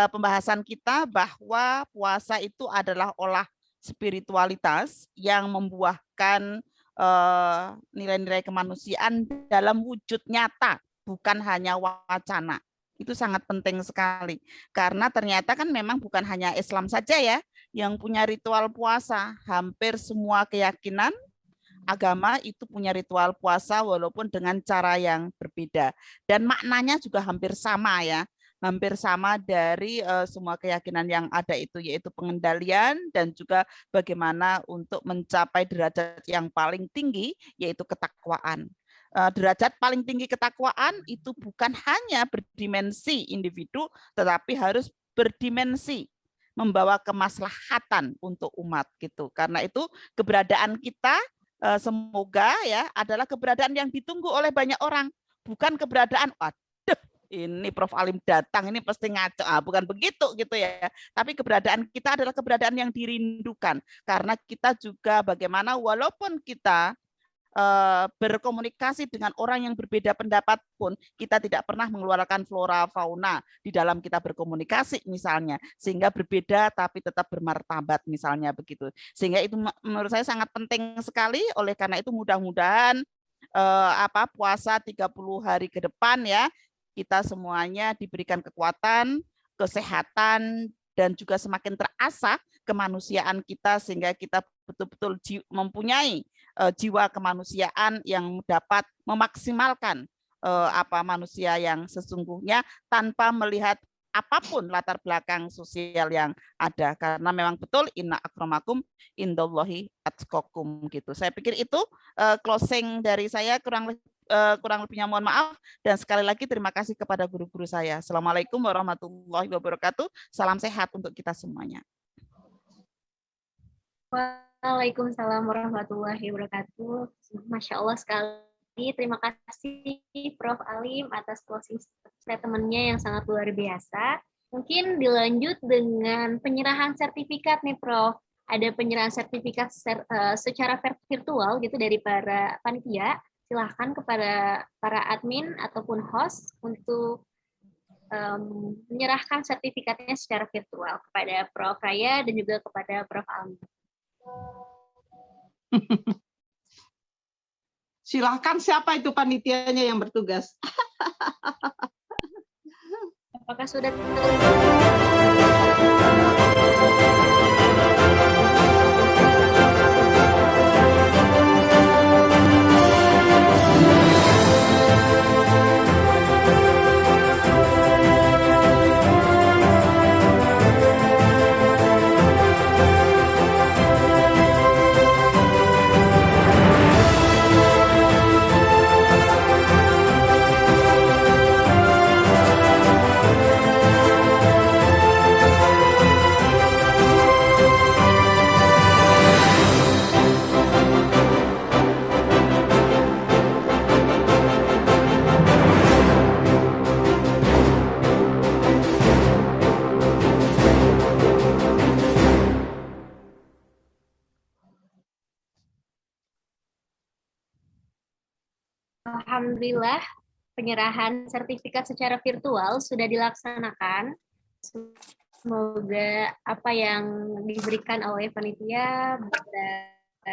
pembahasan kita bahwa puasa itu adalah olah spiritualitas yang membuahkan nilai-nilai kemanusiaan dalam wujud nyata, bukan hanya wacana. Itu sangat penting sekali. Karena ternyata kan memang bukan hanya Islam saja ya yang punya ritual puasa. Hampir semua keyakinan agama itu punya ritual puasa walaupun dengan cara yang berbeda. Dan maknanya juga hampir sama ya. Hampir sama dari semua keyakinan yang ada itu, yaitu pengendalian dan juga bagaimana untuk mencapai derajat yang paling tinggi, yaitu ketakwaan. Derajat paling tinggi ketakwaan itu bukan hanya berdimensi individu, tetapi harus berdimensi membawa kemaslahatan untuk umat gitu. Karena itu keberadaan kita semoga ya adalah keberadaan yang ditunggu oleh banyak orang, bukan keberadaan waduh ini Prof. Alim datang ini pasti ngaco, bukan begitu gitu ya. Tapi keberadaan kita adalah keberadaan yang dirindukan karena kita juga bagaimana walaupun kita berkomunikasi dengan orang yang berbeda pendapat pun kita tidak pernah mengeluarkan flora fauna di dalam kita berkomunikasi misalnya, sehingga berbeda tapi tetap bermartabat misalnya begitu. Sehingga itu menurut saya sangat penting sekali. Oleh karena itu mudah-mudahan puasa 30 hari ke depan ya kita semuanya diberikan kekuatan, kesehatan dan juga semakin terasah kemanusiaan kita sehingga kita betul-betul mempunyai jiwa kemanusiaan yang dapat memaksimalkan manusia yang sesungguhnya tanpa melihat apapun latar belakang sosial yang ada, karena memang betul inna akramakum indallahi atqakum gitu. Saya pikir itu closing dari saya, kurang lebihnya mohon maaf, dan sekali lagi terima kasih kepada guru-guru saya. Assalamualaikum warahmatullahi wabarakatuh. Salam sehat untuk kita semuanya. Waalaikumsalam warahmatullahi wabarakatuh. Masya Allah sekali. Terima kasih Prof. Alim atas closing statement-nya yang sangat luar biasa. Mungkin dilanjut dengan penyerahan sertifikat nih Prof. Ada penyerahan sertifikat secara virtual gitu dari para panitia. Silahkan kepada para admin ataupun host untuk menyerahkan sertifikatnya secara virtual kepada Prof. Raya dan juga kepada Prof. Alim. Silahkan, siapa itu panitianya yang bertugas? Apakah sudah Alhamdulillah, penyerahan sertifikat secara virtual sudah dilaksanakan. Semoga apa yang diberikan oleh panitia bisa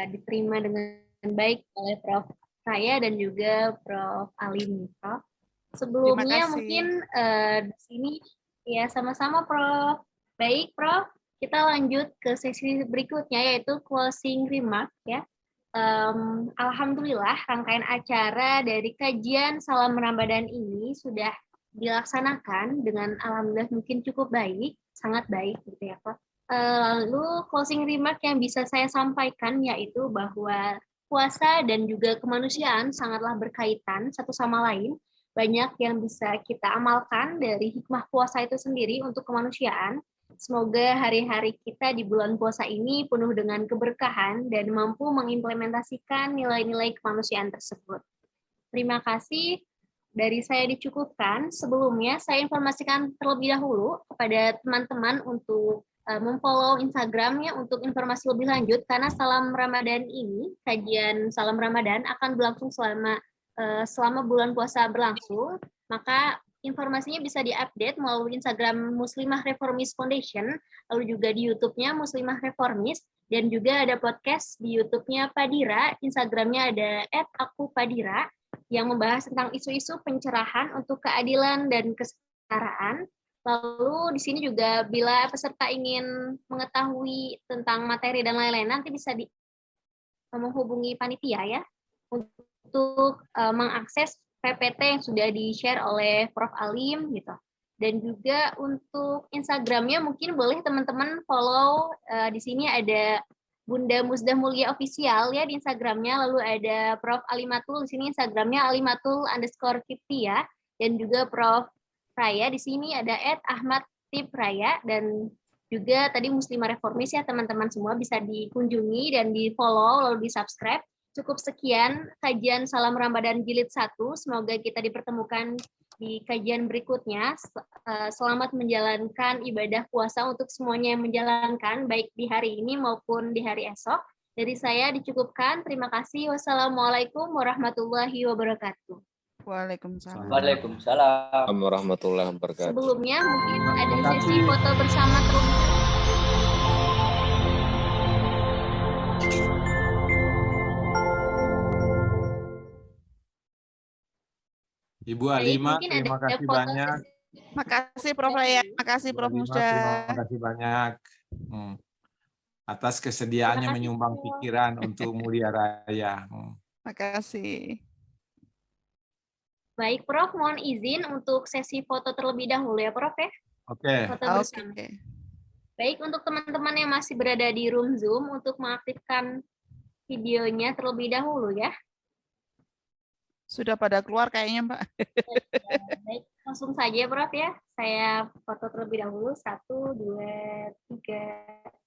diterima dengan baik oleh Prof. saya dan juga Prof. Alim. Prof. Sebelumnya mungkin di sini ya sama-sama Prof. Baik Prof, kita lanjut ke sesi berikutnya yaitu closing remark ya. Alhamdulillah rangkaian acara dari kajian Salam Ramadan ini sudah dilaksanakan dengan alhamdulillah mungkin cukup baik, sangat baik gitu ya Pak. Lalu closing remark yang bisa saya sampaikan yaitu bahwa puasa dan juga kemanusiaan sangatlah berkaitan satu sama lain. Banyak yang bisa kita amalkan dari hikmah puasa itu sendiri untuk kemanusiaan. Semoga hari-hari kita di bulan puasa ini penuh dengan keberkahan dan mampu mengimplementasikan nilai-nilai kemanusiaan tersebut. Terima kasih. Dari saya dicukupkan. Sebelumnya saya informasikan terlebih dahulu kepada teman-teman untuk memfollow Instagramnya untuk informasi lebih lanjut, karena Salam Ramadan ini, kajian Salam Ramadan akan berlangsung selama bulan puasa berlangsung, maka informasinya bisa diupdate melalui Instagram Muslimah Reformis Foundation, lalu juga di YouTube-nya Muslimah Reformis, dan juga ada podcast di YouTube-nya Padira, Instagram-nya ada @akupadira, yang membahas tentang isu-isu pencerahan untuk keadilan dan kesetaraan. Lalu di sini juga bila peserta ingin mengetahui tentang materi dan lain-lain, nanti bisa menghubungi panitia ya untuk mengakses PPT yang sudah di-share oleh Prof. Alim gitu. Dan juga untuk Instagramnya mungkin boleh teman-teman follow, di sini ada Bunda Musdah Mulia Official ya di Instagramnya, lalu ada Prof. Alimatul, di sini Instagramnya alimatul_50 ya, dan juga Prof. Raya, di sini ada @ahmadtipraya, dan juga tadi Muslimah Reformis ya teman-teman semua, bisa dikunjungi dan di-follow lalu di-subscribe. Cukup sekian kajian Salam Ramadan Jilid 1, semoga kita dipertemukan di kajian berikutnya. Selamat menjalankan ibadah puasa untuk semuanya yang menjalankan, baik di hari ini maupun di hari esok. Dari saya dicukupkan, terima kasih. Wassalamualaikum warahmatullahi wabarakatuh. Waalaikumsalam. Waalaikumsalam warahmatullahi wabarakatuh. Sebelumnya mungkin ada sesi foto bersama terlebih. Ibu Baik, Alima, mungkin terima ada kasih foto banyak. Makasih Prof. Raya, makasih Ibu Prof. Alima, terima Musda. kasih banyak. Atas kesediaannya Terima kasih, menyumbang Prof. pikiran untuk Mulia Raya. Makasih. Baik, Prof, mohon izin untuk sesi foto terlebih dahulu ya, Prof ya. Oke. Foto Oke. bersama. Baik, untuk teman-teman yang masih berada di room Zoom, untuk mengaktifkan videonya terlebih dahulu ya. Sudah pada keluar kayaknya, Mbak. Baik, langsung saja, Prof ya. Saya foto terlebih dahulu. 1, 2, 3.